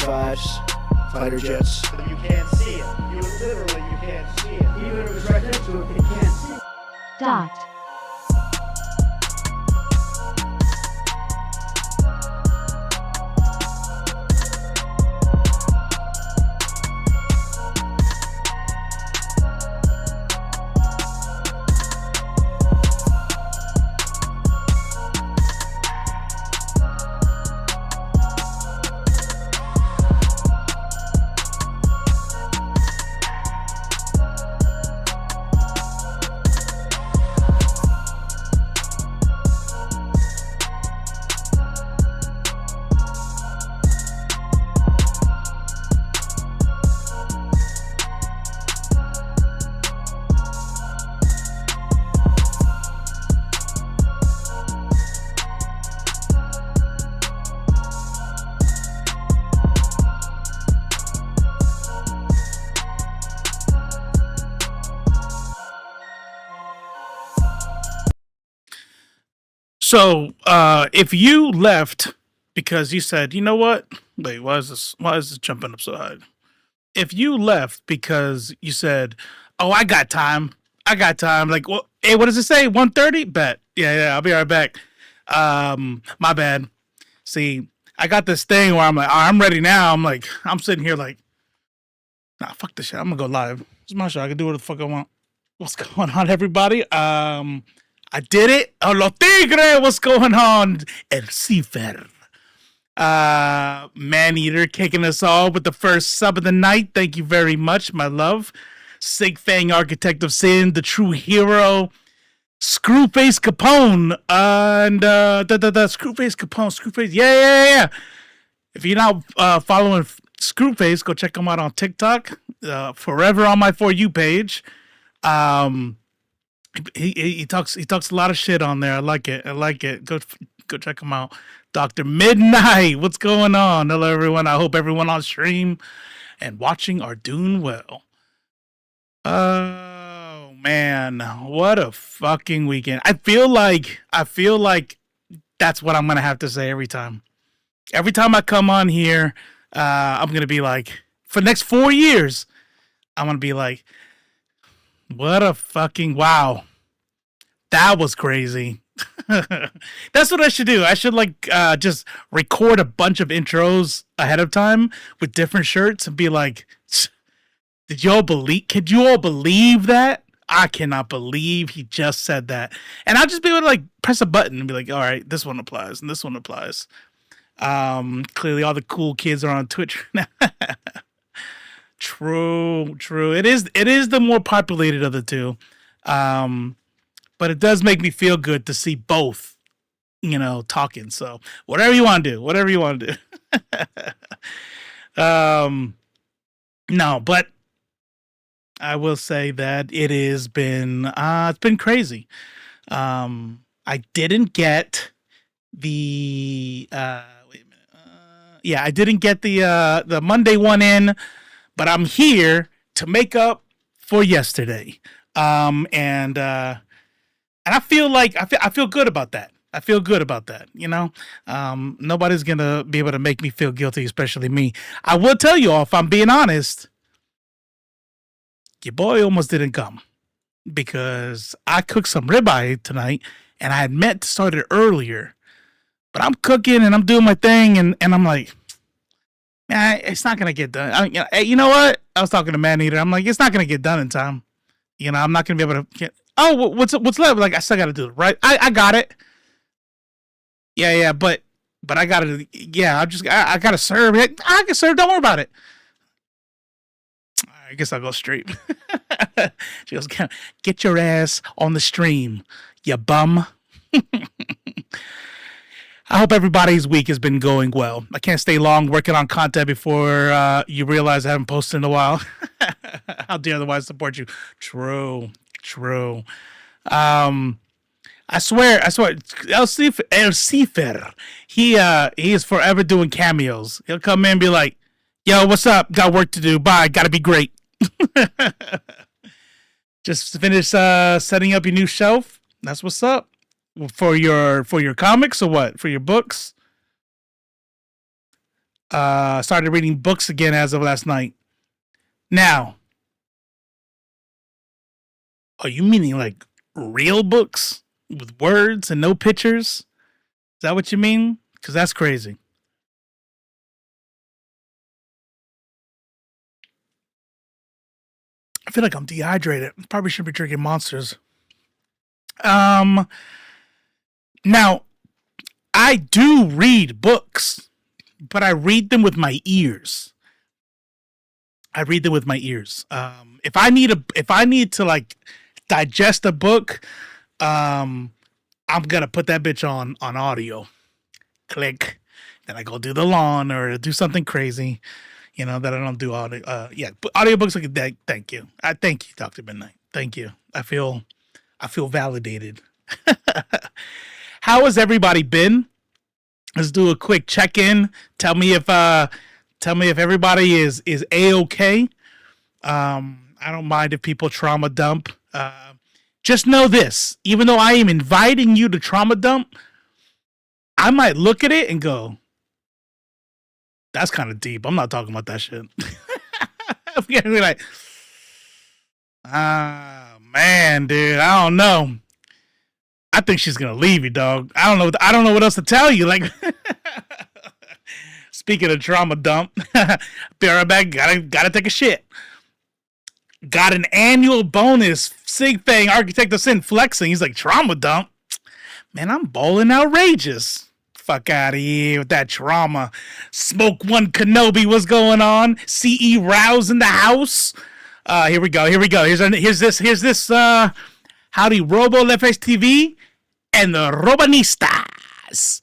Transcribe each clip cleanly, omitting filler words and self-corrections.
F-35s, fighter jets. You can't see it. You can't see it. Even if it's right next to it, they can't see it. Dot. So, if you left because you said, you know what? Wait, why is this jumping up so high? If you left because you said, oh, I got time. Like, well, hey, what does it say? 1:30? Bet. Yeah, I'll be right back. My bad. See, I got this thing where I'm like, oh, I'm ready now. I'm sitting here like, nah, fuck this shit. I'm gonna go live. It's my show. I can do what the fuck I want. What's going on, everybody? I did it. Hola Tigre, what's going on? El Cifer. Maneater kicking us off with the first sub of the night. Thank you very much, my love. Sig Fang, Architect of Sin, the true hero. Screwface Capone. And Screwface Capone. Yeah. If you're not following Screwface, go check him out on TikTok. Forever on my For You page. He talks a lot of shit on there. I like it. Go check him out. Dr. Midnight, what's going on? Hello everyone. I hope everyone on stream and watching are doing well. Oh man, what a fucking weekend. I feel like that's what I'm gonna have to say every time. Every time I come on here, I'm gonna be like, for the next 4 years, I'm gonna be like, what a fucking wow. That was crazy. That's what I should do. I should just record a bunch of intros ahead of time with different shirts and be like, could you all believe that? I cannot believe he just said that. And I'll just be able to like press a button and be like, all right, this one applies and this one applies. Clearly all the cool kids are on Twitch now. True. It is the more populated of the two. But it does make me feel good to see both, talking. So whatever you want to do. No, but I will say that it's been crazy. I didn't get the, wait a minute. I didn't get the Monday one in, but I'm here to make up for yesterday. And I feel like I feel good about that. Nobody's gonna be able to make me feel guilty, especially me. I will tell you all, if I'm being honest, your boy almost didn't come because I cooked some ribeye tonight, and I had meant to start it earlier, but I'm cooking and I'm doing my thing, and I'm like, it's not gonna get done. You know what? I was talking to Maneater. I'm like, it's not gonna get done in time. I'm not gonna be able to get. Oh, what's left? Like, I still got to do it, right? I got it. Yeah, but I got to. Yeah, I got to serve it. I can serve. Don't worry about it. I guess I'll go straight. She goes, get your ass on the stream, you bum. I hope everybody's week has been going well. I can't stay long working on content before you realize I haven't posted in a while. How dare otherwise support you? True. I swear, El Cifer, he is forever doing cameos. He'll come in and be like, yo, what's up? Got work to do. Bye. Gotta be great. Just finish setting up your new shelf. That's what's up. For your comics or what? For your books? Started reading books again as of last night. Now, are you meaning like real books with words and no pictures? Is that what you mean? Because that's crazy. I feel like I'm dehydrated. Probably should be drinking Monsters. Now, I do read books, but I read them with my ears. If I need to like digest a book, I'm gonna put that bitch on audio. Click. Then I go do the lawn or do something crazy, that I don't do audio. But audiobooks like that. Thank you. I thank you, Dr. Midnight. Thank you. I feel validated. How has everybody been? Let's do a quick check-in. Tell me if everybody is A-okay. I don't mind if people trauma dump. Just know this, even though I am inviting you to trauma dump, I might look at it and go, that's kind of deep. I'm not talking about that shit. I'm gonna be like, man, dude, I don't know. I think she's gonna leave you, dog. I don't know what else to tell you. Like, speaking of trauma dump, be right back. Gotta take a shit. Got an annual bonus. Sig Fang, Architect of Sin, flexing. He's like, trauma dump? Man, I'm bowling outrageous. Fuck out of here with that trauma. Smoke One Kenobi, what's going on? CE Rouse in the house. Here we go. Here's this. Howdy, Robo LeftFace TV and the Robanistas.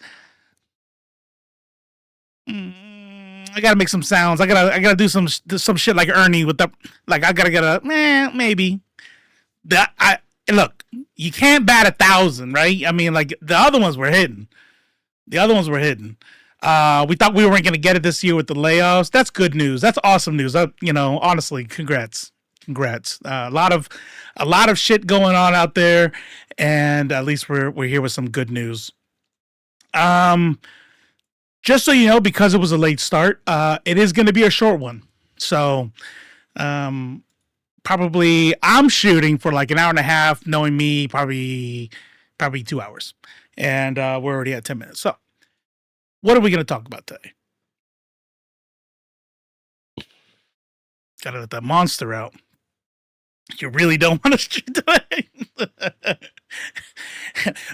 I gotta make some sounds. I gotta do some shit like Ernie with the like. I gotta get a maybe. Look, you can't bat 1,000, right? I mean, like the other ones were hidden. We thought we weren't gonna get it this year with the layoffs. That's good news. That's awesome news. Honestly, congrats. A lot of shit going on out there, and at least we're here with some good news. Just so you know, because it was a late start, it is going to be a short one. So, probably I'm shooting for like an hour and a half. Knowing me, probably 2 hours, and we're already at 10 minutes. So, what are we going to talk about today? Gotta let that monster out. You really don't want to do it.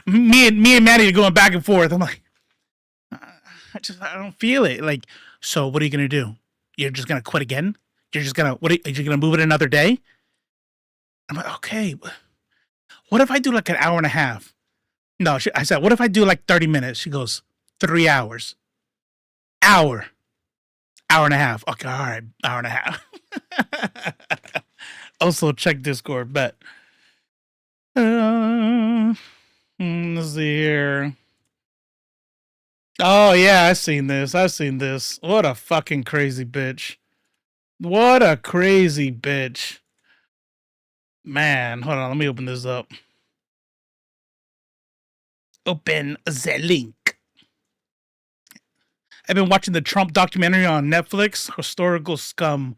me and Maddie are going back and forth. I'm like, I don't feel it. Like, so what are you gonna do? You're just gonna quit again? You're just gonna are you gonna move it another day? I'm like, okay. What if I do like an hour and a half? No, I said, what if I do like 30 minutes? She goes, 3 hours. Hour and a half. Okay, all right, hour and a half. Also, check Discord, but let's see here. Oh, yeah, I've seen this. What a fucking crazy bitch. What a crazy bitch. Man, hold on. Let me open this up. Open the link. I've been watching the Trump documentary on Netflix, Historical Scum.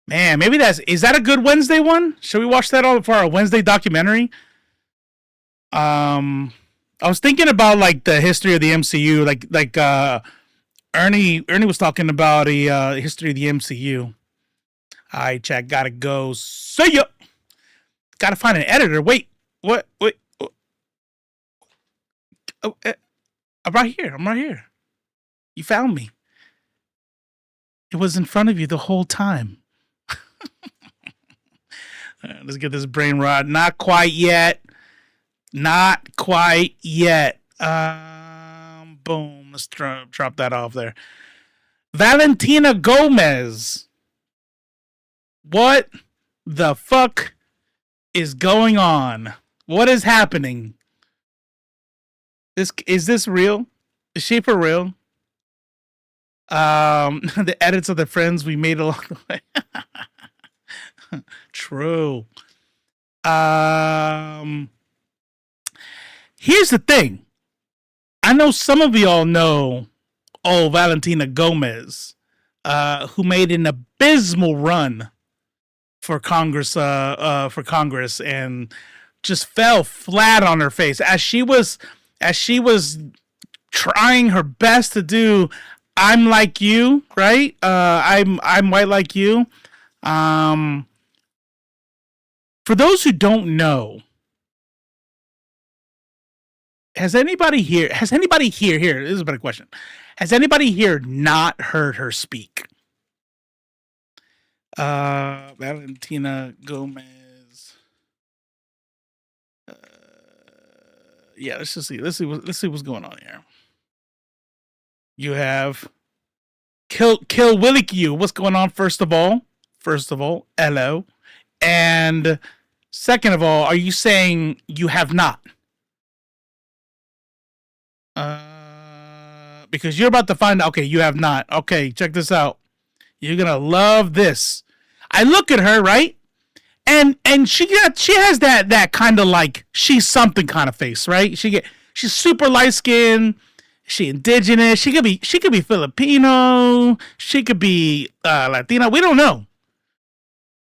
Man, maybe is that a good Wednesday one? Should we watch that all for our Wednesday documentary? I was thinking about like the history of the MCU, like Ernie was talking about a history of the MCU. All right, chat, gotta go. See ya. Gotta find an editor. Wait, what? Wait. Oh, I'm right here. You found me. It was in front of you the whole time. Let's get this brain rot. Not quite yet. Boom. Let's drop that off there. Valentina Gomez. What the fuck is going on? What is happening? Is this real? Is she for real? The edits of the friends we made along the way. True. Here's the thing. I know some of y'all know Valentina Gomez, who made an abysmal run for Congress, and just fell flat on her face as she was trying her best to do. I'm like you, right? I'm white like you. For those who don't know, has anybody here? This is a better question. Has anybody here not heard her speak? Valentina Gomez. Yeah, let's see what's going on here. You have Kill Willie Q. What's going on? First of all, hello. And second of all, are you saying you have not? Because you're about to find out. Okay, you have not. Okay, check this out. You're gonna love this. I look at her, right? And she has that kind of like she's something kind of face, right? She's super light skinned. She indigenous. She could be Filipino. She could be Latina. We don't know.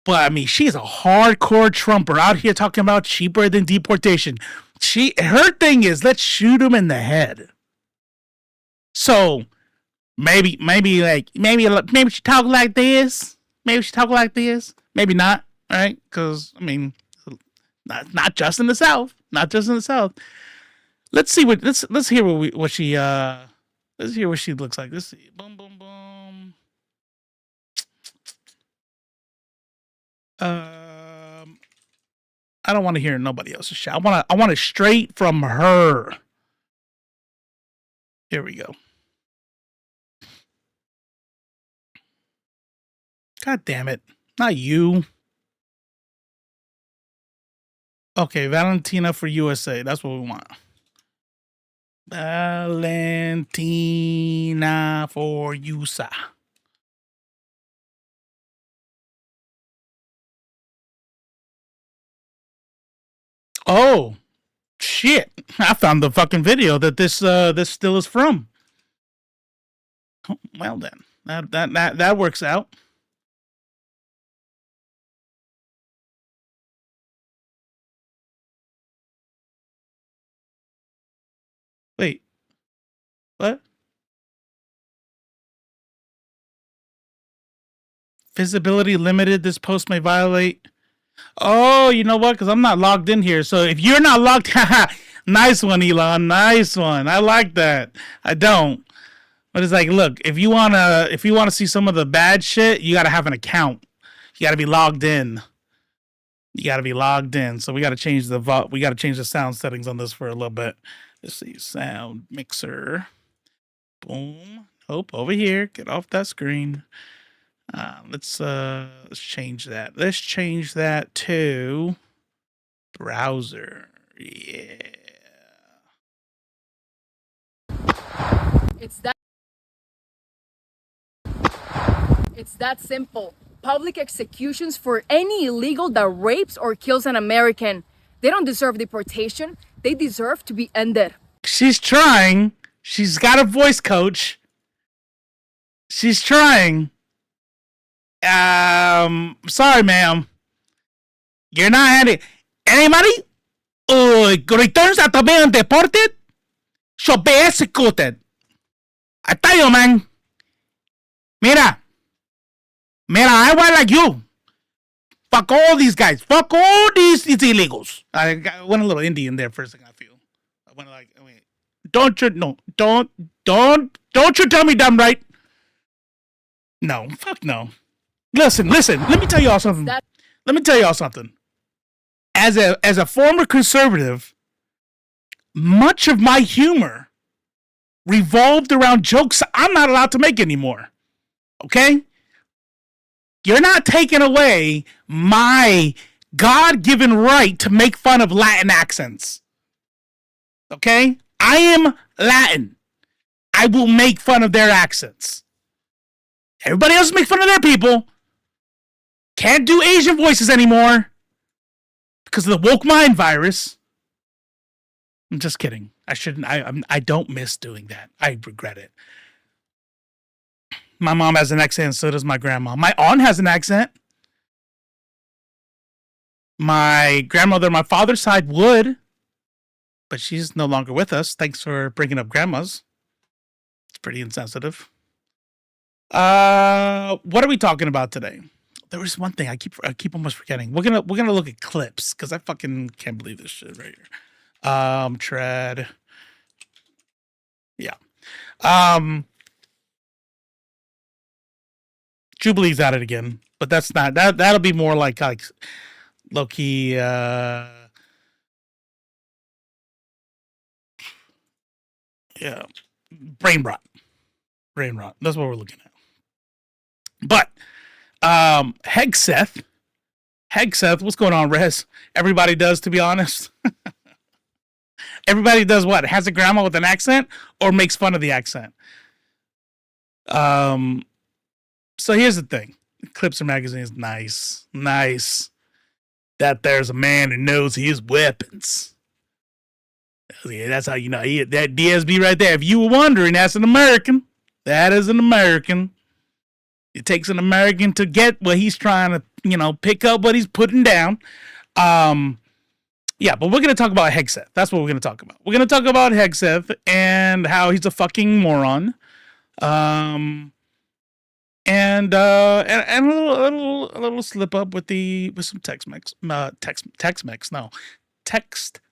But I mean, she's a hardcore Trumper out here talking about cheaper than deportation. Her thing is let's shoot him in the head. So maybe she talk like this. Maybe she talk like this. Maybe not. Right? Because I mean, not just in the South. Not just in the South. Let's hear what she looks like. Let's see. Boom, boom, boom. I don't want to hear nobody else's shout. I want it straight from her. Here we go. God damn it. Not you. Okay, Valentina for USA. That's what we want. Valentina for USA. Oh, shit. I found the fucking video that this still is from. Oh, well then. That works out. Wait. What? Visibility limited. This post may violate. Oh, you know what? Because I'm not logged in here. So if you're not logged, nice one, Elon. Nice one. I like that. I don't. But it's like, look, if you wanna see some of the bad shit, you gotta have an account. You gotta be logged in. So we gotta change the sound settings on this for a little bit. Let's see, sound mixer. Boom. Oh, over here. Get off that screen. Let's change that. Let's change that to browser. Yeah. It's that simple. Public executions for any illegal that rapes or kills an American. They don't deserve deportation. They deserve to be ended. She's trying. She's got a voice coach. She's trying. Sorry, ma'am. You're not having anybody returns after being deported shall be executed. I tell you, man. Mira, I want like you. Fuck all these guys. Fuck all these illegals. I went a little Indian there for a second. I went like, don't you tell me I'm right. No, fuck no. Listen. Let me tell y'all something. As a former conservative, much of my humor revolved around jokes I'm not allowed to make anymore. Okay? You're not taking away my God-given right to make fun of Latin accents. Okay? I am Latin. I will make fun of their accents. Everybody else make fun of their people. Can't do Asian voices anymore because of the woke mind virus. I'm just kidding. I shouldn't. I don't miss doing that. I regret it. My mom has an accent, so does my grandma. My aunt has an accent. My grandmother, my father's side would, but she's no longer with us. Thanks for bringing up grandmas. It's pretty insensitive. What are we talking about today? There was one thing I keep almost forgetting. We're gonna look at clips because I fucking can't believe this shit right here. Tread. Yeah. Jubilee's at it again, but that's not that'll be more like low key. Yeah, brain rot. That's what we're looking at. But Hegseth, what's going on, Rez? Everybody does, to be honest. Everybody does what? Has a grandma with an accent or makes fun of the accent. So here's the thing. Clipser magazine is nice. That there's a man who knows his weapons. Yeah, that's how you know that DSB right there. If you were wondering, that's an American. That is an American. It takes an American to get what he's trying to, pick up what he's putting down. Yeah, but we're going to talk about Hegseth. That's what we're going to talk about. We're going to talk about Hegseth and how he's a fucking moron. And a little slip up with some text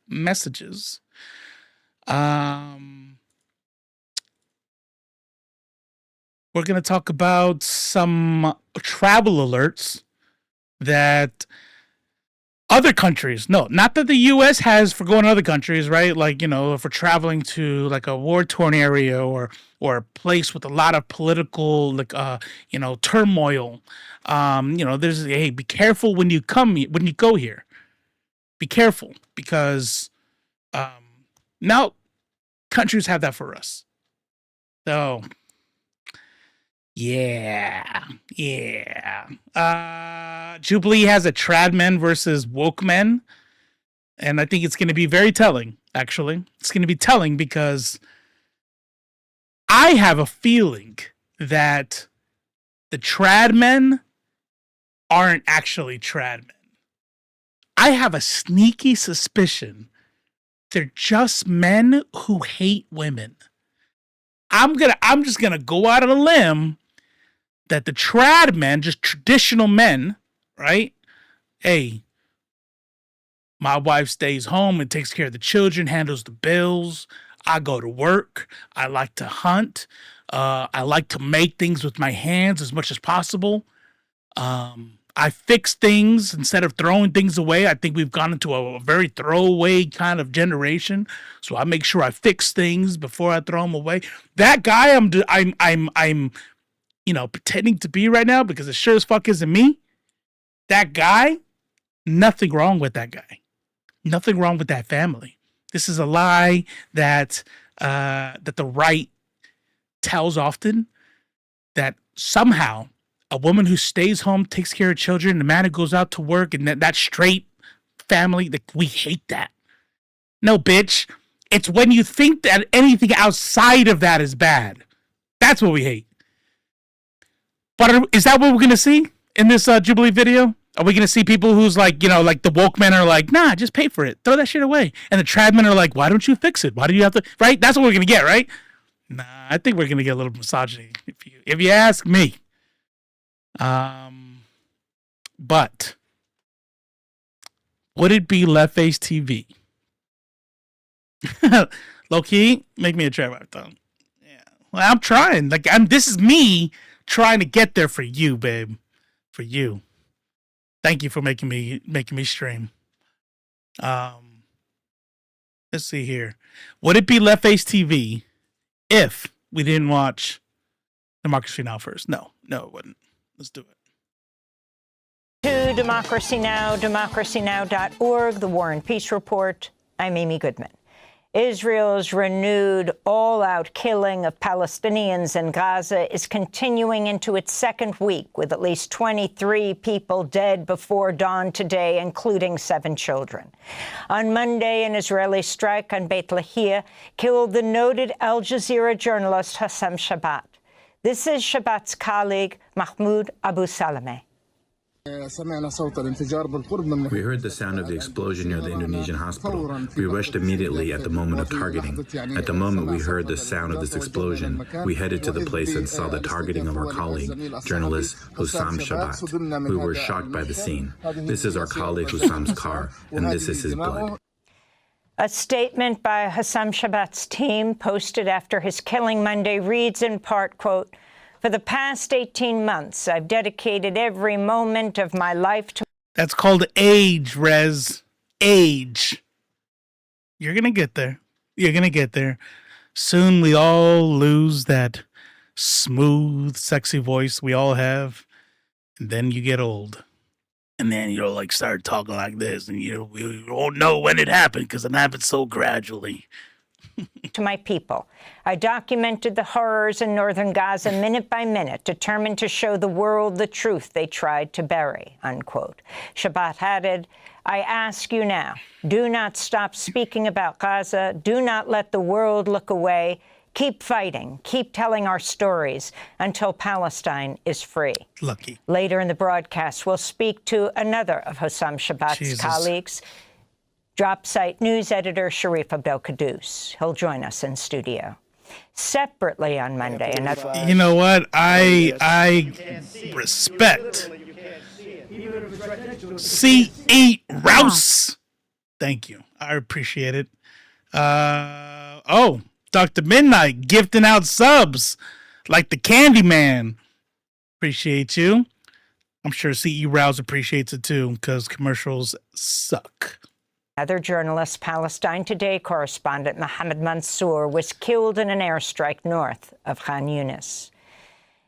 messages. We're going to talk about some travel alerts that other countries, no, not that the U.S. has for going to other countries, right? Like, if we're traveling to like a war-torn area or a place with a lot of political, turmoil, there's, hey, be careful when you go here. Be careful because now countries have that for us. So, yeah. Jubilee has a trad men versus woke men. And I think it's going to be very telling, actually. It's going to be telling because I have a feeling that the trad men aren't actually trad men. I have a sneaky suspicion they're just men who hate women. I'm just gonna go out on a limb that the trad men, just traditional men, right? Hey, my wife stays home and takes care of the children, handles the bills. I go to work. I like to hunt. I like to make things with my hands as much as possible. I fix things instead of throwing things away. I think we've gone into a very throwaway kind of generation. So I make sure I fix things before I throw them away. That guy I'm pretending to be right now because it sure as fuck isn't me. That guy, nothing wrong with that guy. Nothing wrong with that family. This is a lie that the right tells often, that somehow a woman who stays home, takes care of children, the man who goes out to work, and that straight family, that we hate that. No, bitch. It's when you think that anything outside of that is bad. That's what we hate. But is that what we're going to see in this Jubilee video? Are we going to see people who's like, like the woke men are like, nah, just pay for it. Throw that shit away. And the trad men are like, why don't you fix it? Why do you have to, right? That's what we're going to get, right? Nah, I think we're going to get a little misogyny, if you ask me. But would it be LeftFace TV? Low key, make me a trap thumb. Yeah. Well, I'm trying. This is me trying to get there for you, babe. For you. Thank you for making me stream. Let's see here. Would it be LeftFace TV if we didn't watch Democracy Now! First? No, it wouldn't. Let's do it. To Democracy Now!, democracynow.org, The War and Peace Report. I'm Amy Goodman. Israel's renewed all-out killing of Palestinians in Gaza is continuing into its second week, with at least 23 people dead before dawn today, including 7 children. On Monday, an Israeli strike on Beit Lahia killed the noted Al Jazeera journalist Hassam Shabbat. This is Shabbat's colleague, Mahmoud Abu Salameh. We heard the sound of the explosion near the Indonesian hospital. We rushed immediately at the moment of targeting. At the moment we heard the sound of this explosion, we headed to the place and saw the targeting of our colleague, journalist Hussam Shabbat. We were shocked by the scene. This is our colleague Hussam's car, and this is his blood. A statement by Hussam Shabbat's team posted after his killing Monday reads in part, quote, "For the past 18 months, I've dedicated every moment of my life to..." That's called age, Rez. Age. You're going to get there. You're going to get there. Soon we all lose that smooth, sexy voice we all have. And then you get old. And then you'll like start talking like this. And you won't know when it happened because it happened so gradually. To my people. I documented the horrors in northern Gaza minute by minute, determined to show the world the truth they tried to bury, unquote. Shabbat added, I ask you now, do not stop speaking about Gaza. Do not let the world look away. Keep fighting. Keep telling our stories until Palestine is free. Lucky. Later in the broadcast, we'll speak to another of Hussam Shabbat's colleagues, Drop Site News editor Sharif Abdel-Qaddous. He'll join us in studio. Separately on Monday, another... You know what? I respect C.E. Rouse. Thank you. I appreciate it. Dr. Midnight gifting out subs like the Candyman. Appreciate you. I'm sure C.E. Rouse appreciates it too because commercials suck. Other journalist, Palestine Today correspondent Mohammed Mansour was killed in an airstrike north of Khan Yunis.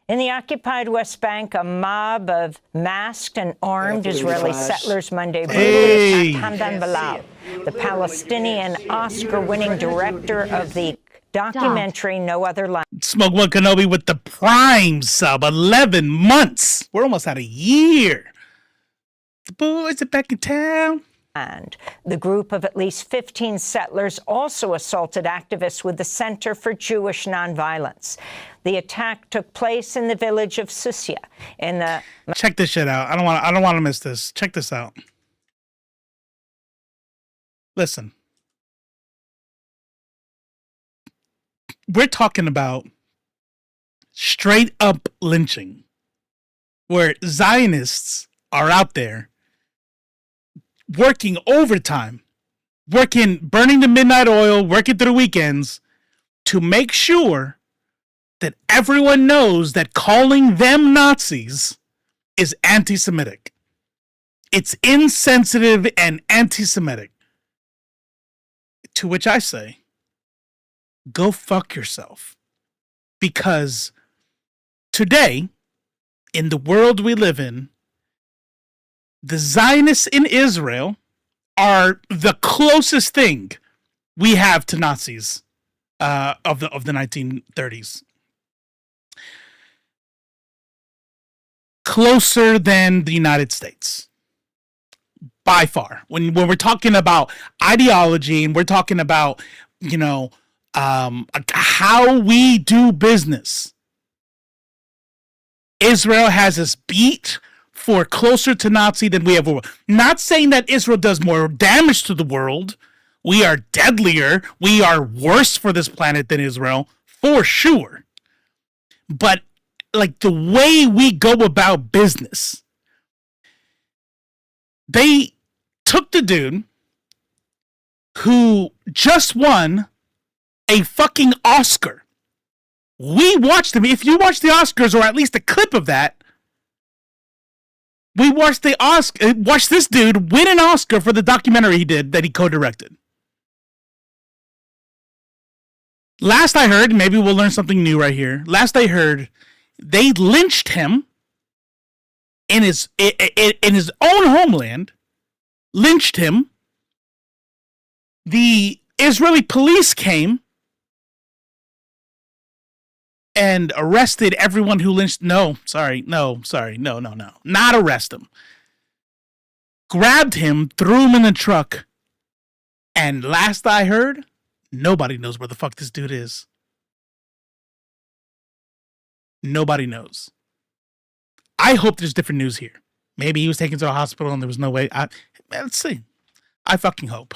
In the occupied West Bank, a mob of masked and armed Israeli settlers Monday brutally attacked Hamdan Bilal, the Palestinian Oscar-winning director of the documentary No Other Life. Smoke One Kenobi with the Prime sub, 11 months. We're almost at a year. The boys are back in town. And the group of at least 15 settlers also assaulted activists with the Center for Jewish Nonviolence. The attack took place in the village of Susia in the... Check this shit out. I don't want to miss this. Check this out. Listen. We're talking about straight up lynching, where Zionists are out there working overtime, burning the midnight oil, working through the weekends to make sure that everyone knows that calling them Nazis is anti-Semitic. It's insensitive and anti-Semitic. To which I say, go fuck yourself. Because today, in the world we live in, the Zionists in Israel are the closest thing we have to Nazis of the 1930s. Closer than the United States, by far. When we're talking about ideology and we're talking about, how we do business, Israel has us beat for closer to Nazi than we ever. Not saying that Israel does more damage to the world. We are deadlier. We are worse for this planet than Israel, for sure. But like the way we go about business, they took the dude who just won a fucking Oscar. We watched him. If you watch the Oscars, or at least a clip of that, we watched watched this dude win an Oscar for the documentary he did that he co-directed. Last I heard, maybe we'll learn something new right here. Last I heard, they lynched him in his own homeland. Lynched him. The Israeli police came and arrested everyone who lynched. No. Not arrest him. Grabbed him, threw him in the truck, and last I heard, nobody knows where the fuck this dude is. Nobody knows. I hope there's different news here. Maybe he was taken to the hospital and there was no way. Let's see. I fucking hope.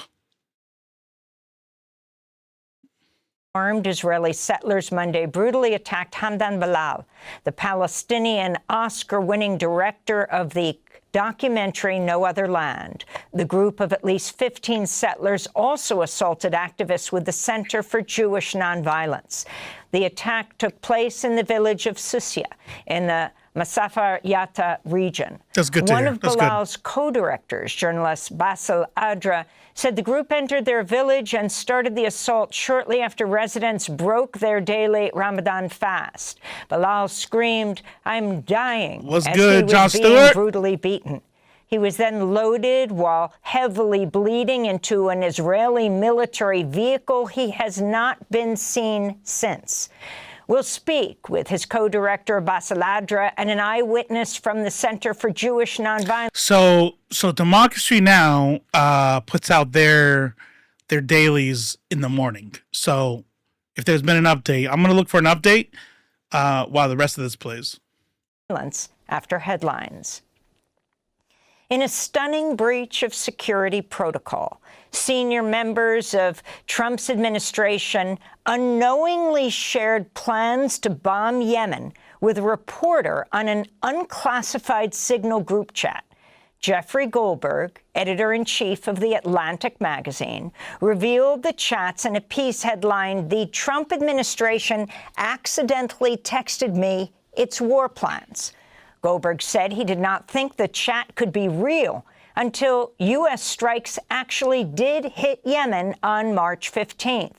Armed Israeli settlers Monday brutally attacked Hamdan Bilal, the Palestinian Oscar-winning director of the documentary No Other Land. The group of at least 15 settlers also assaulted activists with the Center for Jewish Nonviolence. The attack took place in the village of Susia in the Masafar Yatta region. That's good to One hear. of That's Bilal's co-directors, journalist Bassel Adra, said the group entered their village and started the assault shortly after residents broke their daily Ramadan fast. Bilal screamed, "I'm dying," What's as good, he was Jon being Stewart? brutally beaten. He was then loaded while heavily bleeding into an Israeli military vehicle. He has not been seen since. We'll speak with his co-director, Bassel Adra, and an eyewitness from the Center for Jewish Nonviolence. So Democracy Now! Puts out their dailies in the morning. So if there's been an update, I'm gonna look for an update while the rest of this plays. After headlines. In a stunning breach of security protocol, senior members of Trump's administration unknowingly shared plans to bomb Yemen with a reporter on an unclassified Signal group chat. Jeffrey Goldberg, editor-in-chief of The Atlantic magazine, revealed the chats in a piece headlined, "The Trump administration accidentally texted me its war plans." Goldberg said he did not think the chat could be real until U.S. strikes actually did hit Yemen on March 15th.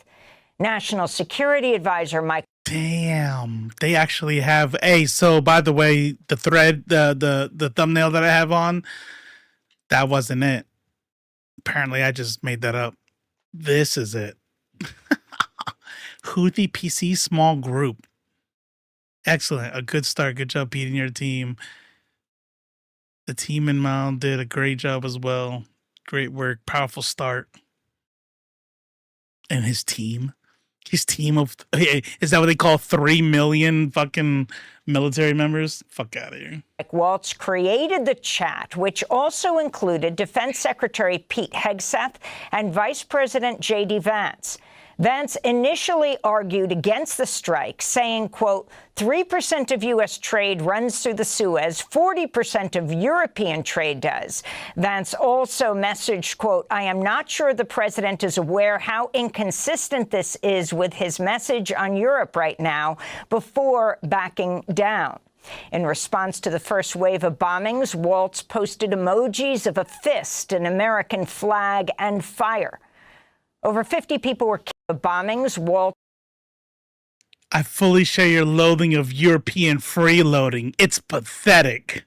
National Security Advisor Mike. Damn, they actually have. Hey, so by the way, the thread, the thumbnail that I have on, that wasn't it. Apparently, I just made that up. This is it. Houthi PC small group. Excellent. A good start. Good job beating your team. The team in Mound did a great job as well. Great work. Powerful start. And his team of, is that what they call 3 million fucking military members? Fuck out of here. Waltz created the chat, which also included Defense Secretary Pete Hegseth and Vice President J.D. Vance. Vance initially argued against the strike, saying, quote, 3% of U.S. trade runs through the Suez, 40% of European trade does. Vance also messaged, quote, I am not sure the president is aware how inconsistent this is with his message on Europe right now, before backing down. In response to the first wave of bombings, Waltz posted emojis of a fist, an American flag, and fire. Over 50 people were killed in bombings. Waltz. I fully share your loathing of European freeloading. It's pathetic.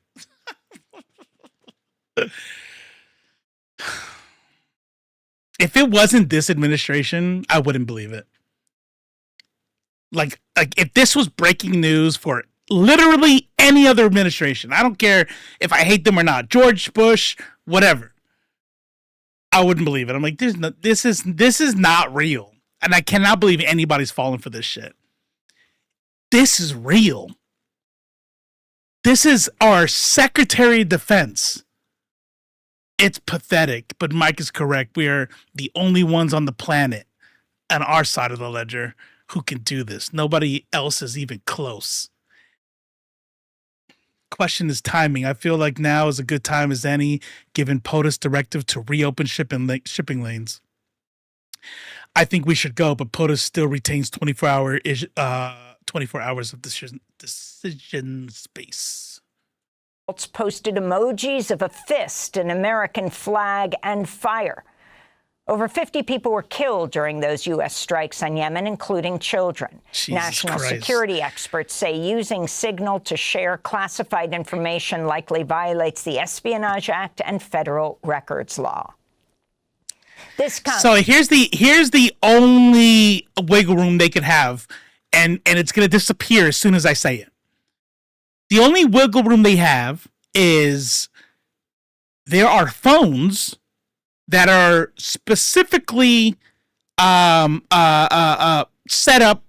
If it wasn't this administration, I wouldn't believe it. Like if this was breaking news for literally any other administration, I don't care if I hate them or not, George Bush, whatever, I wouldn't believe it. I'm like, this is not real. And I cannot believe anybody's falling for this shit. This is real. This is our Secretary of Defense. It's pathetic, but Mike is correct. We are the only ones on the planet on our side of the ledger who can do this. Nobody else is even close. Question is timing. I feel like now is a good time as any, given POTUS directive to reopen shipping lanes. I think we should go, but POTUS still retains 24 hours of decision space. Waltz posted emojis of a fist, an American flag, and fire. Over 50 people were killed during those U.S. strikes on Yemen, including children. Jesus National Christ. security experts say using Signal to share classified information likely violates the Espionage Act and federal records law. So here's the only wiggle room they could have, and it's going to disappear as soon as I say it. The only wiggle room they have is there are phones that are specifically set up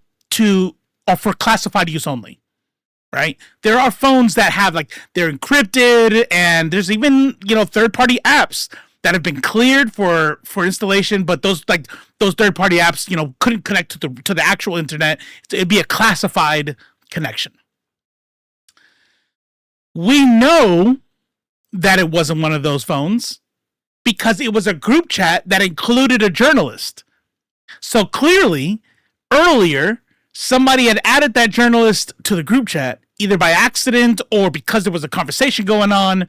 for classified use only. right? There are phones that have like they're encrypted, and there's even third-party apps that have been cleared for installation, but those third-party apps couldn't connect to the actual internet. It'd be a classified connection. We know that it wasn't one of those phones because it was a group chat that included a journalist. So clearly, earlier, somebody had added that journalist to the group chat, either by accident or because there was a conversation going on,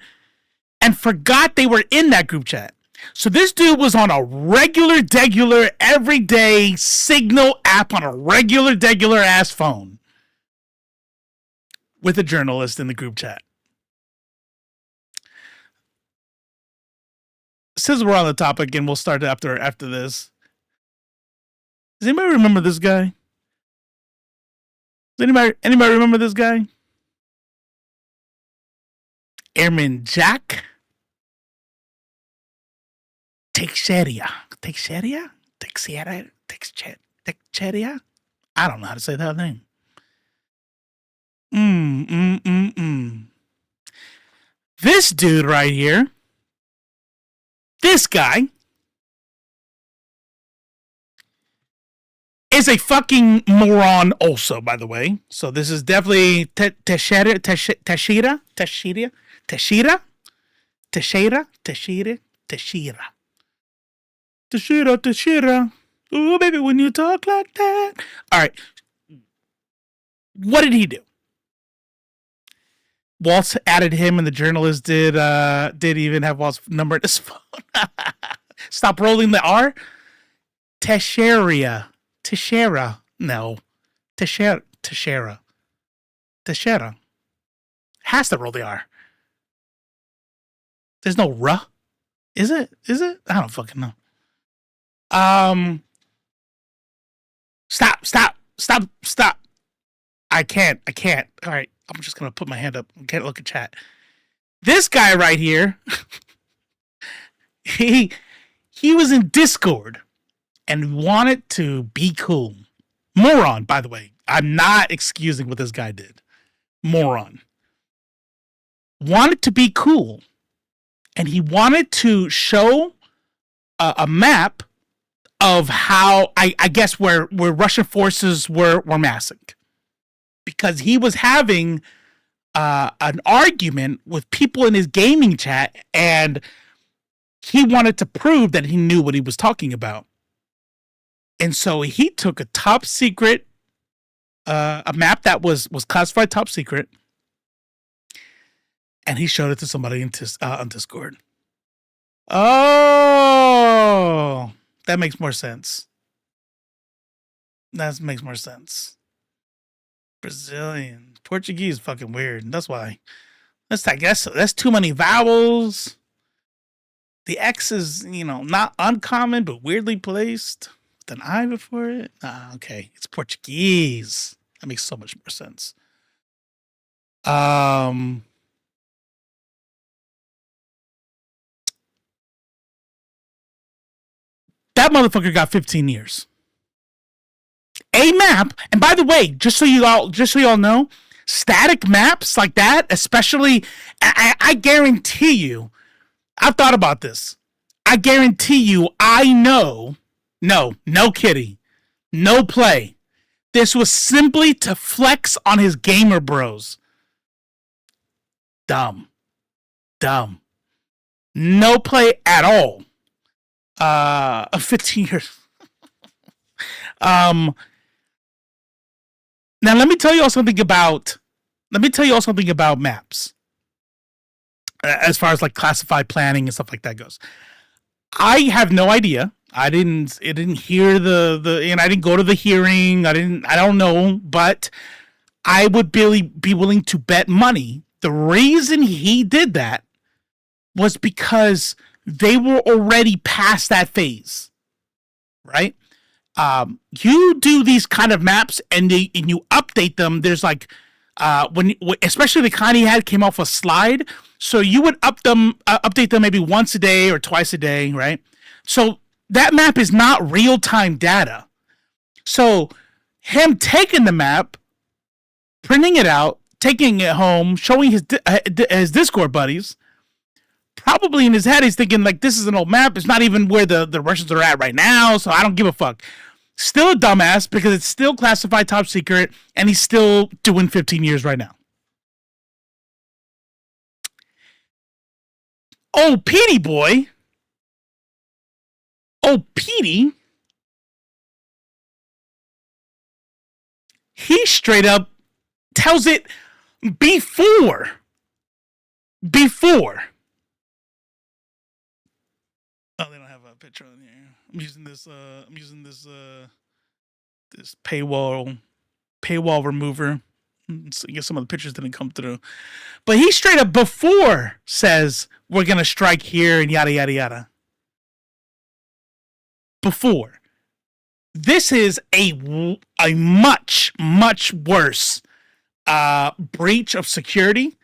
and forgot they were in that group chat. So this dude was on a regular, everyday Signal app on a regular ass phone with a journalist in the group chat. Since we're on the topic, and we'll start after this. Does anybody remember this guy? Does anybody remember this guy? Airman Jack Teixeira. I don't know how to say that name. This dude right here. This guy is a fucking moron also, by the way. So this is definitely Teixeira. Oh, baby, when you talk like that. All right. What did he do? Waltz added him, and the journalist did even have Walt's number in his phone. Stop rolling the R. Teixeira. No. Teixeira. Has to roll the R. There's no R. Is it? I don't fucking know. Stop. I can't. All right. I'm just going to put my hand up. I can't look at chat. This guy right here, he was in Discord and wanted to be cool. Moron, by the way. I'm not excusing what this guy did. Moron. Wanted to be cool. And he wanted to show a map of how, I guess, where Russian forces were massing. Because he was having an argument with people in his gaming chat, and he wanted to prove that he knew what he was talking about. And so he took a top secret, a map that was classified top secret, and he showed it to somebody on Discord. Oh, that makes more sense. That makes more sense. Brazilian. Portuguese is fucking weird. That's why. I guess that's too many vowels. The X is, not uncommon, but weirdly placed with an I before it. Okay. It's Portuguese. That makes so much more sense. That motherfucker got 15 years. A map, and by the way, just so you all know, static maps like that, especially, I guarantee you, I've thought about this. I guarantee you, I know, no kitty, no play. This was simply to flex on his gamer bros. Dumb. No play at all. 15 years. Now let me tell you all something about maps. As far as like classified planning and stuff like that goes. I have no idea. I didn't hear and I didn't go to the hearing. I don't know, but I would be willing to bet money. The reason he did that was because they were already past that phase. Right? You do these kind of maps and you update them. There's like, especially the kind he had came off a slide. So you would update them maybe once a day or twice a day, right? So that map is not real-time data. So him taking the map, printing it out, taking it home, showing his Discord buddies. Probably in his head, he's thinking, like, this is an old map. It's not even where the Russians are at right now, so I don't give a fuck. Still a dumbass because it's still classified top secret, and he's still doing 15 years right now. Oh, Petey boy. Oh, Petey. He straight up tells it before. Oh, they don't have a picture on here. I'm using this this paywall remover. So I guess some of the pictures didn't come through. But he straight up before says we're gonna strike here and yada yada yada. Before. This is a much worse breach of security.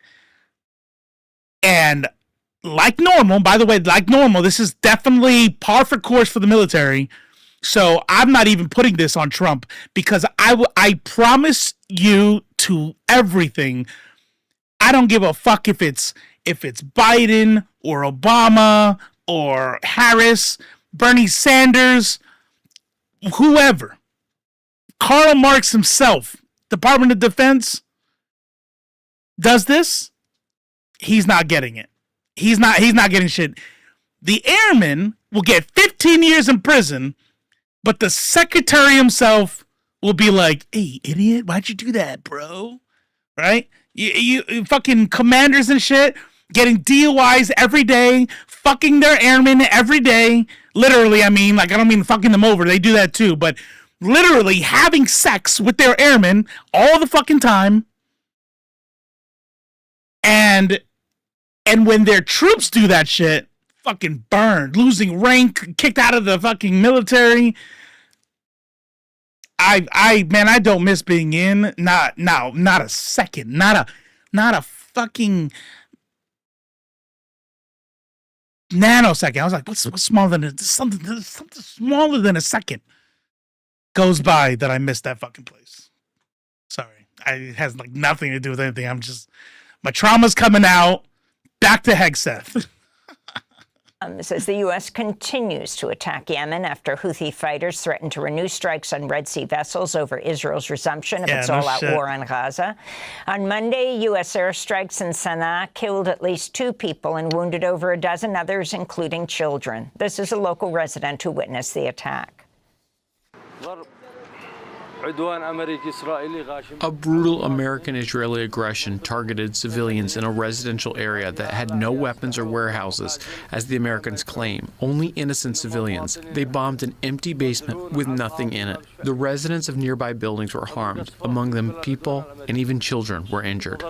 And like normal, by the way, this is definitely par for course for the military. So I'm not even putting this on Trump because I promise you to everything. I don't give a fuck if it's Biden or Obama or Harris, Bernie Sanders, whoever. Karl Marx himself, Department of Defense, does this. He's not getting it. He's not getting shit. The airman will get 15 years in prison, but the secretary himself will be like, hey, idiot, why'd you do that, bro? Right? You fucking commanders and shit getting DUIs every day, fucking their airmen every day. Literally, I mean, like, I don't mean fucking them over. They do that too, but literally having sex with their airmen all the fucking time. And when their troops do that shit, fucking burned, losing rank, kicked out of the fucking military. I don't miss being in. Not a second. Not a fucking nanosecond. I was like, what's smaller than something smaller than a second goes by that I missed that fucking place. Sorry. It has like nothing to do with anything. My trauma's coming out. Back to Hegseth. Says the U.S. continues to attack Yemen after Houthi fighters threaten to renew strikes on Red Sea vessels over Israel's resumption of its all-out war on Gaza. On Monday, U.S. airstrikes in Sana'a killed at least 2 people and wounded over a dozen others, including children. This is a local resident who witnessed the attack. A brutal American-Israeli aggression targeted civilians in a residential area that had no weapons or warehouses, as the Americans claim, only innocent civilians. They bombed an empty basement with nothing in it. The residents of nearby buildings were harmed. Among them, people and even children were injured.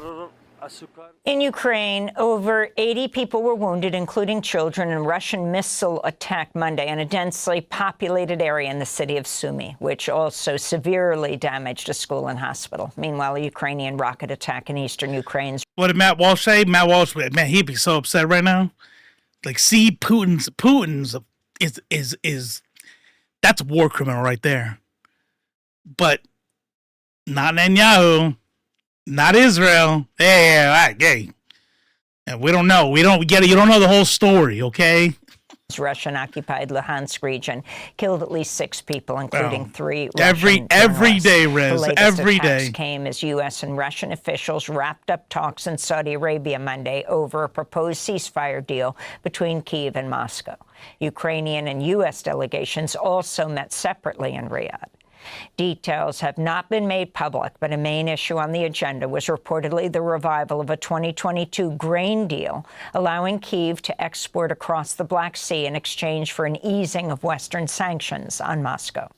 In Ukraine, over 80 people were wounded, including children, in a Russian missile attack Monday in a densely populated area in the city of Sumy, which also severely damaged a school and hospital. Meanwhile, a Ukrainian rocket attack in eastern Ukraine. What did Matt Walsh say? Matt Walsh, man, he'd be so upset right now. Like, see, Putin's is that's a war criminal right there. But not Netanyahu. Not Israel. Hey. And we don't know. We don't get it. You don't know the whole story, okay? Russian-occupied Luhansk region killed at least 6 people, including 3 Russian every day, Riz. The latest every attacks day came as U.S. and Russian officials wrapped up talks in Saudi Arabia Monday over a proposed ceasefire deal between Kyiv and Moscow. Ukrainian and U.S. delegations also met separately in Riyadh. Details have not been made public, but a main issue on the agenda was reportedly the revival of a 2022 grain deal, allowing Kyiv to export across the Black Sea in exchange for an easing of Western sanctions on Moscow.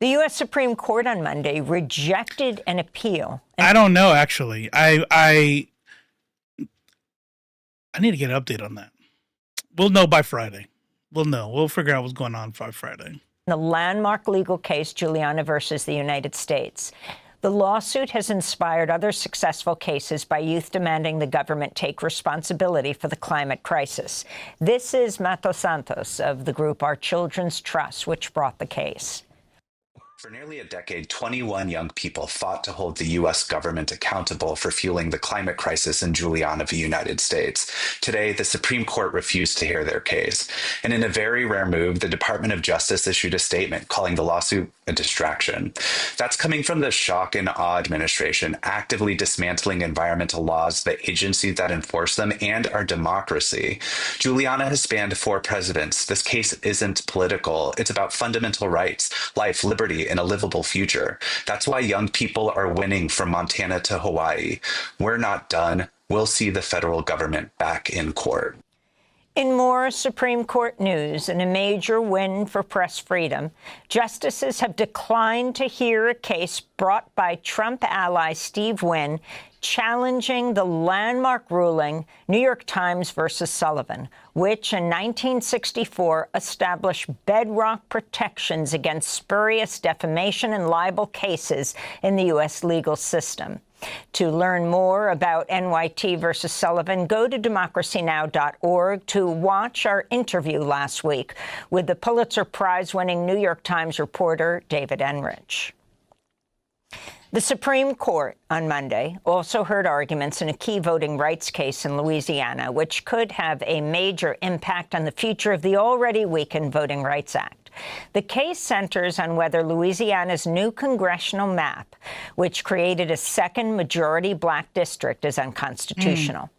The U.S. Supreme Court on Monday rejected an appeal. I don't know, actually. I need to get an update on that. We'll know by Friday. We'll know. We'll figure out what's going on by Friday. The landmark legal case, Juliana versus the United States. The lawsuit has inspired other successful cases by youth demanding the government take responsibility for the climate crisis. This is Mato Santos of the group Our Children's Trust, which brought the case. For nearly a decade, 21 young people fought to hold the U.S. government accountable for fueling the climate crisis in Juliana v. United States. Today, the Supreme Court refused to hear their case. And in a very rare move, the Department of Justice issued a statement calling the lawsuit a distraction. That's coming from the shock and awe administration, actively dismantling environmental laws, the agencies that enforce them, and our democracy. Juliana has spanned 4 presidents. This case isn't political. It's about fundamental rights, life, liberty, and a livable future. That's why young people are winning from Montana to Hawaii. We're not done. We'll see the federal government back in court. In more Supreme Court news, and a major win for press freedom, justices have declined to hear a case brought by Trump ally Steve Wynn challenging the landmark ruling New York Times versus Sullivan, which in 1964 established bedrock protections against spurious defamation and libel cases in the U.S. legal system. To learn more about NYT versus Sullivan, go to democracynow.org to watch our interview last week with the Pulitzer Prize-winning New York Times reporter David Enrich. The Supreme Court on Monday also heard arguments in a key voting rights case in Louisiana, which could have a major impact on the future of the already weakened Voting Rights Act. The case centers on whether Louisiana's new congressional map, which created a second majority black district, is unconstitutional.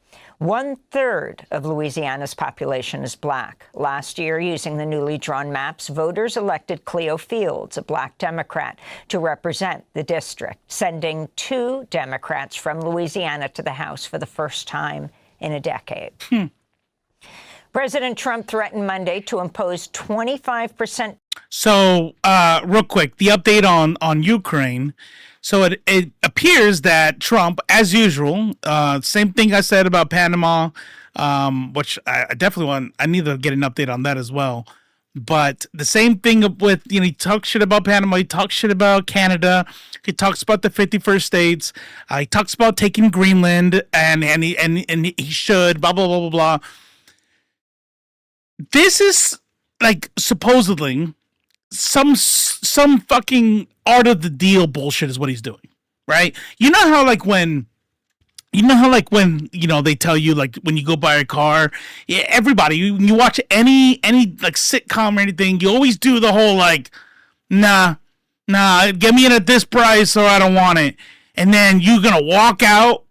1/3 of Louisiana's population is black. Last year, using the newly drawn maps, voters elected Cleo Fields, a black Democrat, to represent the district, sending 2 Democrats from Louisiana to the House for the first time in a decade. President Trump threatened Monday to impose 25%. So, real quick, the update on Ukraine. So it appears that Trump, as usual, same thing I said about Panama, which I definitely I need to get an update on that as well. But the same thing with, he talks shit about Panama, he talks shit about Canada, he talks about the 51st states, he talks about taking Greenland, and he should, blah, blah, blah, blah, blah. This is, like, supposedly some fucking art of the deal bullshit is what he's doing, right? You know how when they tell you, like, when you go buy a car, everybody, when you watch any like sitcom or anything, you always do the whole like, nah, get me in at this price or I don't want it. And then you're gonna walk out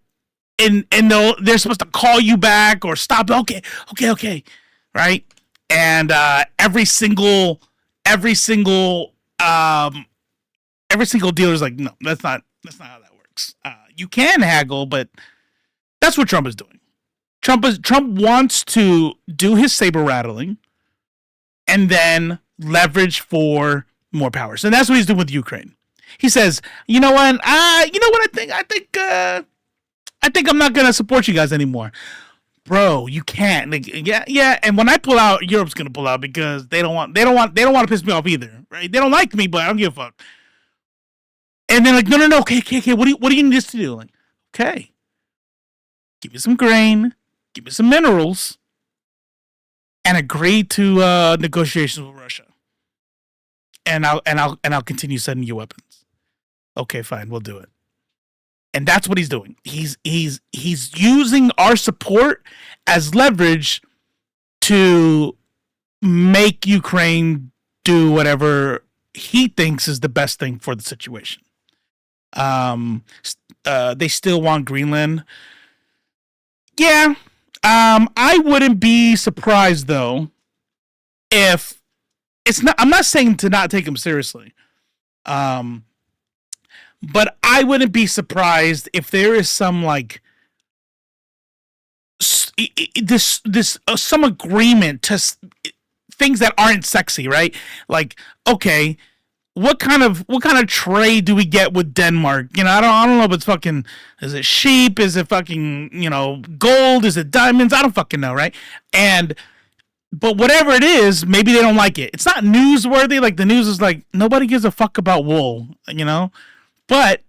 and they're supposed to call you back or stop. Okay, right? And every single dealer's like, no, that's not how that works. You can haggle, but that's what Trump is doing. Trump wants to do his saber rattling and then leverage for more powers. And that's what he's doing with Ukraine. He says, you know what? I think I'm not gonna support you guys anymore. Bro, you can't. Like, yeah. And when I pull out, Europe's gonna pull out because they don't want to piss me off either, right? They don't like me, but I don't give a fuck. And then like, no, okay. What do you need us to do? Like, okay, give me some grain, give me some minerals, and agree to negotiations with Russia. And I'll continue sending you weapons. Okay, fine, we'll do it. And that's what he's doing. He's using our support as leverage to make Ukraine do whatever he thinks is the best thing for the situation. They still want Greenland. Yeah. I wouldn't be surprised though if it's not. I'm not saying to not take him seriously. But I wouldn't be surprised if there is some like some agreement to things that aren't sexy, right? Like, okay, what kind of trade do we get with Denmark? I don't know if it's fucking, is it sheep? Is it fucking, gold? Is it diamonds? I don't fucking know, right? But whatever it is, maybe they don't like it. It's not newsworthy. Like the news is like, nobody gives a fuck about wool, But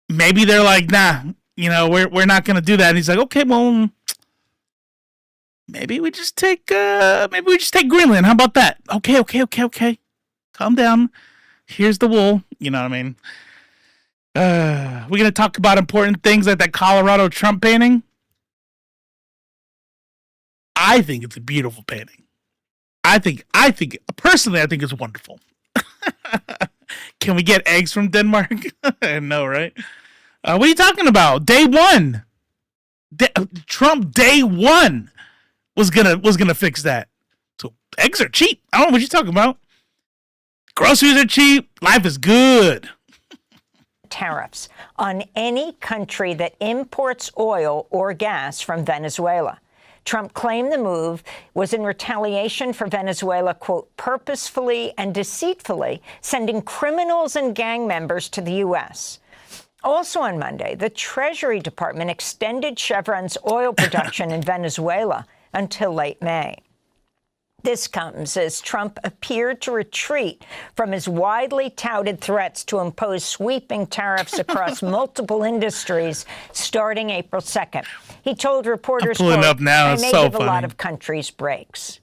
maybe they're like, nah, we're not gonna do that. And he's like, okay, well, maybe we just take Greenland. How about that? Okay. Calm down. here's the wool. You know what I mean? We're gonna talk about important things like that Colorado Trump painting. I think it's a beautiful painting. I think personally, I think it's wonderful. Can we get eggs from Denmark? No, right? What are you talking about? Day one, Trump day one was gonna fix that. So eggs are cheap. I don't know what you're talking about. Groceries are cheap. Life is good. Tariffs on any country that imports oil or gas from Venezuela. Trump claimed the move was in retaliation for Venezuela, quote, purposefully and deceitfully sending criminals and gang members to the U.S. Also on Monday, the Treasury Department extended Chevron's oil production in Venezuela until late May. This comes as Trump appeared to retreat from his widely touted threats to impose sweeping tariffs across multiple industries starting April 2nd. He told reporters, quote, up now. I It's may so give funny. a lot of countries breaks.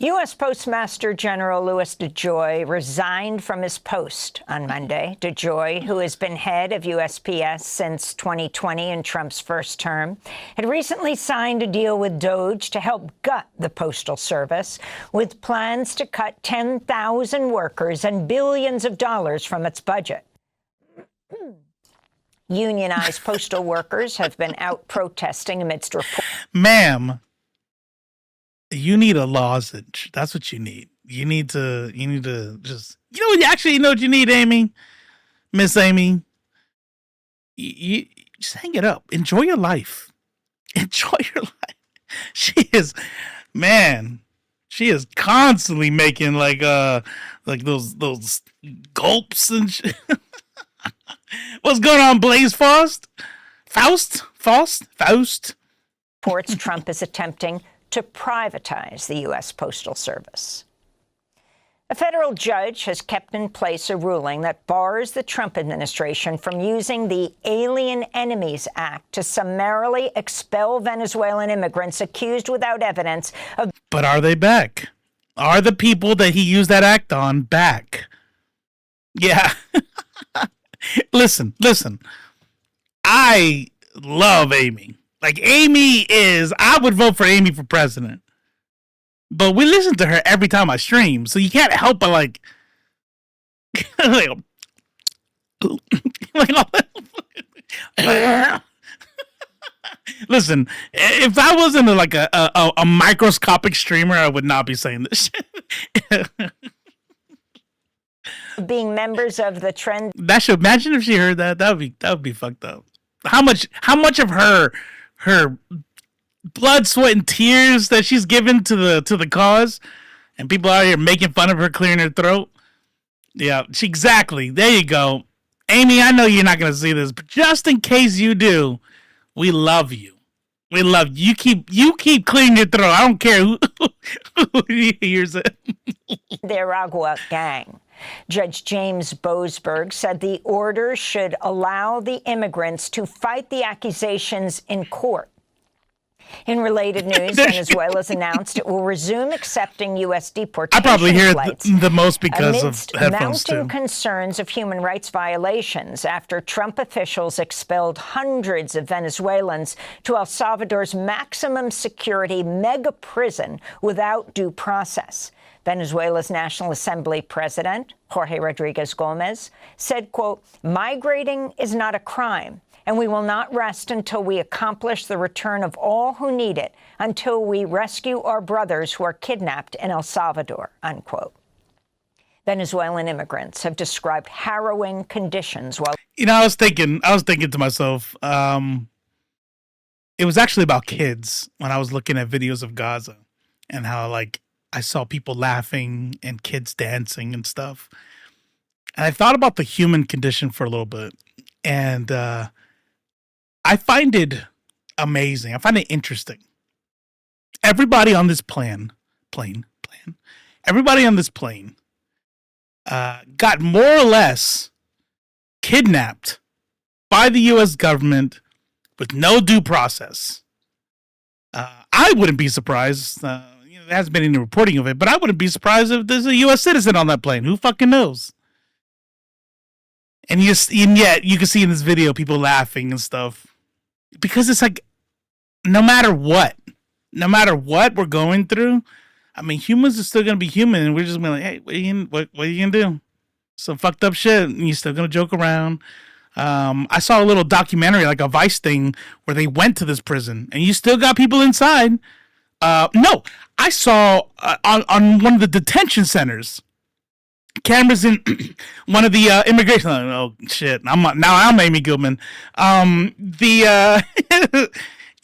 U.S. Postmaster General Louis DeJoy resigned from his post on Monday. DeJoy, who has been head of USPS since 2020 in Trump's first term, had recently signed a deal with DOJ to help gut the Postal Service, with plans to cut 10,000 workers and billions of dollars from its budget. Unionized postal workers have been out protesting amidst reports. Ma'am, you need a lozenge. That's what you need. You need to just, you know what you need, Amy? Miss Amy? You just hang it up. Enjoy your life. Enjoy your life. She is constantly making like those gulps and shit. What's going on, Blaze Faust? Faust? Reports Trump is attempting to privatize the U.S. Postal Service. A federal judge has kept in place a ruling that bars the Trump administration from using the Alien Enemies Act to summarily expel Venezuelan immigrants accused without evidence of... But are they back? Are the people that he used that act on back? Yeah. Listen. I love Amy. Like, I would vote for Amy for president. But we listen to her every time I stream, so you can't help but like listen, if I wasn't a microscopic streamer, I would not be saying this shit. being members of the trend. That should, imagine if she heard that. That would be fucked up. How much of her blood, sweat, and tears that she's given to the cause, and people out here making fun of her clearing her throat. Yeah, exactly. There you go. Amy, I know you're not going to see this, but just in case you do, we love you. We love you. You keep clearing your throat. I don't care who hears it. The Aragua gang. Judge James Boasberg said the order should allow the immigrants to fight the accusations in court. In related news, Venezuela's announced it will resume accepting U.S. deportation I probably hear flights it the most because amidst of headphones mounting too. concerns of human rights violations after Trump officials expelled hundreds of Venezuelans to El Salvador's maximum security mega prison without due process. Venezuela's National Assembly President, Jorge Rodriguez Gomez, said, quote, migrating is not a crime, and we will not rest until we accomplish the return of all who need it, until we rescue our brothers who are kidnapped in El Salvador, unquote. Venezuelan immigrants have described harrowing conditions while... I was thinking to myself, it was actually about kids when I was looking at videos of Gaza and how, like, I saw people laughing and kids dancing and stuff. And I thought about the human condition for a little bit. And I find it amazing. I find it interesting. Everybody on this everybody on this plane got more or less kidnapped by the U.S. government with no due process. I wouldn't be surprised. there hasn't been any reporting of it, but I wouldn't be surprised if there's a U.S. citizen on that plane. Who fucking knows? And yet you can see in this video people laughing and stuff because it's like no matter what we're going through, I mean, humans are still gonna be human, and we're just gonna be like, hey, what are you gonna do? Some fucked up shit, and you're still gonna joke around. I saw a little documentary, like a Vice thing, where they went to this prison, and you still got people inside. No, I saw on one of the detention centers cameras in one of the immigration. Oh shit! I'm Amy Goodman. The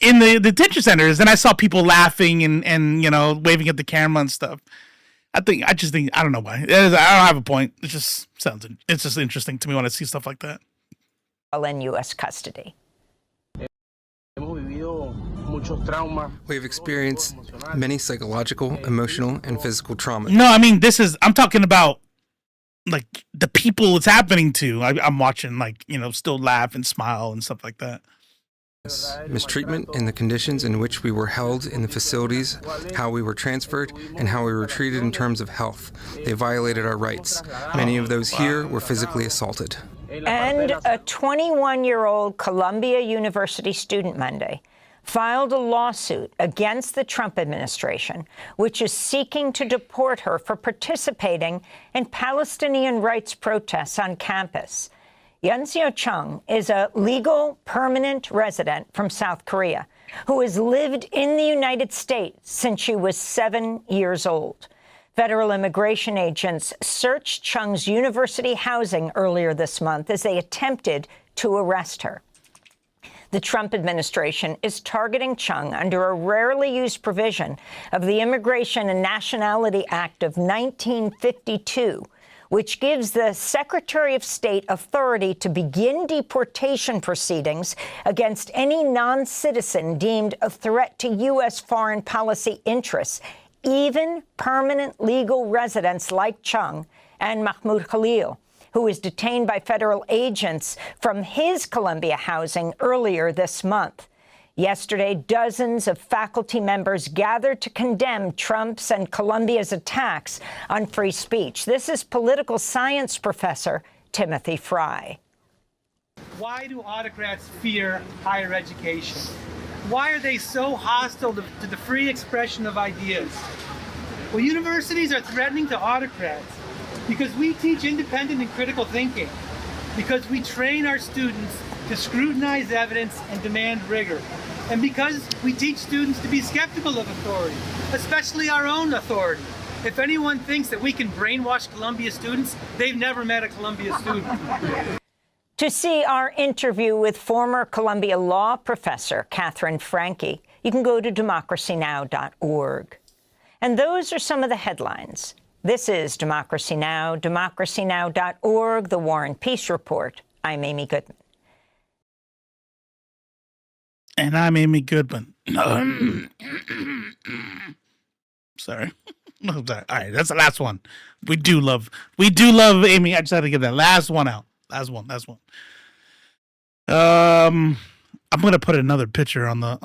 in the detention centers, and I saw people laughing and waving at the camera and stuff. I don't know why. I don't have a point. It just it's just interesting to me when I see stuff like that. In U.S. custody. We've experienced many psychological, emotional, and physical traumas. No, I mean, I'm talking about like the people it's happening to. I'm watching still laugh and smile and stuff like that. Mistreatment and the conditions in which we were held in the facilities, how we were transferred, and how we were treated in terms of health. They violated our rights. Many of those here were physically assaulted. And a 21-year-old Columbia University student Monday filed a lawsuit against the Trump administration, which is seeking to deport her for participating in Palestinian rights protests on campus. Yunzio Chung is a legal permanent resident from South Korea who has lived in the United States since she was 7 years old. Federal immigration agents searched Chung's university housing earlier this month as they attempted to arrest her. The Trump administration is targeting Chung under a rarely used provision of the Immigration and Nationality Act of 1952, which gives the Secretary of State authority to begin deportation proceedings against any non-citizen deemed a threat to U.S. foreign policy interests, even permanent legal residents like Chung and Mahmoud Khalil, who was detained by federal agents from his Columbia housing earlier this month. Yesterday, dozens of faculty members gathered to condemn Trump's and Columbia's attacks on free speech. This is political science professor Timothy Fry. Why do autocrats fear higher education? Why are they so hostile to the free expression of ideas? Well, universities are threatening to autocrats because we teach independent and critical thinking, because we train our students to scrutinize evidence and demand rigor, and because we teach students to be skeptical of authority, especially our own authority. If anyone thinks that we can brainwash Columbia students, they've never met a Columbia student. To see our interview with former Columbia law professor Catherine Franke, you can go to democracynow.org. And those are some of the headlines. This is Democracy Now!, democracynow.org, The War and Peace Report. I'm Amy Goodman. And I'm Amy Goodman. Sorry. All right, that's the last one. We do love Amy. I just had to get that last one out. Last one. I'm gonna put another picture on the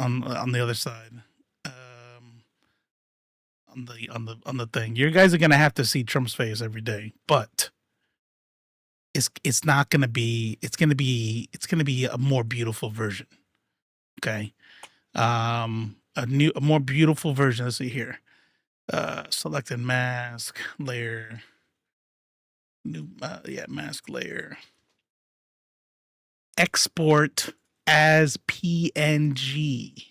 other side. On the thing. You guys are gonna have to see Trump's face every day, but it's not gonna be. It's gonna be a more beautiful version. Okay, a more beautiful version. Let's see here. Selected mask layer. New mask layer. Export as PNG.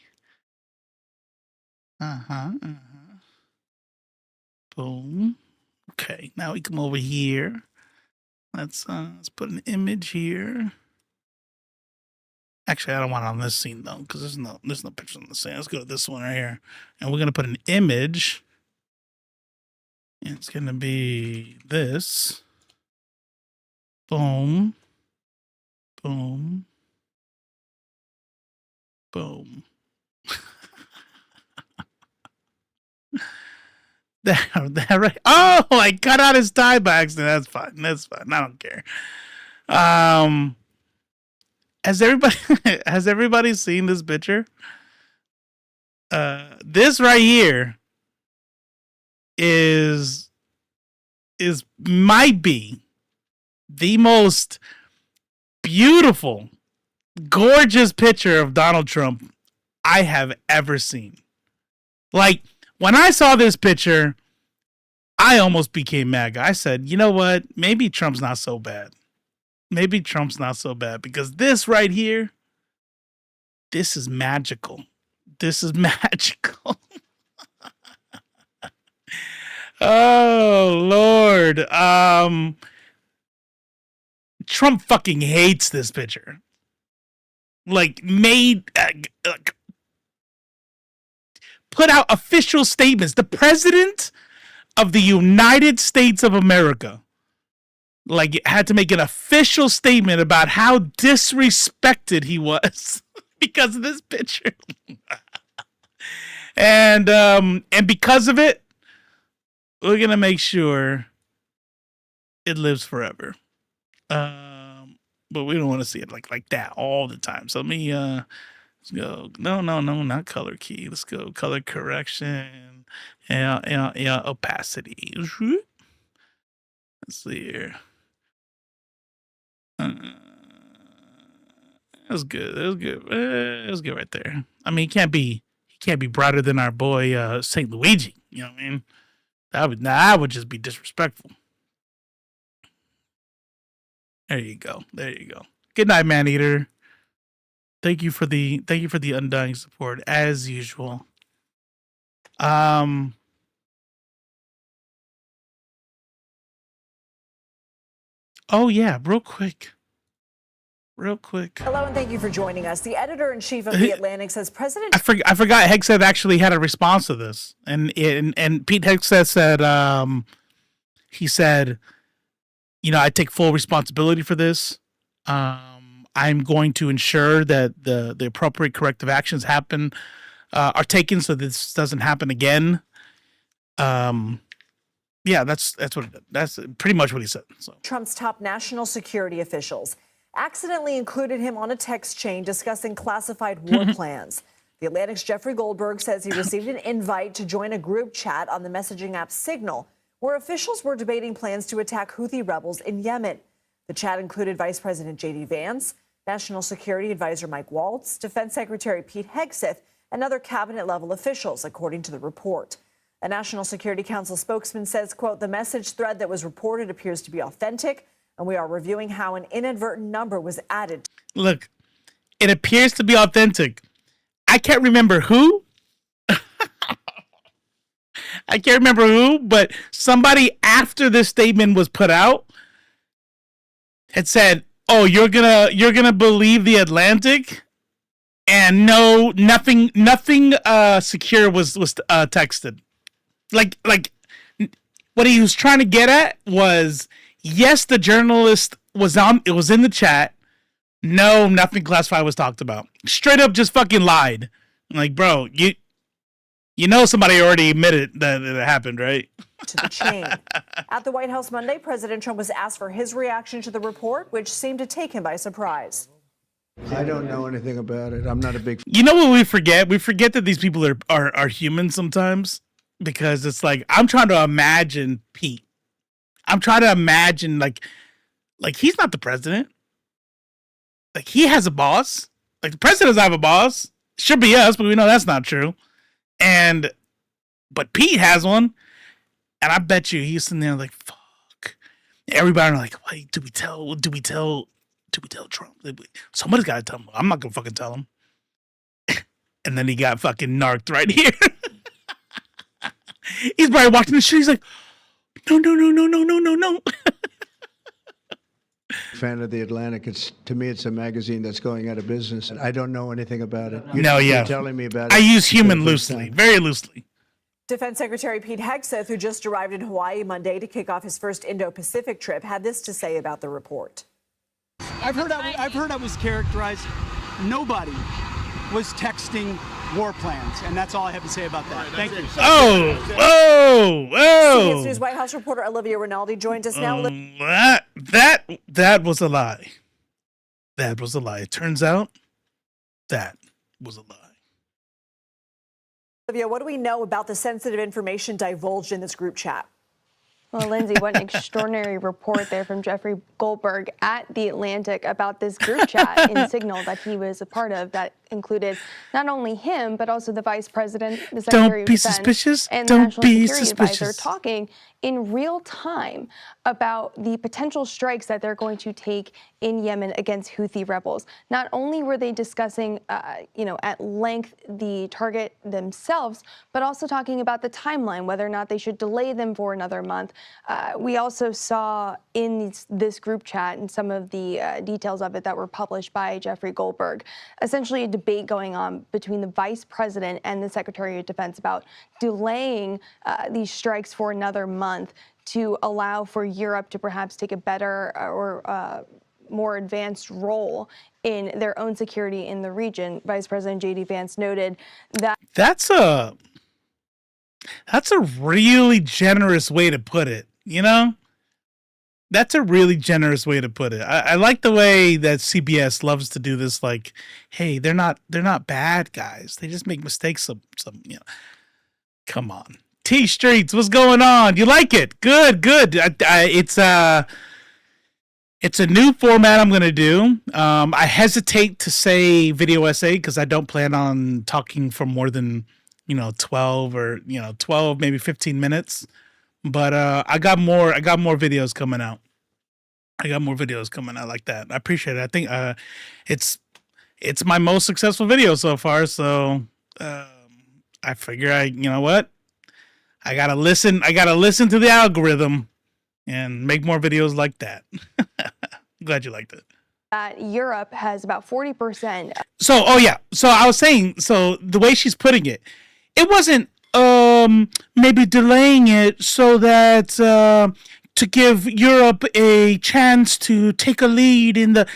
Boom. Okay, now we come over here. Let's put an image here. Actually, I don't want it on this scene though, because there's no picture on the scene. Let's go to this one right here, and we're gonna put an image. And it's gonna be this. Boom. Boom. Boom. That right. Oh, I cut out his tie by accident. That's fine. I don't care. Has everybody seen this picture? This right here is might be the most beautiful, gorgeous picture of Donald Trump I have ever seen. Like, when I saw this picture, I almost became MAGA. I said, you know what? Maybe Trump's not so bad. Maybe Trump's not so bad, because this right here, this is magical. This is magical. Oh, Lord. Trump fucking hates this picture. Like, put out official statements. The president of the United States of America, like, had to make an official statement about how disrespected he was because of this picture. And because of it, we're gonna make sure it lives forever. But we don't want to see it like that all the time. So let me let's go. No, not color key. Let's go color correction. Yeah, opacity. Let's see here. That's good. That was good. That was good right there. I mean, he can't be brighter than our boy Saint Luigi. You know what I mean? That would just be disrespectful. There you go. Good night, Maneater. Thank you for the undying support as usual. Oh yeah, real quick. Hello, and thank you for joining us. The editor-in-chief of The Atlantic says President... I forgot Hegseth actually had a response to this. And Pete Hegseth said, he said, you know, I take full responsibility for this. I'm going to ensure that the appropriate corrective actions are taken so this doesn't happen again. Yeah, that's pretty much what he said. So. Trump's top national security officials accidentally included him on a text chain discussing classified war plans. The Atlantic's Jeffrey Goldberg says he received an invite to join a group chat on the messaging app Signal, where officials were debating plans to attack Houthi rebels in Yemen. The chat included Vice President J.D. Vance, National Security Advisor Mike Waltz, Defense Secretary Pete Hegseth, and other cabinet-level officials, according to the report. A National Security Council spokesman says, quote, the message thread that was reported appears to be authentic, and we are reviewing how an inadvertent number was added. Look, it appears to be authentic. I can't remember who. But somebody after this statement was put out had said, "Oh, you're gonna believe the Atlantic," and no, nothing secure was texted. Like what he was trying to get at was, yes, the journalist it was in the chat. No, nothing classified was talked about. Straight up just fucking lied. Like, bro, you know somebody already admitted that it happened, right? To the chain. At the White House Monday, President Trump was asked for his reaction to the report, which seemed to take him by surprise. I don't know anything about it. I'm not a big... You know what we forget? We forget that these people are human sometimes, because it's like, I'm trying to imagine Pete. I'm trying to imagine, like he's not the president. Like, he has a boss. Like, the president doesn't have a boss. Should be us, but we know that's not true. But Pete has one. And I bet you he's sitting there like, fuck. Everybody like, wait, do we tell Trump? Somebody's got to tell him. I'm not going to fucking tell him. And then he got fucking narked right here. He's probably watching the shit. He's like, no. Fan of The Atlantic. To me, it's a magazine that's going out of business. I don't know anything about it. You're telling me about it. I use human loosely, very loosely. Defense Secretary Pete Hegseth, who just arrived in Hawaii Monday to kick off his first Indo-Pacific trip, had this to say about the report. I've heard I was characterized. Nobody was texting war plans, and that's all I have to say about that. Thank you. CBS News White House reporter Olivia Rinaldi joins us now. That was a lie. That was a lie. It turns out that was a lie. Olivia, what do we know about the sensitive information divulged in this group chat? Well, Lindsay, what an extraordinary report there from Jeffrey Goldberg at The Atlantic about this group chat in Signal that he was a part of that included not only him, but also the vice president, the secretary of defense, and the national security advisor talking in real time about the potential strikes that they're going to take in Yemen against Houthi rebels. Not only were they discussing, at length the target themselves, but also talking about the timeline, whether or not they should delay them for another month. We also saw in this group chat and some of the details of it that were published by Jeffrey Goldberg, essentially a debate going on between the vice president and the secretary of defense about delaying these strikes for another month to allow for Europe to perhaps take a better or more advanced role in their own security in the region. Vice President J.D. Vance noted that that's a really generous way to put it, you know? That's a really generous way to put it. I like the way that CBS loves to do this, like, hey, they're not bad guys. They just make mistakes some Come on. T Streets, what's going on? You like it? Good. It's a new format I'm going to do. I hesitate to say video essay because I don't plan on talking for more than, 12 or, 12, maybe 15 minutes. But I got more videos coming out. Like that. I appreciate it. I think it's my most successful video so far. So I figure you know what? I gotta listen to the algorithm and make more videos like that. Glad you liked it. That Europe has about 40%. So I was saying, so the way she's putting it, it wasn't maybe delaying it so that to give Europe a chance to take a lead in the.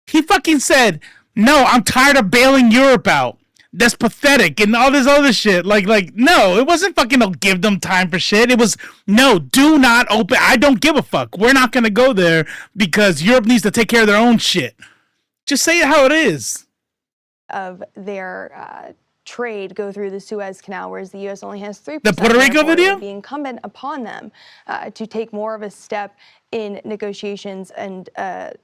He fucking said, "No, I'm tired of bailing Europe out. That's pathetic," and all this other shit. Like, no, it wasn't fucking to give them time for shit. It was, no, do not open. I don't give a fuck. We're not going to go there because Europe needs to take care of their own shit. Just say it how it is. Of their trade go through the Suez Canal, whereas the U.S. only has 3%. The Puerto Rico video? It would be incumbent upon them to take more of a step in negotiations and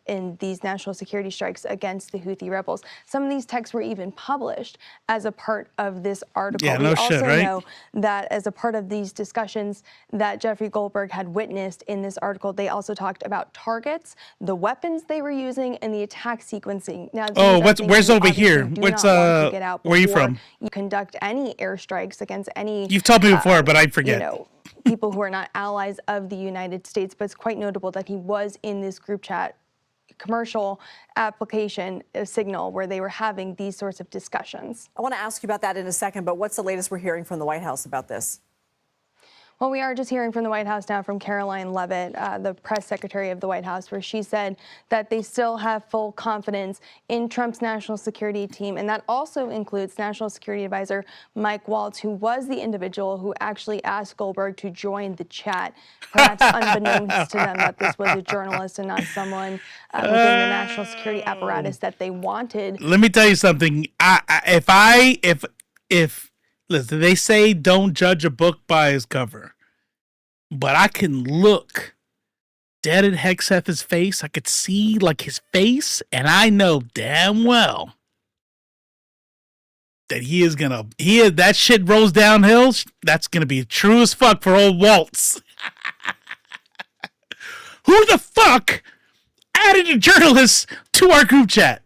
in these national security strikes against the Houthi rebels. Some of these texts were even published as a part of this article. Yeah, no shit, right? We also know that as a part of these discussions that Jeffrey Goldberg had witnessed in this article, they also talked about targets, the weapons they were using, and the attack sequencing. Now, where's over here? Where are you from? You conduct any airstrikes against any. You've told me before, but I forget. People who are not allies of the United States, but it's quite notable that he was in this group chat commercial application Signal where they were having these sorts of discussions. I want to ask you about that in a second, but what's the latest we're hearing from the White House about this? Well, we are just hearing from the White House now from Caroline Leavitt, the press secretary of the White House, where she said that they still have full confidence in Trump's national security team. And that also includes National Security Advisor Mike Waltz, who was the individual who actually asked Goldberg to join the chat, perhaps unbeknownst to them that this was a journalist and not someone within the national security apparatus that they wanted. Let me tell you something. Listen, they say don't judge a book by its cover. But I can look dead at Hegseth's face. I could see like his face, and I know damn well that that shit rolls downhill. That's gonna be true as fuck for old Waltz. Who the fuck added a journalist to our group chat?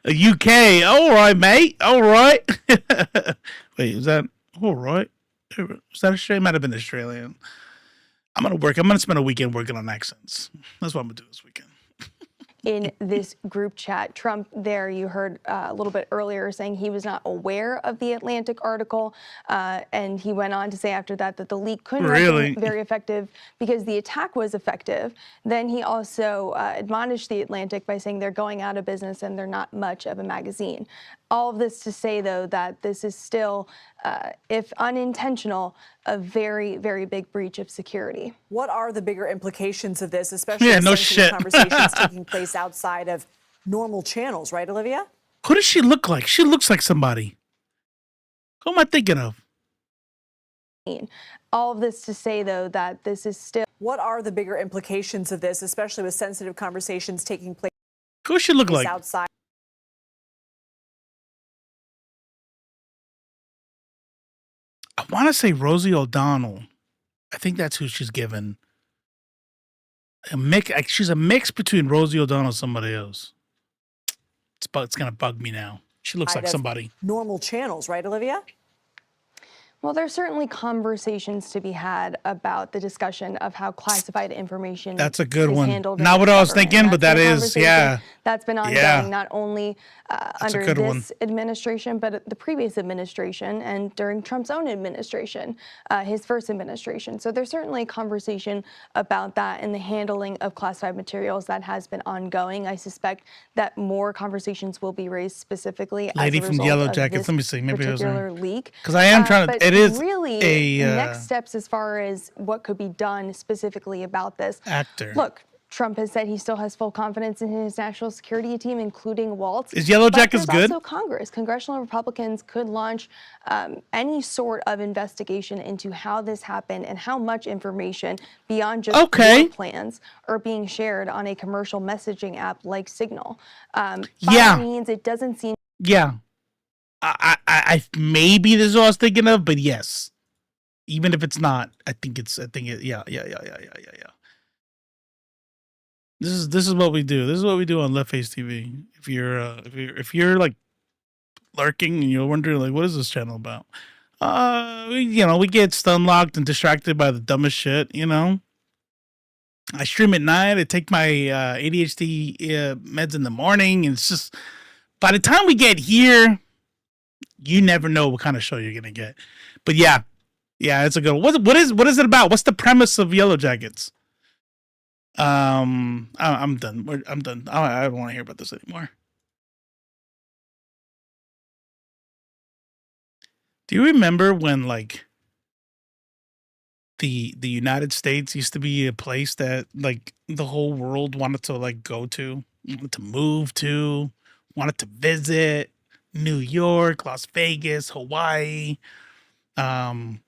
UK, all right, mate, all right. Wait, is that all right? Is that Australian? Might have been Australian. I'm gonna spend a weekend working on accents. That's what I'm gonna do this weekend. In this group chat, Trump there, you heard a little bit earlier saying he was not aware of the Atlantic article. And he went on to say after that that the leak couldn't have been very effective because the attack was effective. Then he also admonished the Atlantic by saying they're going out of business and they're not much of a magazine. All of this to say, though, that this is still, if unintentional, a very, very big breach of security. What are the bigger implications of this, especially conversations taking place outside of normal channels, right, Olivia? Who does she look like? She looks like somebody. Who am I thinking of? All of this to say, though, that this is still. What are the bigger implications of this, especially with sensitive conversations taking place? Who does she look like? Outside. I want to say Rosie O'Donnell. I think that's who she's given. She's a mix between Rosie O'Donnell and somebody else. It's gonna bug me now. She looks like somebody. Normal channels, right, Olivia? Well, there's certainly conversations to be had about the discussion of how classified information That's a good is one. handled Not in what the I was government. thinking, but That's that a is, conversation yeah. That's been ongoing, Yeah. not only under a good one. this administration, but the previous administration and during Trump's own administration, his first administration. So there's certainly a conversation about that and the handling of classified materials that has been ongoing. I suspect that more conversations will be raised specifically Lady as a from result Yellow of Jackets. this Let me see. Maybe it was particular leak. Because I am trying to. But It is really a next steps as far as what could be done specifically about this. actor. Look, Trump has said he still has full confidence in his national security team, including Waltz. Is Yellow Jackets but there's good? Also, Congress, congressional Republicans could launch any sort of investigation into how this happened and how much information beyond just war plans are being shared on a commercial messaging app like Signal. By all means, it doesn't seem. Yeah. I maybe this is what I was thinking of, but yes. Even if it's not, I think it, yeah. This is what we do. This is what we do on LeftFace TV. If you're like lurking and you're wondering like, what is this channel about? We get stun locked and distracted by the dumbest shit. I stream at night. I take my ADHD meds in the morning, and it's just by the time we get here, you never know what kind of show you're gonna get. But yeah, it's a good one. What is it about? What's the premise of Yellow Jackets? I'm done. I'm done. I don't want to hear about this anymore. Do you remember when like the United States used to be a place that like the whole world wanted to like go to, wanted to move to, wanted to visit? New York, Las Vegas, Hawaii. And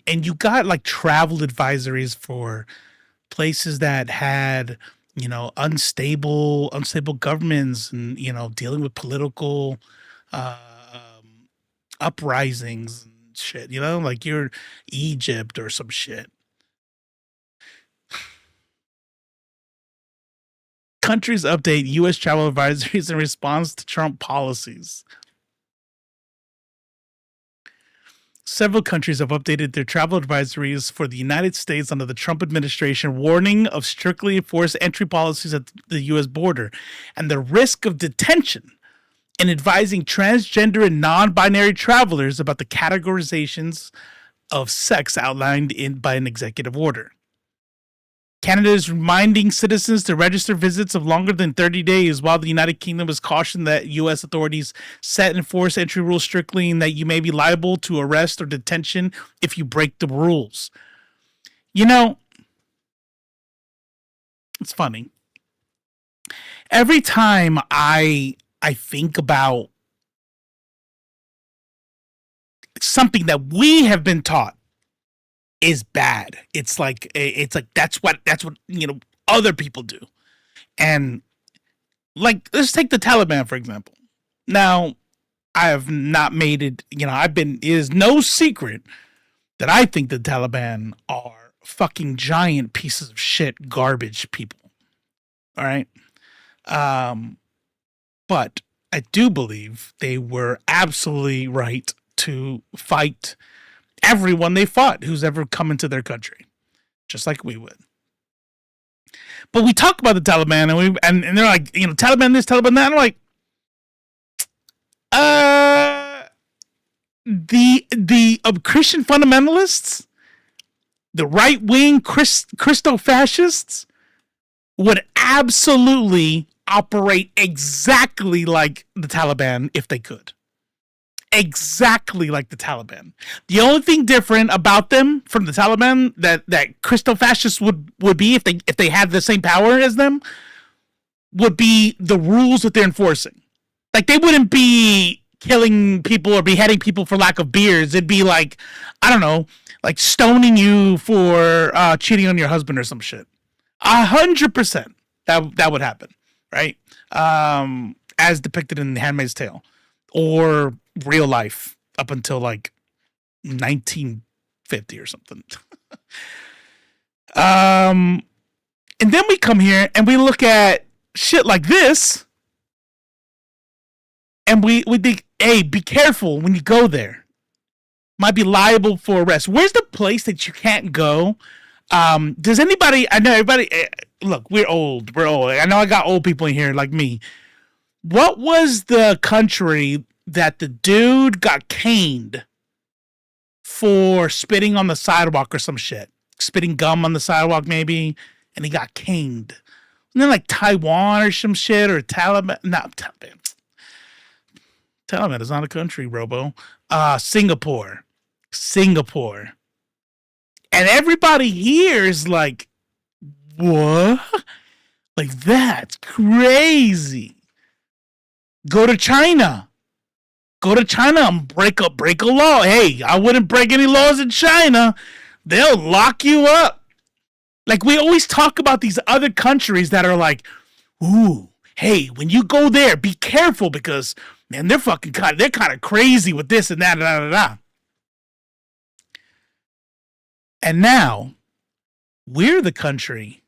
you got like travel advisories for places that had, unstable governments and, dealing with political uprisings and shit, like you're Egypt or some shit. Countries update U.S. travel advisories in response to Trump policies. Several countries have updated their travel advisories for the United States under the Trump administration, warning of strictly enforced entry policies at the U.S. border and the risk of detention, and advising transgender and non-binary travelers about the categorizations of sex outlined by an executive order. Canada is reminding citizens to register visits of longer than 30 days, while the United Kingdom has cautioned that U.S. authorities set and enforce entry rules strictly and that you may be liable to arrest or detention if you break the rules. It's funny. Every time I think about something that we have been taught is bad. It's like that's what other people do. And like, let's take the Taliban, for example. Now, I have not made it, it is no secret that I think the Taliban are fucking giant pieces of shit, garbage people. All right. But I do believe they were absolutely right to fight everyone they fought who's ever come into their country, just like we would. But we talk about the Taliban and they're like, Taliban this, Taliban that. And I'm like, the Christian fundamentalists, the right wing Christo fascists would absolutely operate exactly like the Taliban if they could. Exactly like the Taliban. The only thing different about them from the Taliban that Christo fascists would be if they had the same power as them would be the rules that they're enforcing. Like, they wouldn't be killing people or beheading people for lack of beers. It'd be like, I don't know, like stoning you for cheating on your husband or some shit. 100% that would happen, right? As depicted in The Handmaid's Tale or real life up until like 1950 or something. And then we come here and we look at shit like this, and we think, hey, be careful when you go there. Might be liable for arrest. Where's the place that you can't go? Does anybody? I know everybody. Look, we're old. I know I got old people in here like me. What was the country that the dude got caned for spitting on the sidewalk or some shit? Spitting gum on the sidewalk, maybe, and he got caned. Isn't that like Taiwan or some shit, or Taliban? No, Taliban. Taliban is not a country, Robo. Singapore. And everybody here is like, what? Like, that's crazy. Go to China and break a law. Hey, I wouldn't break any laws in China. They'll lock you up. Like, we always talk about these other countries that are like, ooh, hey, when you go there, be careful because, man, they're kind of crazy with this and that and that. And now we're the country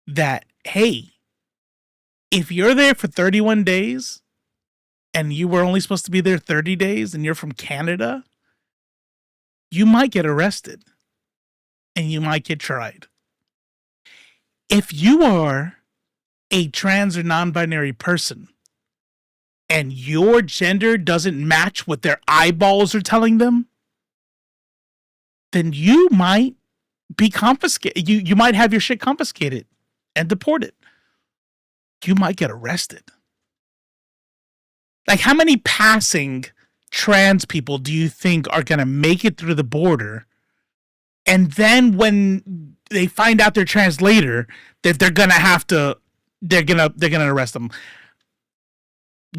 that, hey, if you're there for 31 days and you were only supposed to be there 30 days and you're from Canada, you might get arrested and you might get tried. If you are a trans or non-binary person and your gender doesn't match what their eyeballs are telling them, then you might be confiscated. You might have your shit confiscated and deported. You might get arrested. Like, how many passing trans people do you think are going to make it through the border, and then when they find out they're trans later, that they're going to arrest them?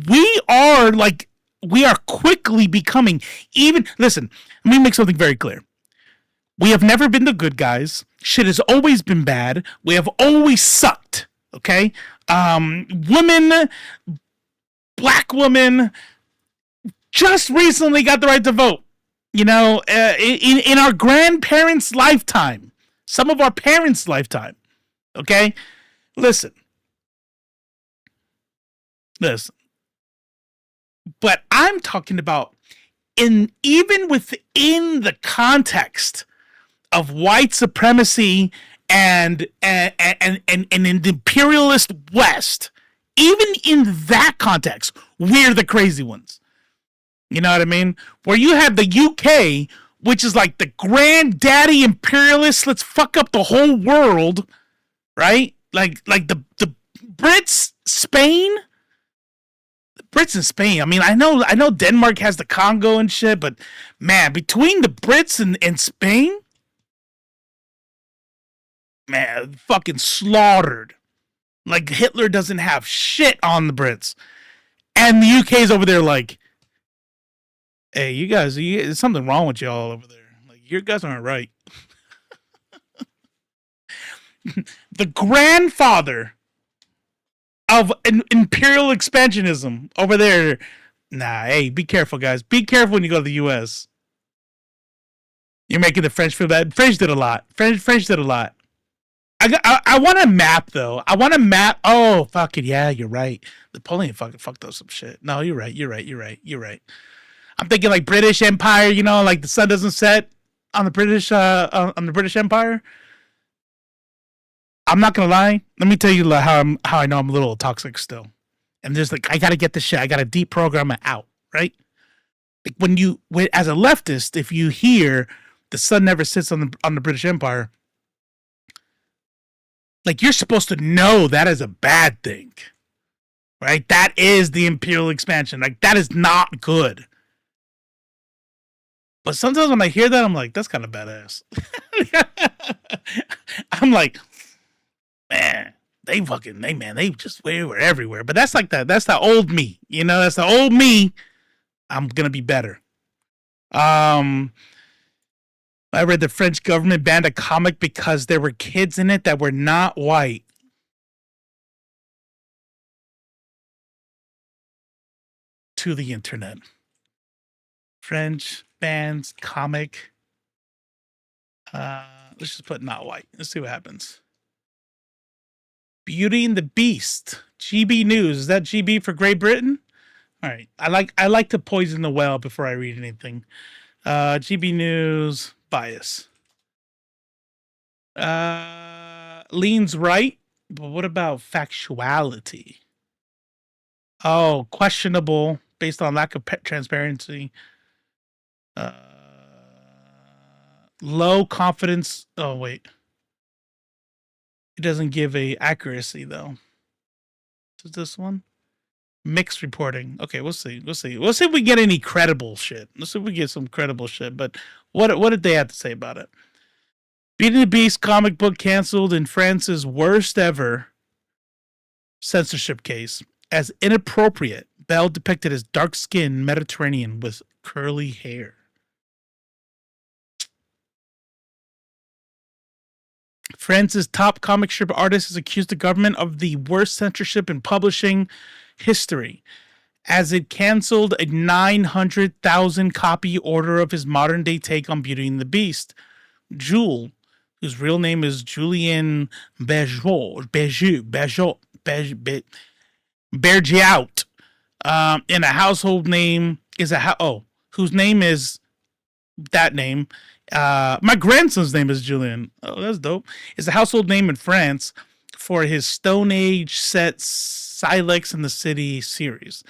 We are quickly becoming listen, let me make something very clear. We have never been the good guys. Shit has always been bad. We have always sucked. Okay? Women, black women, just recently got the right to vote. You know, in our grandparents' lifetime, some of our parents' lifetime. Okay? Listen. But I'm talking about even within the context of white supremacy and an imperialist West, even in that context, we're the crazy ones. You know what I mean? Where you have the UK, which is like the granddaddy imperialist, let's fuck up the whole world, right? Like the Brits, Spain. Brits and Spain. I mean, I know Denmark has the Congo and shit, but man, between the Brits and Spain, man, fucking slaughtered. Like, Hitler doesn't have shit on the Brits. And the UK's over there like, hey, you guys, there's something wrong with y'all over there. Like, you guys aren't right. The grandfather of an imperial expansionism over there. Nah, hey, be careful, guys. Be careful when you go to the U.S. You're making the French feel bad. French did a lot. French did a lot. I want a map, though. I want a map. Oh, fuck it. Yeah, you're right. Napoleon fucking fucked up some shit. No, you're right. You're right. I'm thinking like British Empire, you know, like the sun doesn't set on the British Empire. I'm not gonna lie. Let me tell you how I know I'm a little toxic still. And there's like, I gotta get this shit. I gotta deprogram it out, right? Like when as a leftist, if you hear the sun never sets on the British Empire, like, you're supposed to know that is a bad thing, right? That is the imperial expansion. Like, that is not good. But sometimes when I hear that, I'm like, that's kind of badass. I'm like, man, they were everywhere. But that's like that's the old me, that's the old me. I'm gonna be better. I read the French government banned a comic because there were kids in it that were not white. To the internet. French bans comic. Let's just put not white. Let's see what happens. Beauty and the Beast. GB News. Is that GB for Great Britain? All right. I like to poison the well before I read anything. GB News bias. Leans right, but what about factuality? Oh, questionable based on lack of transparency. Low confidence. Oh, wait. It doesn't give a accuracy, though. Is this one? Mixed reporting. Okay, we'll see. We'll see if we get any credible shit. Let's see if we get some credible shit. But what did they have to say about it? Beauty and the Beast comic book canceled in France's worst ever censorship case as inappropriate. Belle depicted as dark-skinned Mediterranean with curly hair. France's top comic strip artist has accused the government of the worst censorship in publishing history as it canceled a 900,000 copy order of his modern-day take on Beauty and the Beast. Jules, whose real name is Julien Bergiaut, in a household name is whose name is that name. My grandson's name is Julien. Oh, that's dope. Is a household name in France for his Stone Age set Silex in the City series.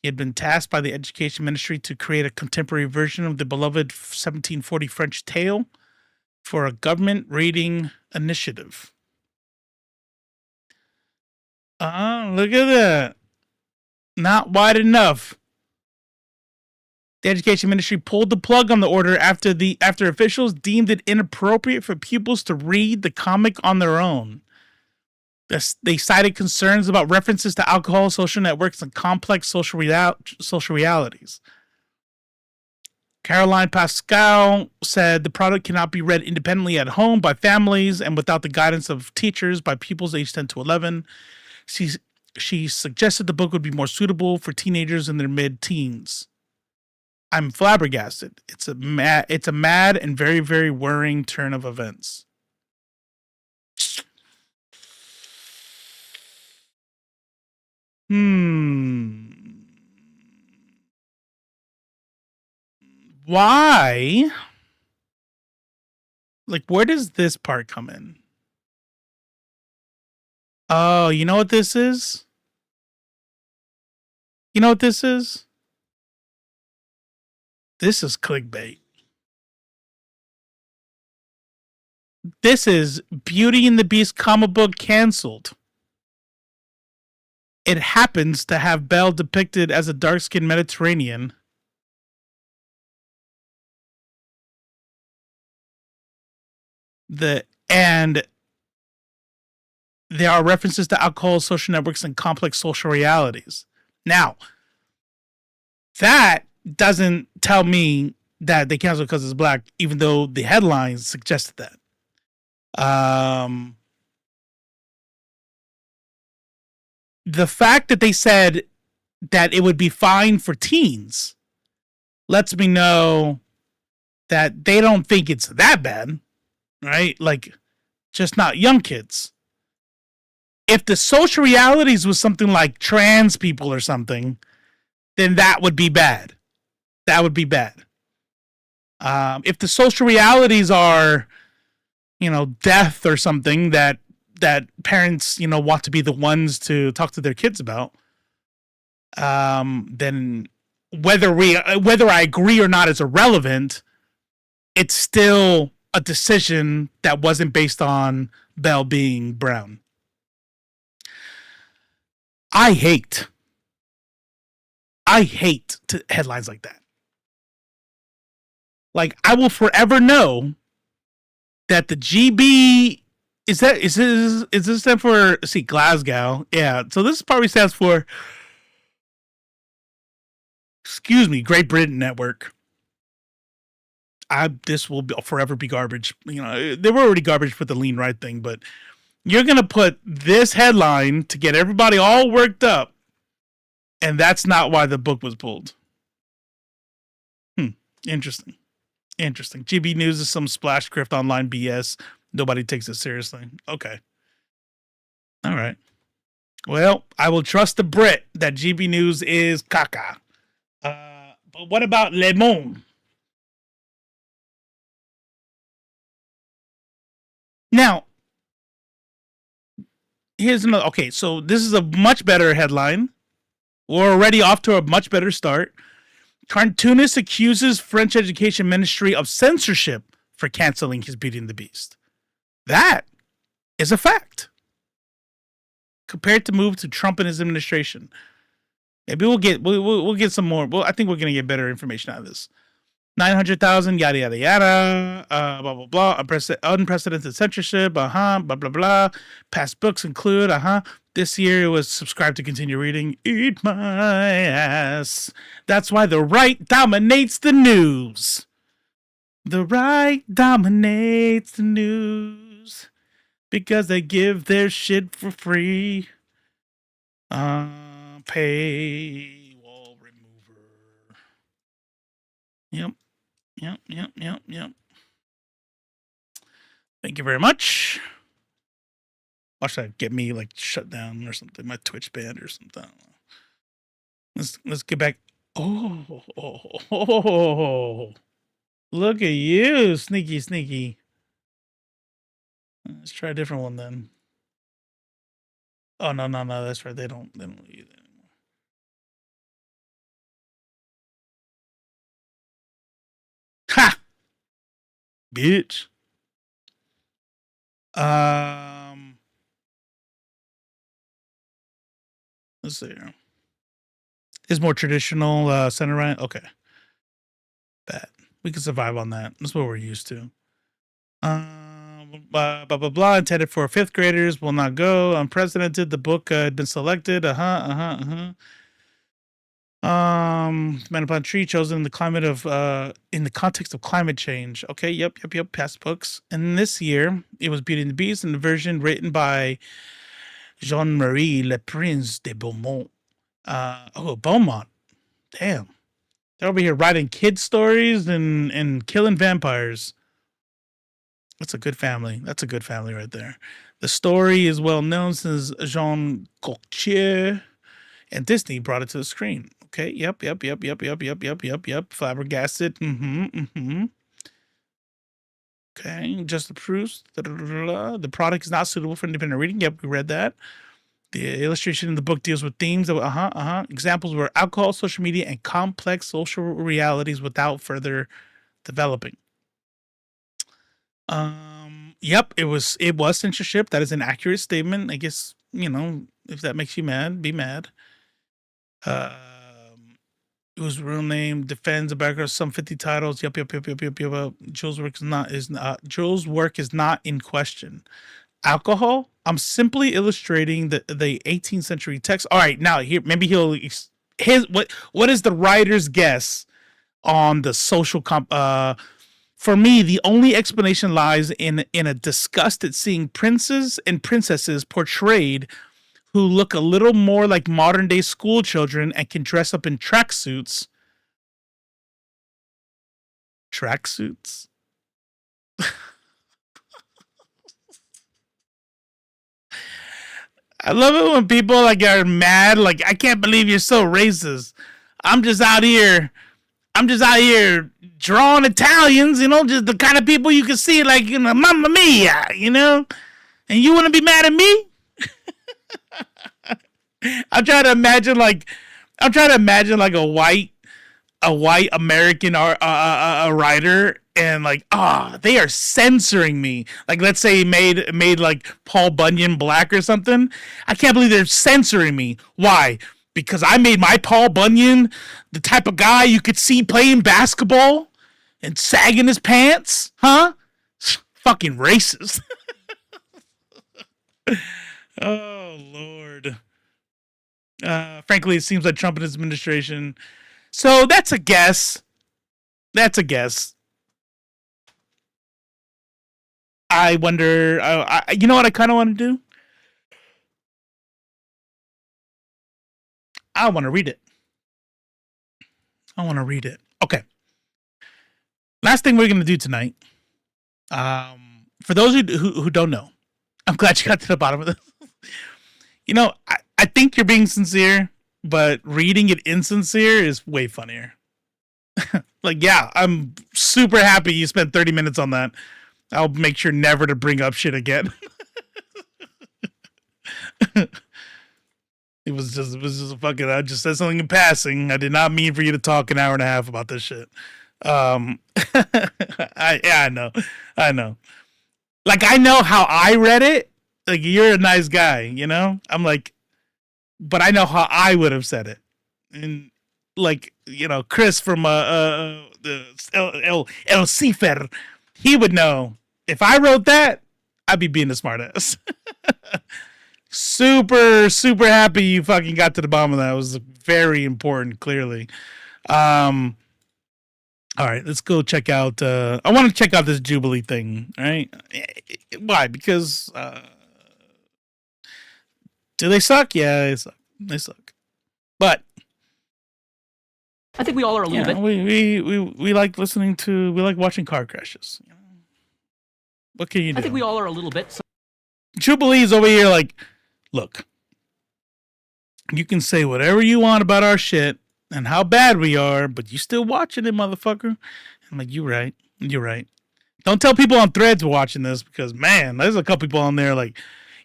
He had been tasked by the Education Ministry to create a contemporary version of the beloved 1740 French tale for a government rating initiative. Look at that. Not wide enough. The Education Ministry pulled the plug on the order after officials deemed it inappropriate for pupils to read the comic on their own. They cited concerns about references to alcohol, social networks, and complex social realities. Caroline Pascal said the product cannot be read independently at home by families and without the guidance of teachers by pupils aged 10 to 11. She suggested the book would be more suitable for teenagers in their mid-teens. I'm flabbergasted. It's a mad and very, very worrying turn of events. Why? Like, where does this part come in? Oh, you know what this is? You know what this is? This is clickbait. This is Beauty and the Beast comic book canceled. It happens to have Belle depicted as a dark-skinned Mediterranean. And there are references to alcohol, social networks, and complex social realities. Now, that doesn't tell me that they canceled because it's black, even though the headlines suggested that. The fact that they said that it would be fine for teens lets me know that they don't think it's that bad, right? Like, just not young kids. If the social realities was something like trans people or something, then that would be bad. That would be bad. If the social realities are, death or something that parents, want to be the ones to talk to their kids about, then whether I agree or not is irrelevant. It's still a decision that wasn't based on Belle being brown. I hate headlines like that. Like, I will forever know that the GB Is this stand for Glasgow? Yeah. So this probably stands for, excuse me, Great Britain Network. This will forever be garbage. You know, they were already garbage with the lean right thing, but you're gonna put this headline to get everybody all worked up, and that's not why the book was pulled. Interesting. GB News is some splash grift online BS. Nobody takes it seriously. Okay. All right. Well, I will trust the Brit that GB News is caca. But what about Le Monde? Now, here's another. Okay, so this is a much better headline. We're already off to a much better start. Cartoonist accuses French Education Ministry of censorship for canceling his Beauty and the Beast. That is a fact. Compared to move to Trump and his administration. Maybe we'll get some more. Well, I think we're going to get better information out of this. 900,000, yada, yada, yada, blah, blah, blah, unprecedented censorship, blah, blah, blah. Past books include, this year it was subscribe to continue reading. Eat my ass. That's why the right dominates the news. The right dominates the news. Because they give their shit for free. Paywall remover. Yep. Thank you very much. Watch that get me like shut down or something. My Twitch banned or something. Let's get back. Oh. Look at you, sneaky. Let's try a different one then. Oh no, that's right. They don't use it anymore. Ha! Bitch. Let's see here. Is more traditional center right? Okay. Bad. We can survive on that. That's what we're used to. Blah, blah, blah, blah. Intended for fifth graders. Will not go. Unprecedented. The book had been selected. Man upon tree chosen in the climate of in the context of climate change. Okay, yep. Past books. And this year it was Beauty and the Beast in the version written by Jean-Marie Le Prince de Beaumont. Beaumont. Damn. They're over here writing kid stories and killing vampires. That's a good family. That's a good family right there. The story is well known since Jean Cocteau and Disney brought it to the screen. Okay, yep. Flabbergasted. Okay, just the proofs. The product is not suitable for independent reading. Yep, we read that. The illustration in the book deals with themes of examples were alcohol, social media, and complex social realities without further developing. Yep, it was censorship. That is an accurate statement. I guess, if that makes you mad, be mad. It was real name, defends the background, some 50 titles. Yep. Joel's work is not in question. Alcohol? I'm simply illustrating the 18th century text. All right, now here maybe what is the writer's guess on the social for me, the only explanation lies in a disgust at seeing princes and princesses portrayed who look a little more like modern day school children and can dress up in tracksuits. Tracksuits? I love it when people are mad. Like, I can't believe you're so racist. I'm just out here drawing Italians, just the kind of people you can see Mamma Mia, and you want to be mad at me? I'm trying to imagine a white American writer and they are censoring me. Like, let's say made like Paul Bunyan black or something. I can't believe they're censoring me. Why? Because I made my Paul Bunyan the type of guy you could see playing basketball and sagging his pants? Huh? Fucking racist. Oh, Lord. Frankly, it seems like Trump and his administration. So that's a guess. That's a guess. I wonder. You know what I kind of want to do? I want to read it. Okay. Last thing we're going to do tonight. For those who don't know, I'm glad you got to the bottom of this. You know, I think you're being sincere, but reading it insincere is way funnier. Like, yeah, I'm super happy you spent 30 minutes on that. I'll make sure never to bring up shit again. It was just a fucking, I just said something in passing. I did not mean for you to talk an hour and a half about this shit. I know. Like, I know how I read it. Like, you're a nice guy, you know? I'm like, but I know how I would have said it. And, like, you know, Chris from the El Cifer, he would know. If I wrote that, I'd be being a smartass. Super, super happy you fucking got to the bottom of that. It was very important, clearly. All right, let's go check out. I want to check out this Jubilee thing. All right, why? Because do they suck? Yeah, they suck. They suck. But I think we all are a little bit. We like listening to. We like watching car crashes. You know? What can you do? I think we all are a little bit. So Jubilee's over here like, look, you can say whatever you want about our shit and how bad we are, but you still watching it, motherfucker. I'm like, you're right. Don't tell people on Threads we're watching this because, man, there's a couple people on there like,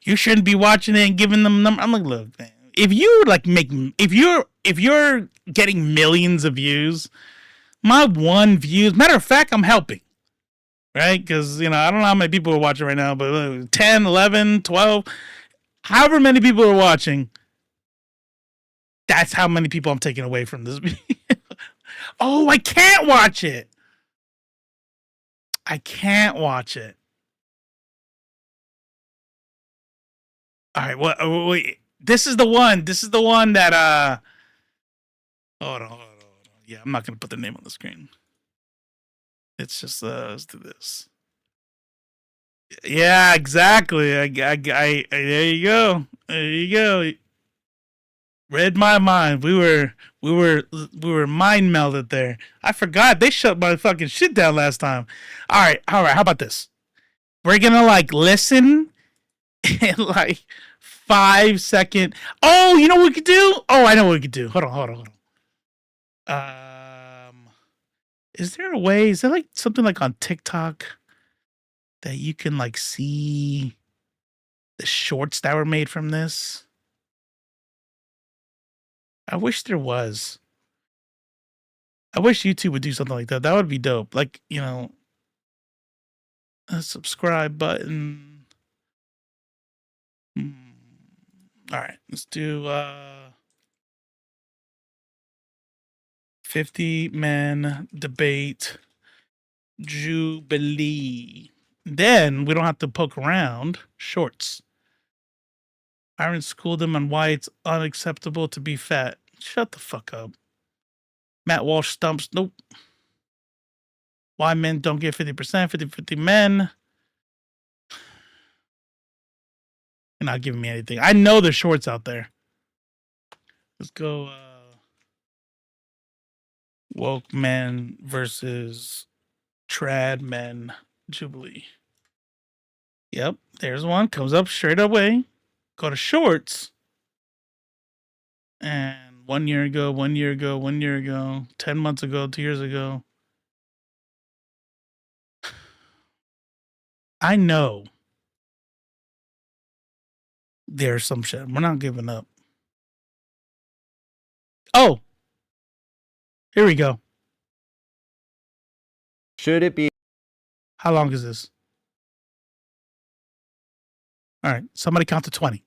you shouldn't be watching it and giving them numbers. I'm like, look, man, if you like if you're getting millions of views, my one views, matter of fact, I'm helping. Right? Because, you know, I don't know how many people are watching right now, but 10, 11, 12, however many people are watching, that's how many people I'm taking away from this video. Oh, I can't watch it. All right, wait. This is the one that, hold on. Yeah, I'm not going to put the name on the screen. It's just, let's do this. Yeah, exactly. There you go. Read my mind. We were mind melded there. I forgot they shut my fucking shit down last time. All right. How about this? We're gonna like listen in like 5-second. Oh, you know what we could do? Oh, I know what we could do. Hold on. Is there a way? Is there like something like on TikTok that you can like see the shorts that were made from this? I wish there was. I wish YouTube would do something like that. That would be dope. Like, you know, a subscribe button. All right, let's do 50 men debate Jubilee. Then we don't have to poke around. Shorts. Byron schooled him on why it's unacceptable to be fat. Shut the fuck up. Matt Walsh stumps. Nope. Why men don't get 50%. 50-50 men. You're not giving me anything. I know there's shorts out there. Let's go woke men versus trad men Jubilee. Yep, there's one. Comes up straight away. Go to shorts. And 1 year ago, 1 year ago, 1 year ago, 10 months ago, 2 years ago. I know there's some shit. We're not giving up. Oh, here we go. Should it be? How long is this? All right, somebody count to 20.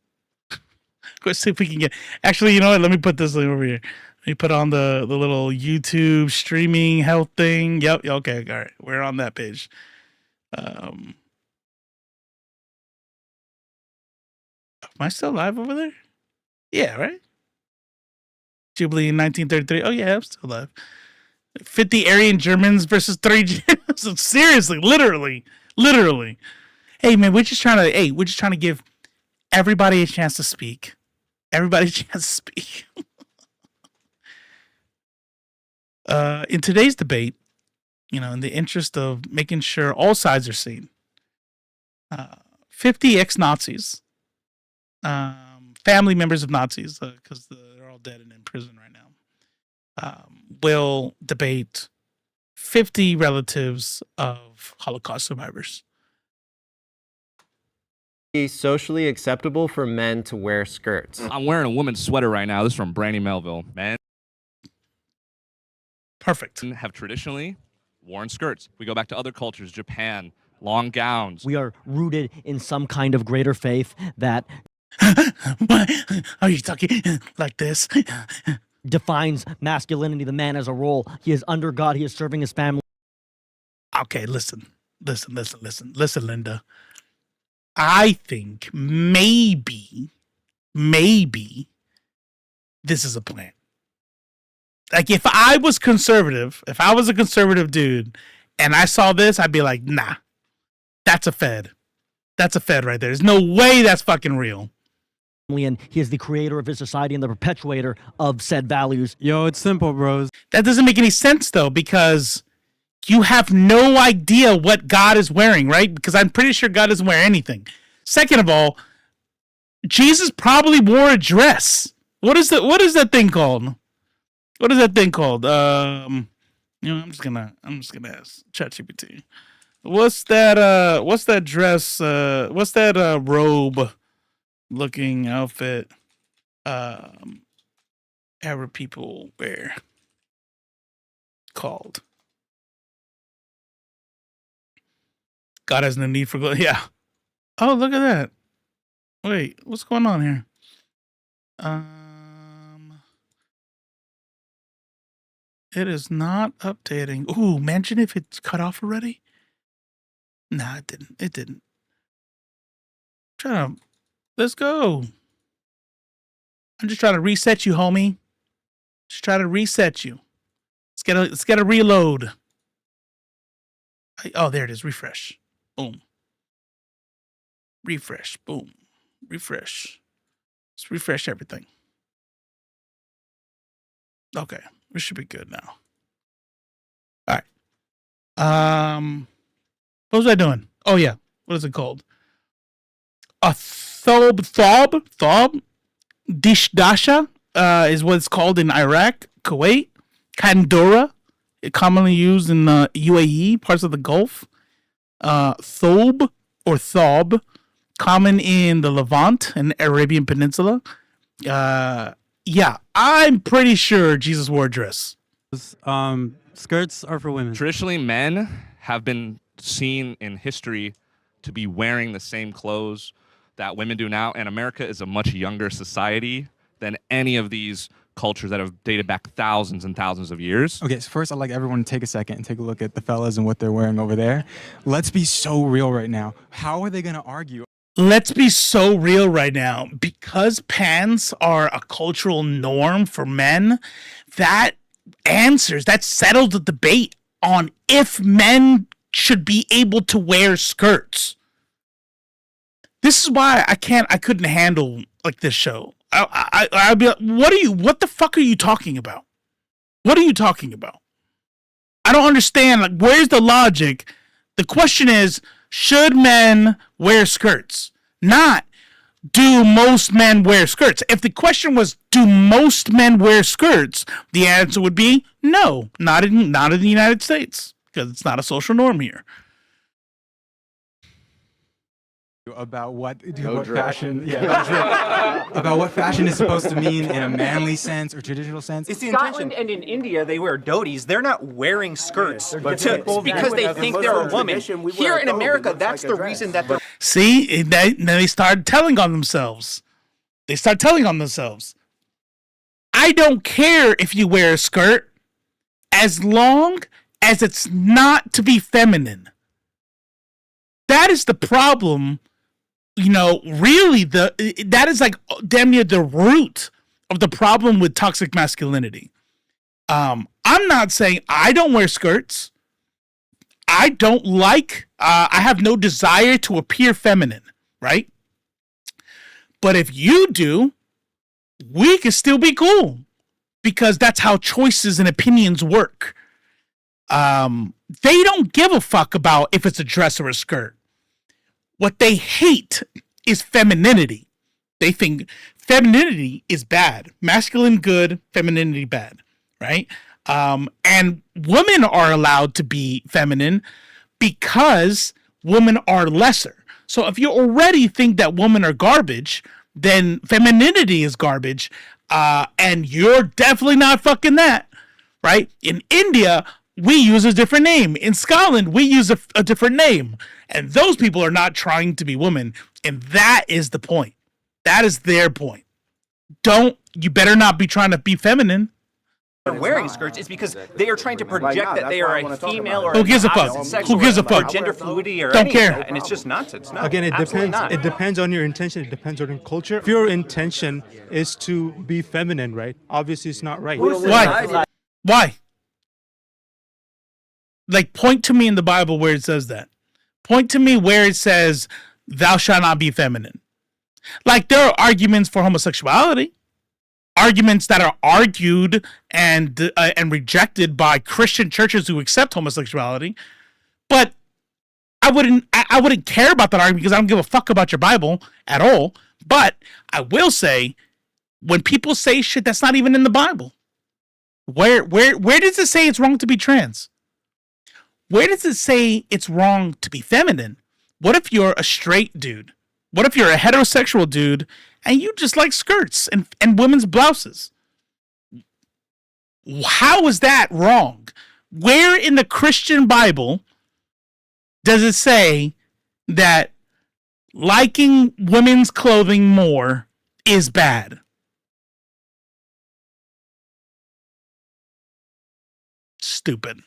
Let's see if we can get. Actually, you know what? Let me put this thing over here. Let me put on the little YouTube streaming health thing. Yep. Okay. All right. We're on that page. Am I still alive over there? Yeah, right? Jubilee in 1933. Oh, yeah, I'm still alive. 50 Aryan Germans versus 3 Jews. Seriously, literally. Hey, man, we're just trying to give everybody a chance to speak. Everybody a chance to speak. In today's debate, in the interest of making sure all sides are seen, 50 ex-Nazis, family members of Nazis, because they're all dead and in prison right now, will debate 50 relatives of Holocaust survivors. Socially acceptable for men to wear skirts. I'm wearing a woman's sweater right now. This is from Brandy Melville. Men Perfect. Have traditionally worn skirts. We go back to other cultures, Japan, long gowns. We are rooted in some kind of greater faith that What? Are you talking like this? defines masculinity, the man as a role. He is under God. He is serving his family. Okay, listen, Linda. I think maybe this is a plan. Like if I was a conservative dude and I saw this, I'd be like, nah, that's a Fed. That's a Fed right there. There's no way that's fucking real. And he is the creator of his society and the perpetuator of said values. Yo, it's simple, bros. That doesn't make any sense though, because you have no idea what God is wearing, right? Because I'm pretty sure God doesn't wear anything. Second of all, Jesus probably wore a dress. What is that thing called? What is that thing called? I'm just gonna ask ChatGPT. What's that dress? What's that robe looking outfit? Arab people wear called? God has no need for glory. Yeah. Oh, look at that. Wait, what's going on here? It is not updating. Ooh, mention if it's cut off already. Nah, it didn't. It didn't. Let's go. I'm just trying to reset you, homie. Just try to reset you. Let's get a reload. Oh, there it is. Refresh. Boom. Refresh. Boom. Refresh. Let's refresh everything. Okay. We should be good now. All right. What was I doing? Oh yeah. What is it called? A thob dishdasha is what it's called in Iraq, Kuwait, Kandura, commonly used in the UAE, parts of the Gulf. Thob or thob, common in the Levant and Arabian Peninsula. Yeah, I'm pretty sure Jesus wore a dress. Skirts are for women. Traditionally, men have been seen in history to be wearing the same clothes that women do now, and America is a much younger society than any of these cultures that have dated back thousands and thousands of years. Okay, so first I'd like everyone to take a second and take a look at the fellas and what they're wearing over there. Let's be so real right now. How are they going to argue? Let's be so real right now. Because pants are a cultural norm for men, that settled the debate on if men should be able to wear skirts. This is why I couldn't handle like this show. I'd be like, what the fuck are you talking about? What are you talking about? I don't understand. Like, where's the logic? The question is, should men wear skirts? Not, do most men wear skirts? If the question was, do most men wear skirts? The answer would be no, not in the United States, because it's not a social norm here. About what fashion, about what fashion is supposed to mean in a manly sense or traditional sense. It's the Scotland and in India, they wear dhotis. They're not wearing skirts because they think they're a woman. Here in America, that's the reason that they're... See, they start telling on themselves. I don't care if you wear a skirt as long as it's not to be feminine. That is the problem really that is like damn near the root of the problem with toxic masculinity. I'm not saying I don't wear skirts. I don't like, I have no desire to appear feminine, right? But if you do, we can still be cool because that's how choices and opinions work. They don't give a fuck about if it's a dress or a skirt. What they hate is femininity. They think femininity is bad. Masculine good, femininity bad, right? And women are allowed to be feminine because women are lesser. So if you already think that women are garbage, then femininity is garbage, and you're definitely not fucking that, right? In India, we use a different name. In Scotland, we use a different name. And those people are not trying to be women. And that is the point. That is their point. You better not be trying to be feminine. They're wearing skirts is because they are trying to project that they are a female or who gives a fuck? Who gives a fuck? Gender fluidity or don't anything. care. And it's just nonsense. No, again, it absolutely depends. not. It depends on your intention. It depends on your culture. If your intention is to be feminine, right? Obviously, it's not right. Why? Like, point to me in the Bible where it says that. Point to me where it says, "Thou shalt not be feminine." Like, there are arguments for homosexuality. Arguments that are argued and rejected by Christian churches who accept homosexuality, but I wouldn't care about that argument because I don't give a fuck about your Bible at all. But I will say, when people say shit that's not even in the Bible, where does it say it's wrong to be trans? Where does it say it's wrong to be feminine? What if you're a straight dude? What if you're a heterosexual dude and you just like skirts and women's blouses? How is that wrong? Where in the Christian Bible does it say that liking women's clothing more is bad? Stupid.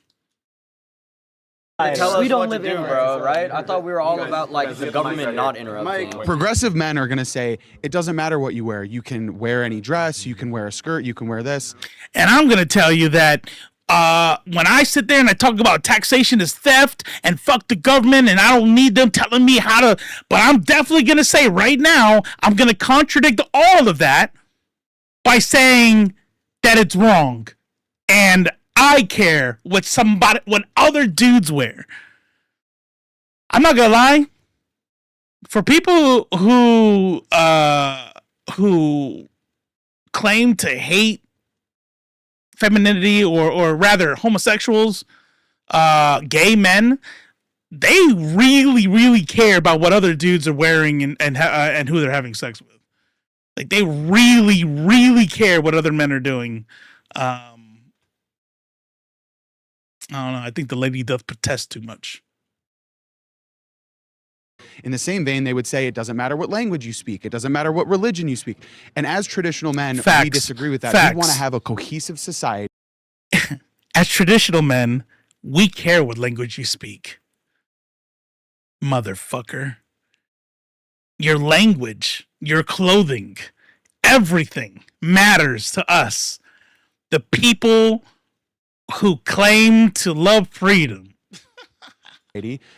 We don't live in bro, right? I thought we were all about like the government not interrupting. Progressive men are going to say it doesn't matter what you wear. You can wear any dress, you can wear a skirt, you can wear this. And I'm going to tell you that when I sit there and I talk about taxation is theft and fuck the government and I don't need them telling me how to, but I'm definitely going to say right now, I'm going to contradict all of that by saying that it's wrong. And I care what other dudes wear. I'm not gonna lie. For people who claim to hate femininity or rather homosexuals, gay men, they really, really care about what other dudes are wearing and who they're having sex with. Like, they really, really care what other men are doing. I don't know. I think the lady doth protest too much. In the same vein, they would say it doesn't matter what language you speak. It doesn't matter what religion you speak. And as traditional men, we disagree with that. We want to have a cohesive society. As traditional men, we care what language you speak. Motherfucker. Your language, your clothing, everything matters to us. The people who claim to love freedom.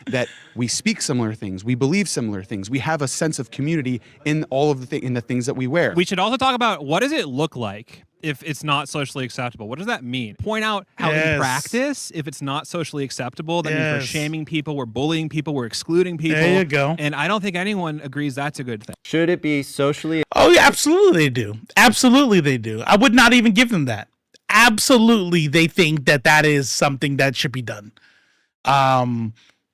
That we speak similar things, we believe similar things, we have a sense of community in all of the things that we wear. We should also talk about what does it look like if it's not socially acceptable? What does that mean? Point out how in practice, if it's not socially acceptable, that means we're shaming people, we're bullying people, we're excluding people. There you go. And I don't think anyone agrees that's a good thing. Should it be socially? Oh, yeah, absolutely they do. Absolutely they do. I would not even give them that. Absolutely, they think that is something that should be done.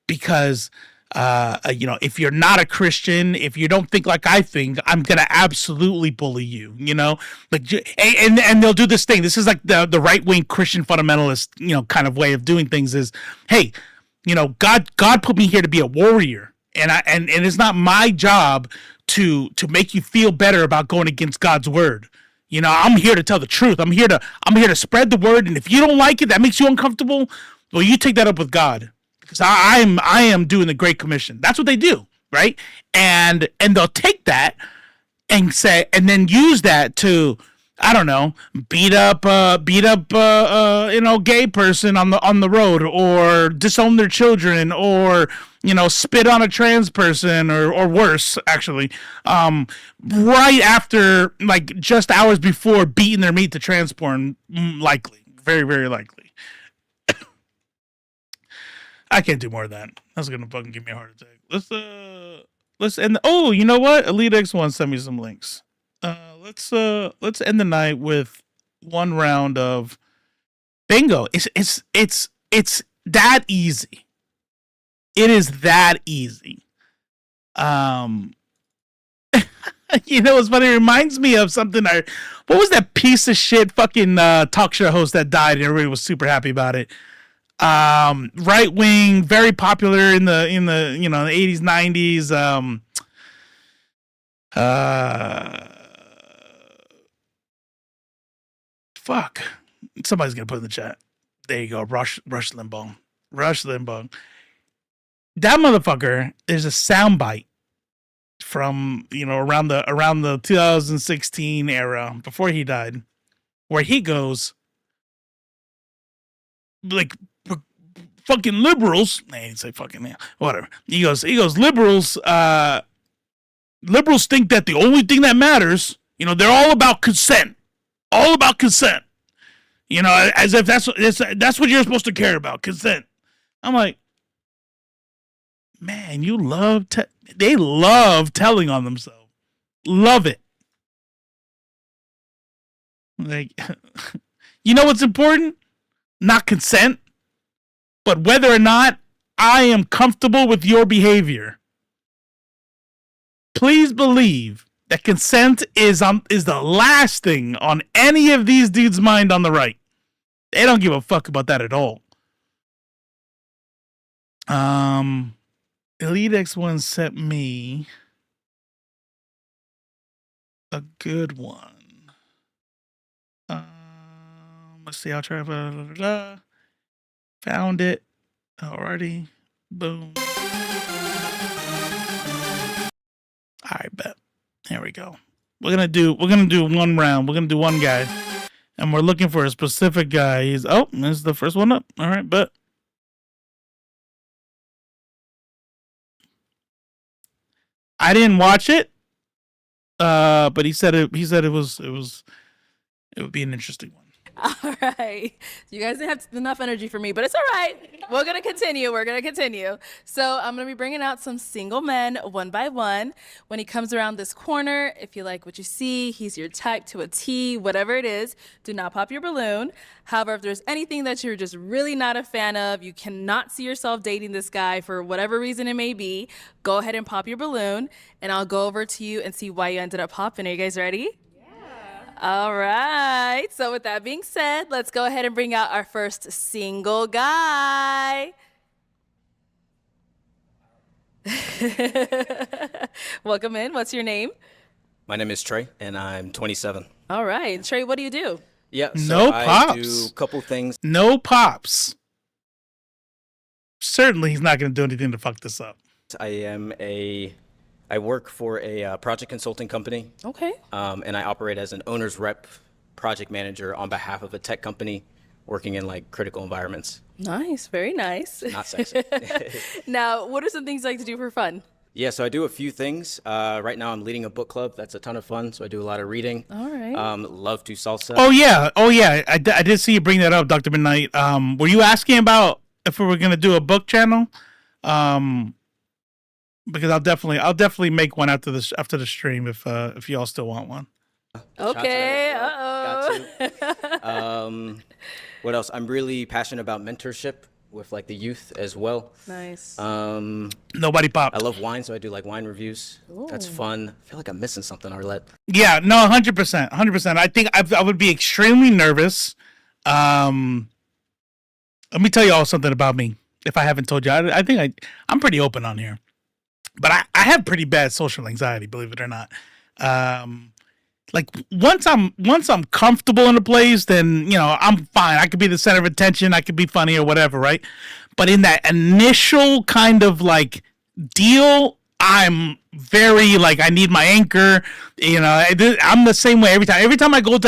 Because, if you're not a Christian, if you don't think like I think, I'm going to absolutely bully you, like, and they'll do this thing. This is like the right-wing Christian fundamentalist, kind of way of doing things is, hey, God put me here to be a warrior. And it's not my job to make you feel better about going against God's word. I'm here to tell the truth. I'm here to spread the word. And if you don't like it, that makes you uncomfortable. Well, you take that up with God, because I am doing the Great Commission. That's what they do, right? And they'll take that and say, and then use that to, I don't know, beat up gay person on the road, or disown their children, or spit on a trans person, or worse, actually, right after, like, just hours before beating their meat to transport, likely, very, very likely. I can't do more of that. That's gonna fucking give me a heart attack. Let's end. Oh, you know what? Elite X1 sent me some links. Let's end the night with one round of bingo. It's that easy. It is that easy. What's funny? It reminds me of something. What was that piece of shit fucking talk show host that died and everybody was super happy about it? Right wing, very popular in the 80s, 90s. Fuck. Somebody's gonna put it in the chat. There you go. Rush Limbaugh. Rush Limbaugh. That motherfucker is a soundbite from around the 2016 era, before he died, where he goes like, fucking liberals. I didn't say fucking, yeah, whatever. He goes liberals. Liberals think that the only thing that matters, they're all about consent. All about consent. As if that's what you're supposed to care about, consent. I'm like, man, you love they love telling on themselves. Love it. Like, what's important? Not consent, but whether or not I am comfortable with your behavior. Please believe that consent is the last thing on any of these dudes' mind on the right. They don't give a fuck about that at all. Elite X1 sent me a good one. Let's see. I'll try. Found it already. Boom. All right, bet. Here we go. We're gonna do one round. We're gonna do one guy, and we're looking for a specific guy. This is the first one up. All right, bet. I didn't watch it, but he said it would be an interesting one. All right. You guys didn't have enough energy for me, but it's all right. We're going to continue. So I'm going to be bringing out some single men one by one. When he comes around this corner, if you like what you see, he's your type to a T, whatever it is, do not pop your balloon. However, if there's anything that you're just really not a fan of, you cannot see yourself dating this guy for whatever reason it may be, go ahead and pop your balloon, and I'll go over to you and see why you ended up popping. Are you guys ready? All right. So with that being said, let's go ahead and bring out our first single guy. Welcome in. What's your name? My name is Trey, and I'm 27. All right. Trey, what do you do? Yeah, so I do a couple things. No pops. Certainly he's not going to do anything to fuck this up. I work for a project consulting company. Okay. And I operate as an owner's rep project manager on behalf of a tech company working in like critical environments. Nice. Very nice. Not sexy. Now, what are some things you like to do for fun? Yeah, so I do a few things. Right now I'm leading a book club. That's a ton of fun. So I do a lot of reading. All right. Love to salsa. Oh, yeah. I did see you bring that up, Dr. Midnight. Were you asking about if we were going to do a book channel? Because I'll definitely make one after the stream if y'all still want one. Okay. What else? I'm really passionate about mentorship with like the youth as well. Nice. Nobody popped. I love wine, so I do like wine reviews. Ooh. That's fun. I feel like I'm missing something, Arlette. Yeah, no, 100%. I think I would be extremely nervous. Let me tell you all something about me. If I haven't told you, I think I'm pretty open on here. But I have pretty bad social anxiety, believe it or not. Like once I'm comfortable in a place, then I'm fine. I could be the center of attention. I could be funny or whatever, right? But in that initial kind of like deal, I'm very like I need my anchor. You know, I'm the same way every time. Every time I go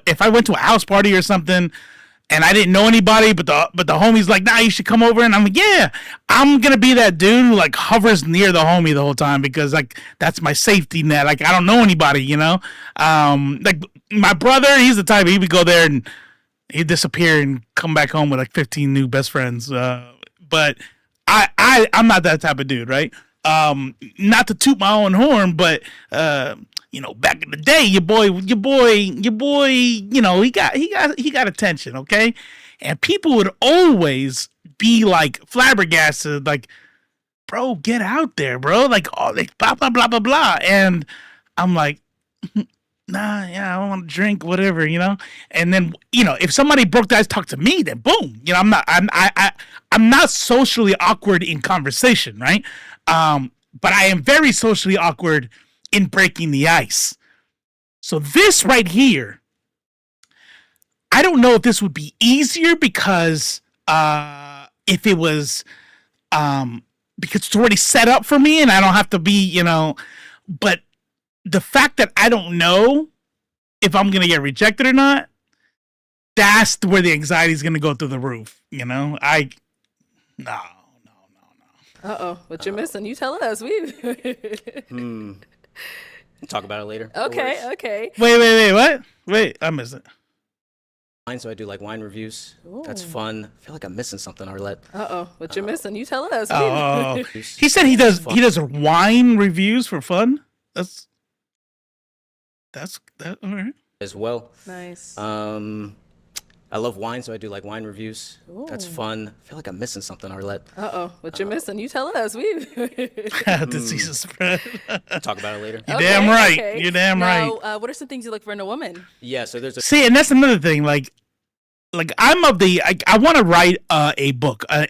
if I went to a house party or something, and I didn't know anybody, but the homie's like, nah, you should come over, and I'm like, yeah, I'm gonna be that dude who like hovers near the homie the whole time because like that's my safety net. Like I don't know anybody, you know. Like my brother, he's the type he would go there and he'd disappear and come back home with like 15 new best friends. But I'm not that type of dude, right? Not to toot my own horn, but you know, back in the day, your boy, you know, he got attention, okay? And people would always be like flabbergasted, like, bro, get out there, bro, like, oh, like blah blah blah blah blah, and I'm like, nah, yeah, I don't want to drink, whatever, you know. And then, you know, if somebody broke the ice, talk to me, then boom, you know, I'm not socially awkward in conversation, right? But I am very socially awkward in breaking the ice. So this right here, I don't know if this would be easier because if it was because it's already set up for me and I don't have to be, you know, but the fact that I don't know if I'm going to get rejected or not, that's where the anxiety is going to go through the roof, you know? No. Uh-oh, what you're missing? You telling us. Talk about it later. Okay. Wait, what? Wait, I missed it. So I do like wine reviews. That's fun. I feel like I'm missing something, Arlette. Uh-oh, what you're missing? You telling us. Oh, he said he does wine reviews for fun. That's all right. As well. Nice. I love wine, so I do like wine reviews. That's fun. I feel like I'm missing something, Arlette. Uh-oh, what you're missing? You telling us. Disease spread. Talk about it later. You're damn right. Okay. You're damn right. What are some things you look for in a woman? Yeah, so there's See, and that's another thing. Like I'm of the. I want to write a book. I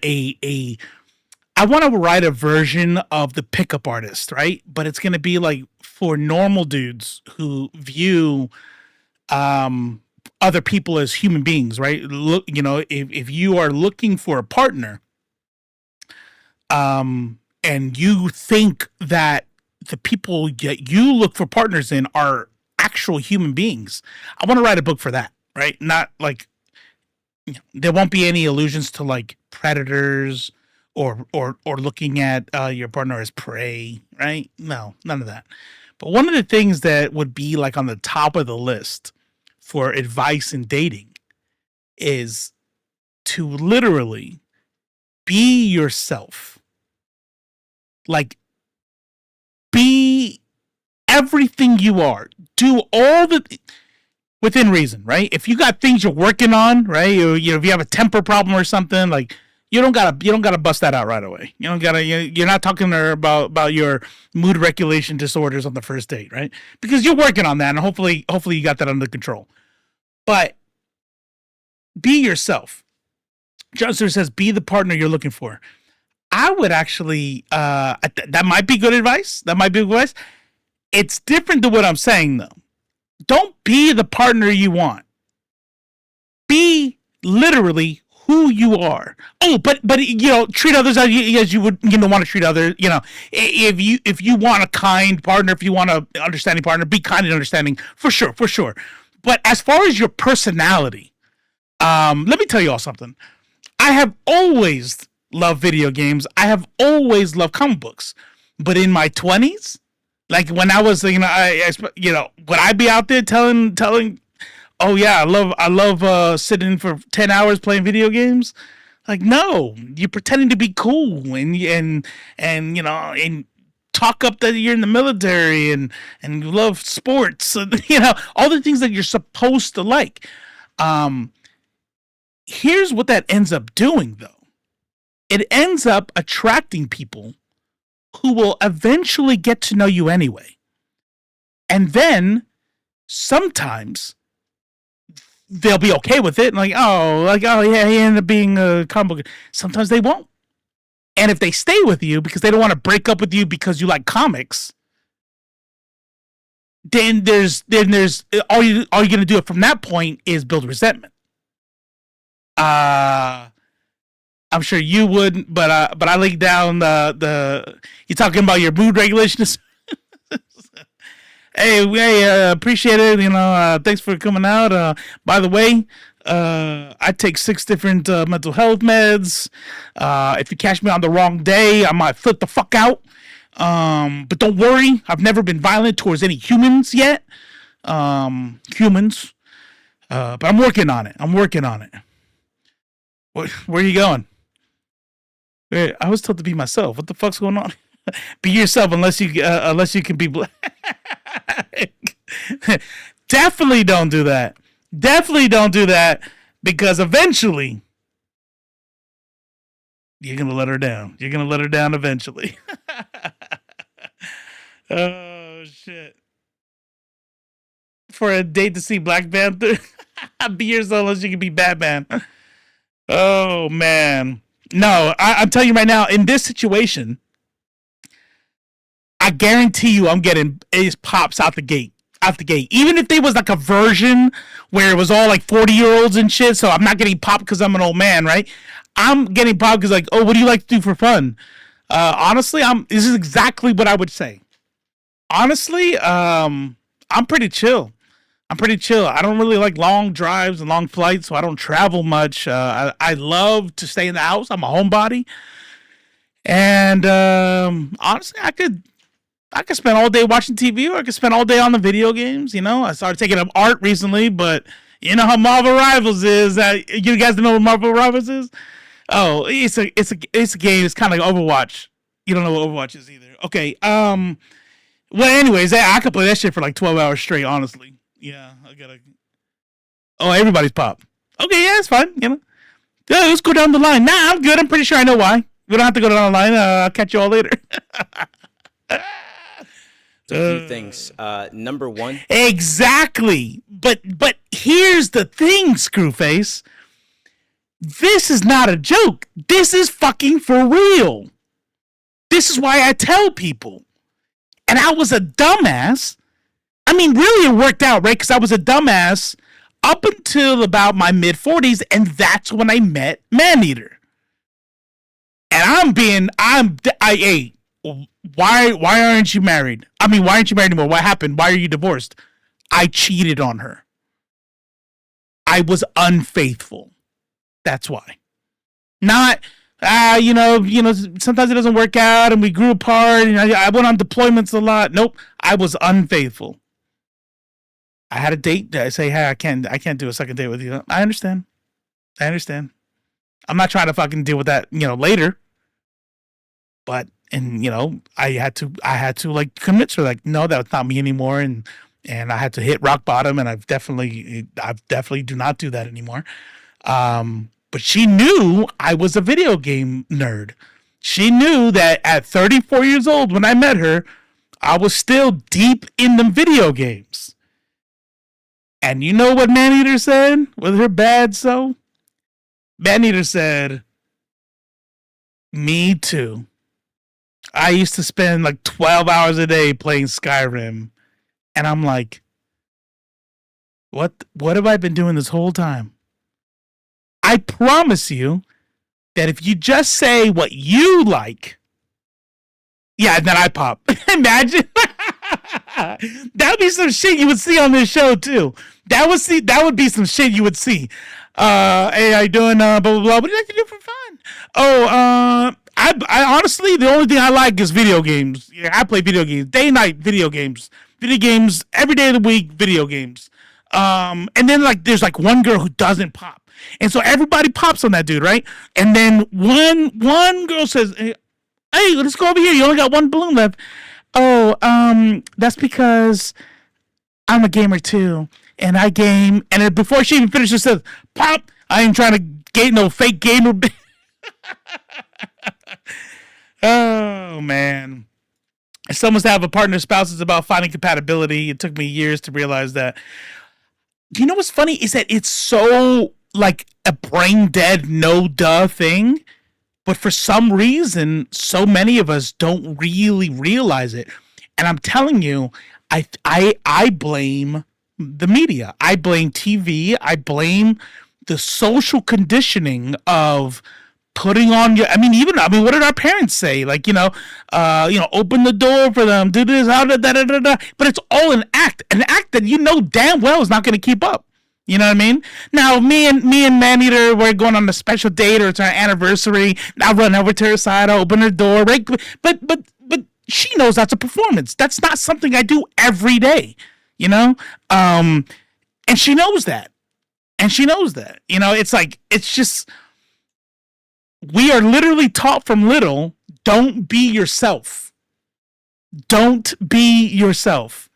want to write a version of the pickup artist, right? But it's gonna be like for normal dudes who view other people as human beings, right? Look, you know, if you are looking for a partner, and you think that the people that you look for partners in are actual human beings, I want to write a book for that, right? Not like, you know, there won't be any allusions to like predators or looking at your partner as prey, right? No, none of that. But one of the things that would be like on the top of the list for advice in dating is to literally be yourself. Like, be everything you are. Do all within reason, right? If you got things you're working on, right? You know, if you have a temper problem or something, like you don't gotta bust that out right away. You don't gotta. You're not talking to her about your mood regulation disorders on the first date, right? Because you're working on that, and hopefully you got that under control. But be yourself. Justin says, be the partner you're looking for. I would actually, that might be good advice. It's different than what I'm saying, though. Don't be the partner you want. Be literally who you are. Oh, but you know, treat others as you would, you know, want to treat others. You know, if you want a kind partner, if you want an understanding partner, be kind and understanding for sure. But as far as your personality, let me tell you all something. I have always loved video games. I have always loved comic books. But in my 20s, like when I was, you know, would I be out there telling, oh yeah, I love sitting for 10 hours playing video games? Like, no, you're pretending to be cool and you know, and talk up that you're in the military and you love sports, and, you know, all the things that you're supposed to like. Here's what that ends up doing, though. It ends up attracting people who will eventually get to know you anyway. And then sometimes they'll be okay with it and oh yeah, he ended up being a comic book. Sometimes they won't. And if they stay with you because they don't want to break up with you because you like comics, then there's all you're gonna do from that point is build resentment. I'm sure you wouldn't, but I laid down the. You're talking about your mood regulations. Hey, appreciate it. Thanks for coming out. By the way, I take 6 different mental health meds. If you catch me on the wrong day, I might flip the fuck out. But don't worry, I've never been violent towards any humans yet. But I'm working on it. Where are you going? I was told to be myself. What the fuck's going on? Be yourself unless you can be black. Definitely don't do that. Because eventually you're gonna let her down. Eventually. Oh shit. For a date to see Black Panther, be yourself unless you can be Batman. Oh man. No, I'm telling you right now, in this situation, I guarantee you I'm getting Ace pops out the gate. Even if there was like a version where it was all like 40-year-olds and shit, so I'm not getting popped because I'm an old man, right? I'm getting popped because like, oh, what do you like to do for fun? Honestly, this is exactly what I would say. Honestly, I'm pretty chill. I don't really like long drives and long flights, so I don't travel much. I love to stay in the house. I'm a homebody. And honestly, I could spend all day watching TV, or I could spend all day on the video games. I started taking up art recently, but you know how Marvel Rivals is. You guys know what Marvel Rivals is? Oh, it's a game. It's kind of like Overwatch. You don't know what Overwatch is either. Okay. Well, anyways, I could play that shit for like 12 hours straight. Honestly. Yeah, I gotta. Oh, everybody's pop. Okay, yeah, it's fine. Yeah, let's go down the line. Nah, I'm good. I'm pretty sure I know why. We don't have to go down the line. I'll catch you all later. A few things. Number one. Exactly. But here's the thing, Screwface. This is not a joke. This is fucking for real. This is why I tell people. And I was a dumbass. I mean, really it worked out, right? Because I was a dumbass up until about my mid-40s, and that's when I met Maneater. And why aren't you married? I mean, why aren't you married anymore? What happened? Why are you divorced? I cheated on her. I was unfaithful. That's why. Not, sometimes it doesn't work out and we grew apart and I went on deployments a lot. Nope. I was unfaithful. I had a date. I say, hey, I can't do a second date with you. I understand. I'm not trying to fucking deal with that, later. But, I had to like commit to her, like, no, that's not me anymore. And I had to hit rock bottom, and I've definitely do not do that anymore. But she knew I was a video game nerd. She knew that at 34 years old, when I met her, I was still deep in the video games. And you know what Maneater said with her bad so? Maneater said, me too. I used to spend like 12 hours a day playing Skyrim. And I'm like, what have I been doing this whole time? I promise you that if you just say what you like, yeah, then I pop. Imagine. That would be some shit you would see on this show too. That would be some shit you would see. Hey, how you doing? Blah blah blah. What do you like to do for fun? Oh, I honestly, the only thing I like is video games. Yeah, I play video games, day and night video games every day of the week. Video games. And then like there's like one girl who doesn't pop, and so everybody pops on that dude, right? And then one girl says, hey, let's go over here. You only got one balloon left. Oh, that's because I'm a gamer too, and I game. And then before she even finishes, says, "Pop! I ain't trying to get no fake gamer." Oh man! It's almost to have a partner spouse is about finding compatibility. It took me years to realize that. You know what's funny is that it's so like a brain dead, no duh thing. But for some reason, so many of us don't really realize it. And I'm telling you, I blame the media. I blame TV. I blame the social conditioning of putting on your, what did our parents say? Like, open the door for them, do this, but it's all an act that you know damn well is not going to keep up. You know what I mean? Now, me and Maneater, we're going on a special date or it's our anniversary. I run over to her side, I open her door, right? But she knows that's a performance. That's not something I do every day, and she knows that. It's just, we are literally taught from little, don't be yourself. Don't be yourself.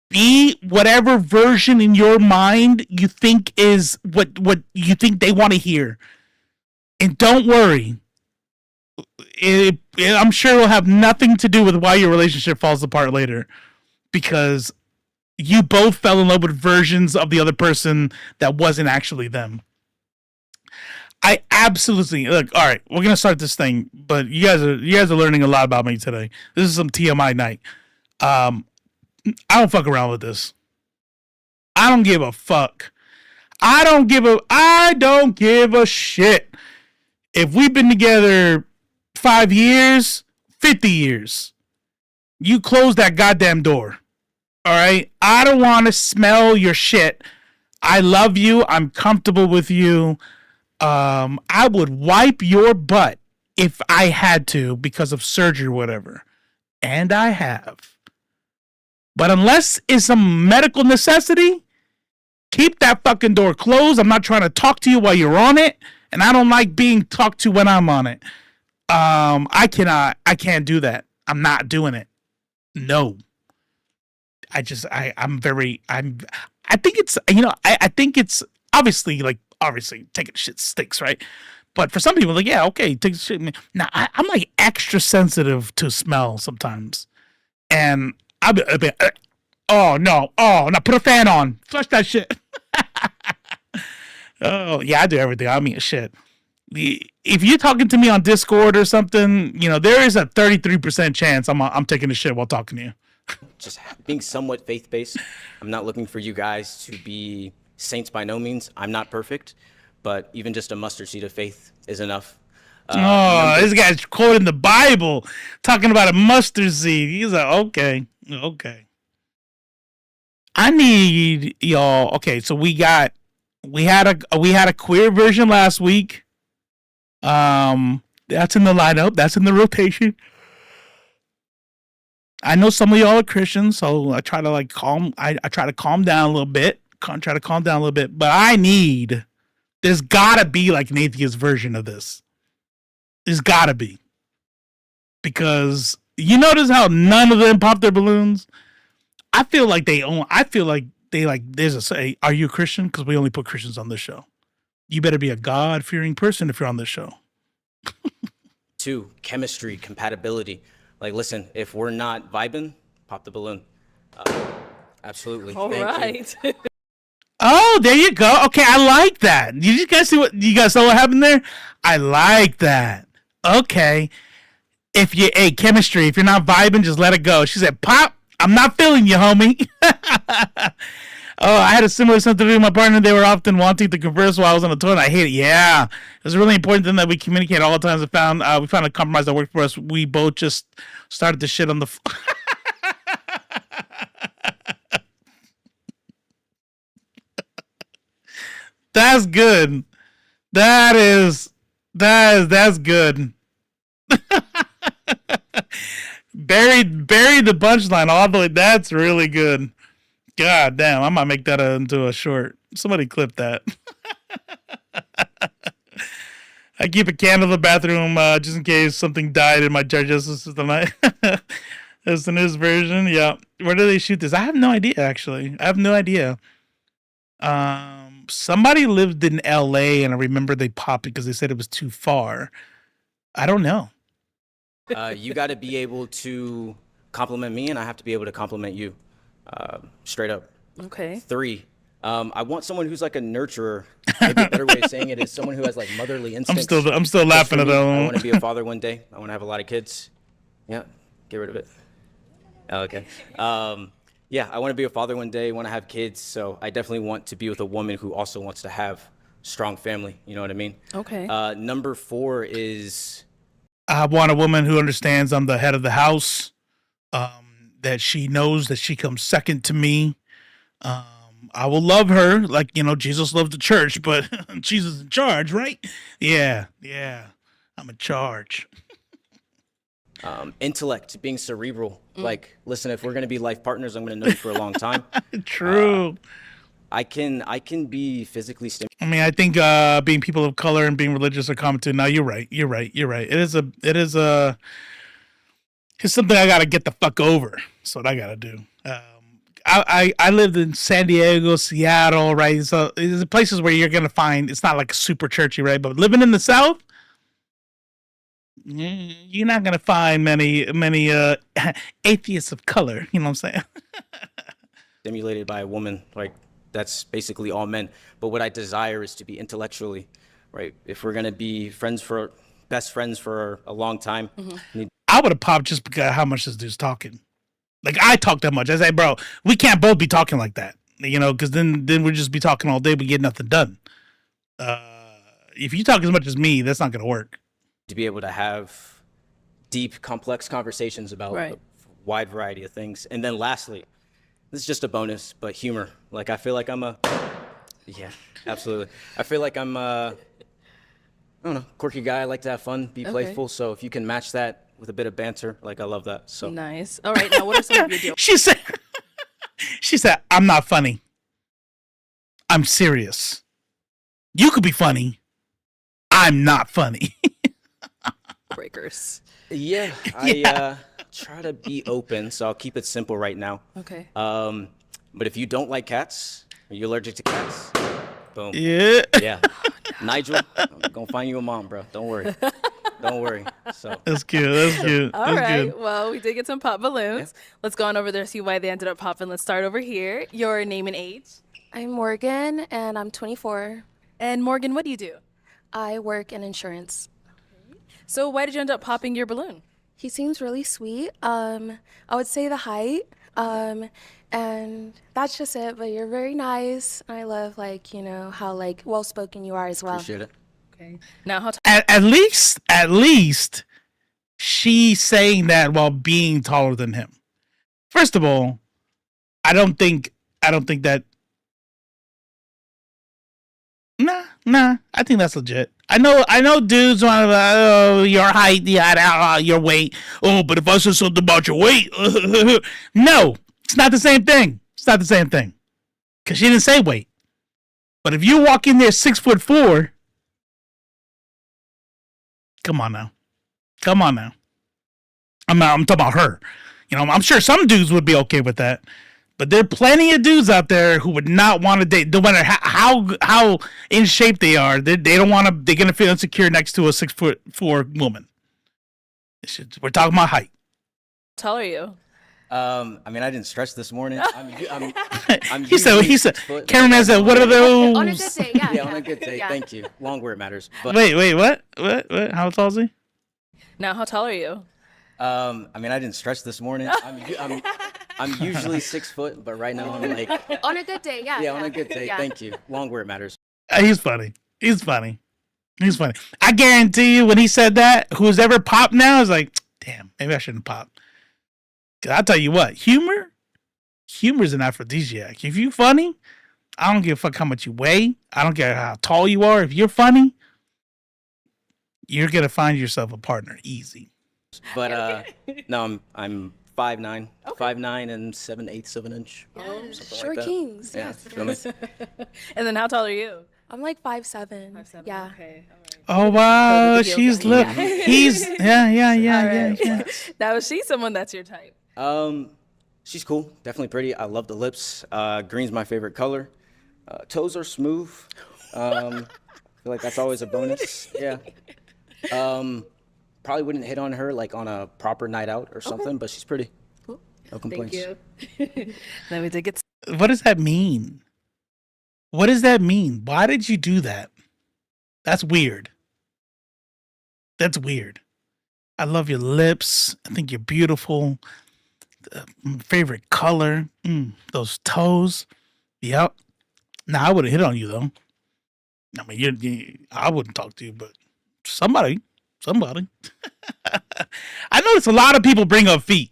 Be whatever version in your mind you think is what you think they want to hear. And don't worry. I'm sure it'll have nothing to do with why your relationship falls apart later. Because you both fell in love with versions of the other person that wasn't actually them. I absolutely look. All right, we're gonna start this thing, but you guys are learning a lot about me today. This is some TMI night. I don't fuck around with this. I don't give a fuck. I don't give a shit. If we've been together 5 years, 50 years, you close that goddamn door. All right? I don't want to smell your shit. I love you. I'm comfortable with you. I would wipe your butt if I had to because of surgery or whatever. And I have. But unless it's some medical necessity, keep that fucking door closed. I'm not trying to talk to you while you're on it. And I don't like being talked to when I'm on it. I can't do that. I'm not doing it. No. I think it's obviously taking shit stinks, right? But for some people, like, yeah, okay, take shit. Now, I'm like extra sensitive to smell sometimes. And I'll be oh, no, put a fan on. Flush that shit. Oh, yeah, I do everything. I mean, shit. If you're talking to me on Discord or something, there is a 33% chance I'm taking a shit while talking to you. Just being somewhat faith-based. I'm not looking for you guys to be saints by no means. I'm not perfect, but even just a mustard seed of faith is enough. This guy's quoting the Bible, talking about a mustard seed. He's like, okay. I need y'all. Okay, so we had a queer version last week. That's in the lineup. That's in the rotation. I know some of y'all are Christians, so I try to calm down a little bit. But there's gotta be like an atheist version of this. There's gotta be. Because you notice how none of them pop their balloons? I feel like there's a say, are you a Christian? Because we only put Christians on this show. You better be a God-fearing person if you're on this show. 2, chemistry, compatibility. Like, listen, if we're not vibing, pop the balloon. Absolutely. All right. Oh, there you go. Okay, I like that. You guys saw what happened there? I like that. Okay. Chemistry, if you're not vibing, just let it go. She said, pop, I'm not feeling you, homie. Oh, I had a similar something to do with my partner. They were often wanting to converse while I was on the toilet. I hate it. Yeah. It was really important then that we communicate all the times. We found a compromise that worked for us. We both just started to shit on the That's good. That's good. Buried the punchline all the way. That's really good. God damn, I might make that into a short. Somebody clip that. I keep a candle in the bathroom just in case something died in my digestive system. That's the newest version. Yeah. Where do they shoot this? I have no idea, actually. I have no idea. Somebody lived in LA and I remember they popped because they said it was too far. I don't know. You got to be able to compliment me and I have to be able to compliment you. Straight up. Okay. 3, I want someone who's like a nurturer. Maybe a better way of saying it is someone who has like motherly instincts. I'm still laughing at that. I want to be a father one day. I want to have a lot of kids. Yeah, get rid of it. Okay. Yeah, I want to be a father one day. Want to have kids. So I definitely want to be with a woman who also wants to have strong family. You know what I mean? Okay. Number 4 is I want a woman who understands I'm the head of the house, that she knows that she comes second to me. I will love her like, Jesus loved the church, but Jesus in charge, right? Yeah. I'm in charge. intellect, being cerebral. Like, listen, if we're going to be life partners, I'm going to know you for a long time. True. I can be physically stimulated. I mean, I think being people of color and being religious are common too. No, you're right. It's something I got to get the fuck over. That's what I got to do. I lived in San Diego, Seattle, right? So there's places where you're going to find, it's not like super churchy, right? But living in the South, you're not going to find many atheists of color. You know what I'm saying? Stimulated by a woman, like that's basically all men. But what I desire is to be intellectually, right? If we're going to be best friends for a long time. I would have popped just because of how much this dude's talking. Like, I talk that much. I say, bro, we can't both be talking like that, because then we'd just be talking all day, but get nothing done. If you talk as much as me, that's not going to work. To be able to have deep, complex conversations about a wide variety of things. And then lastly, this is just a bonus, but humor. Like, I feel like yeah, absolutely. I feel like I'm I don't know, quirky guy. I like to have fun, be playful. So if you can match that with a bit of banter, like, I love that. So nice. All right, now what are some of your deals? She said, I'm not funny. I'm serious. You could be funny. I'm not funny. Breakers. Yeah, I try to be open, so I'll keep it simple right now. Okay. But if you don't like cats, or you're allergic to cats, boom. Yeah. Nigel, I'm gonna find you a mom, bro. Don't worry. Don't worry. So that's good. All right. Well, we did get some pop balloons. Let's go on over there, see why they ended up popping. Let's start over here. Your name and age? I'm Morgan, and I'm 24. And Morgan, what do you do? I work in insurance. So why did you end up popping your balloon? He seems really sweet. I would say the height. And that's just it. But you're very nice. I love how well spoken you are as well. Appreciate it. Okay. Now at least she's saying that while being taller than him. First of all, I don't think that. Nah. I think that's legit. I know dudes want to, your height, your weight. Oh, but if I said something about your weight, no, it's not the same thing. Because she didn't say weight. But if you walk in there 6'4", come on now. I'm talking about her. I'm sure some dudes would be okay with that. But there are plenty of dudes out there who would not want to date, no matter how in shape they are. They don't want to. They're gonna feel insecure next to a 6'4" woman. We're talking about height. How tall are you? I mean, I didn't stretch this morning. I'm he said. Cameraman said, "What are those?" On a good day, yeah. On a good day. Yeah. Thank you. Long where it matters. But, wait, what? How tall is he? Now, how tall are you? I mean, I didn't stretch this morning. I'm usually 6 foot, but right now I'm like. On a good day, yeah. Yeah, on a good day. Yeah. Thank you. Long where it matters. He's funny. I guarantee you, when he said that, who's ever popped now is like, damn, maybe I shouldn't pop. Cause I'll tell you what, humor's an aphrodisiac. If you're funny, I don't give a fuck how much you weigh. I don't care how tall you are. If you're funny, you're gonna find yourself a partner easy. But no, I'm 5'9", 5'9" and 7/8 of an inch. Short kings. Yeah. Yes. And then how tall are you? I'm like 5'7". 5'7". Yeah. Okay. All right. Oh wow, she's look. Yeah. He's yeah. Now is she someone that's your type? She's cool. Definitely pretty. I love the lips. Green's my favorite color. Toes are smooth. I feel like that's always a bonus. Yeah. Probably wouldn't hit on her like on a proper night out or something, but she's pretty. Cool. No complaints. Thank you. Then we did get. What does that mean? Why did you do that? That's weird. I love your lips. I think you're beautiful. Favorite color. Those toes. Yep. Nah, I would have hit on you though. I mean, I wouldn't talk to you, but somebody. I notice a lot of people bring up feet.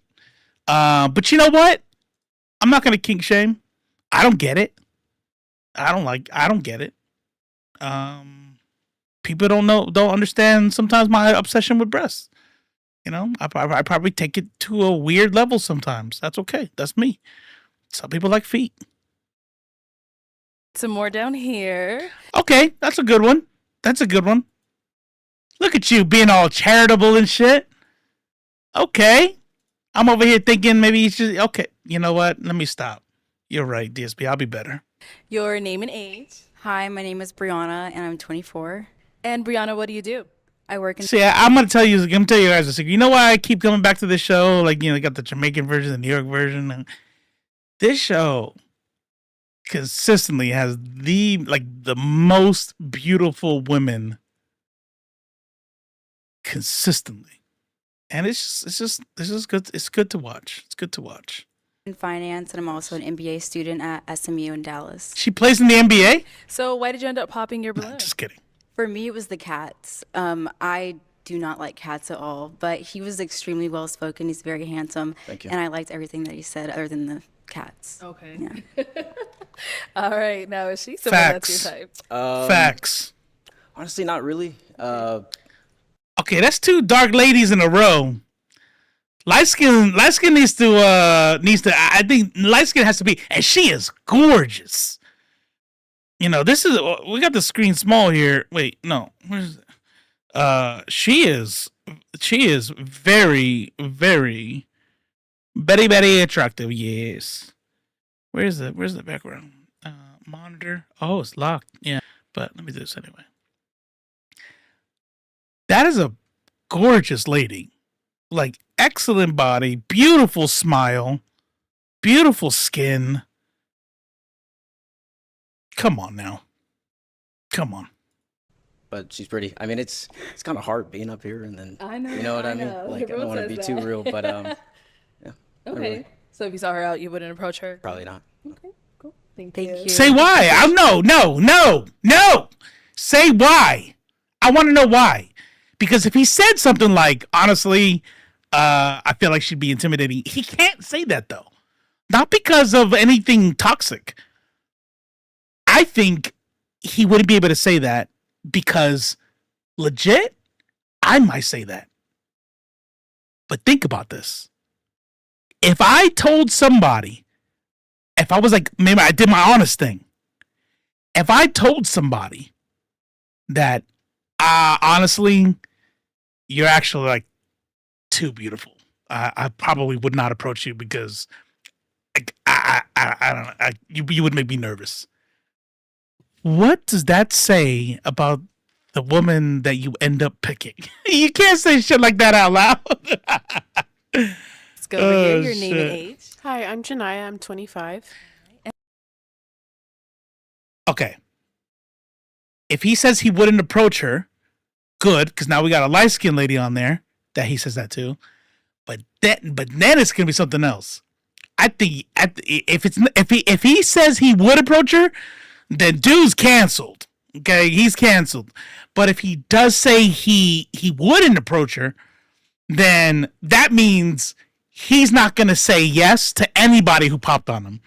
But you know what? I'm not going to kink shame. I don't get it. I don't get it. People don't understand sometimes my obsession with breasts. You know, I probably take it to a weird level sometimes. That's okay. That's me. Some people like feet. Some more down here. Okay, that's a good one. Look at you being all charitable and shit. Okay. I'm over here thinking maybe you should. Okay, you know what? Let me stop. You're right, DSP. I'll be better. Your name and age. Hi, my name is Brianna, and I'm 24. And Brianna, what do you do? I work in. See, I'm gonna tell you guys a secret. You know why I keep coming back to this show? Like, you know, got the Jamaican version, the New York version, and this show consistently has the most beautiful women consistently, and it's just good. It's good to watch. In finance, and I'm also an MBA student at SMU in Dallas. She plays in the NBA. So why did you end up popping your balloon? Just kidding. For me, it was the cats. I do not like cats at all, but he was extremely well spoken. He's very handsome. Thank you. And I liked everything that he said, other than the cats. Okay. Yeah. All right. Now, is she someone that's your type? Facts. Honestly, not really. Okay, that's two dark ladies in a row. Light skin needs to. I think light skin has to be, and she is gorgeous. You know, we got the screen small here. Wait, no, where's it? She is very, very, very, very attractive. Yes. Where's the background? Monitor. Oh, it's locked. Yeah, but let me do this anyway. That is a gorgeous lady. Like, excellent body, beautiful smile, beautiful skin. Come on now. Come on. But she's pretty. I mean, it's kind of hard being up here, and then I know, you know what I mean. know. Like, I don't Everyone want to be says too that. real, but yeah. Okay. Really. So if you saw her out, you wouldn't approach her? Probably not. Okay, cool. Thank Thank you. you. Say why. No. Say why. I want to know why. Because if he said something like, honestly, I feel like she'd be intimidating. He can't say that, though. Not because of anything toxic. I think he wouldn't be able to say that because legit, I might say that. But think about this. If I told somebody, if I was like, maybe I did my honest thing. If I told somebody that, honestly, you're actually like too beautiful, I probably would not approach you because I don't know, you would make me nervous. What does that say about the woman that you end up picking? You can't say shit like that out loud. Let's go over here. Your name and age. Hi, I'm Janaya. I'm 25. Okay. If he says he wouldn't approach her, good, because now we got a light-skinned lady on there that he says that to. But then it's gonna be something else. I think if he says he would approach her, then dude's canceled. Okay, he's canceled. But if he does say he wouldn't approach her, then that means he's not gonna say yes to anybody who popped on him,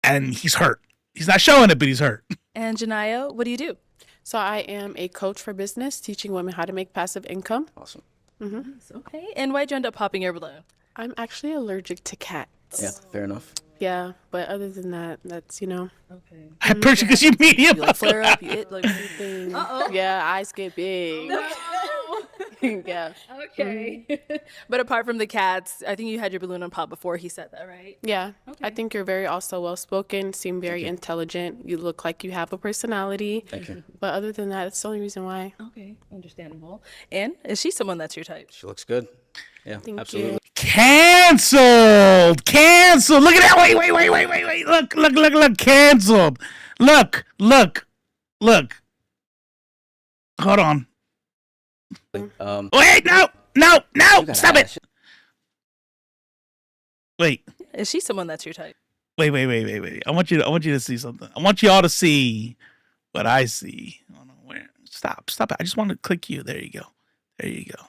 and he's hurt. He's not showing it, but he's hurt. And Janaya, what do you do? So I am a coach for business, teaching women how to make passive income. Awesome. Mm-hmm. Okay. And why'd you end up popping your balloon? I'm actually allergic to cats. Yeah, fair enough. Yeah, but other than that, that's, you know. Okay. I approach you because you're medium. You like flare up, you it like Everything. Uh-oh. Yeah, eyes get big. No. Yeah. Okay. But apart from the cats, I think you had your balloon on pop before he said that, right? Yeah. Okay. I think you're very also well-spoken, seem very intelligent. You look like you have a personality. Thank you. But other than that, it's the only reason why. Okay, understandable. And is she someone that's your type? She looks good. Yeah, Thank absolutely. you. Canceled. Look at that. Wait. Look. Canceled. Look. Hold on. Wait, no. Stop it. Wait. Is she someone that's your type? Wait. I want you to see something. I want you all to see what I see. Hold on, Stop it. I just want to click you. There you go. There you go.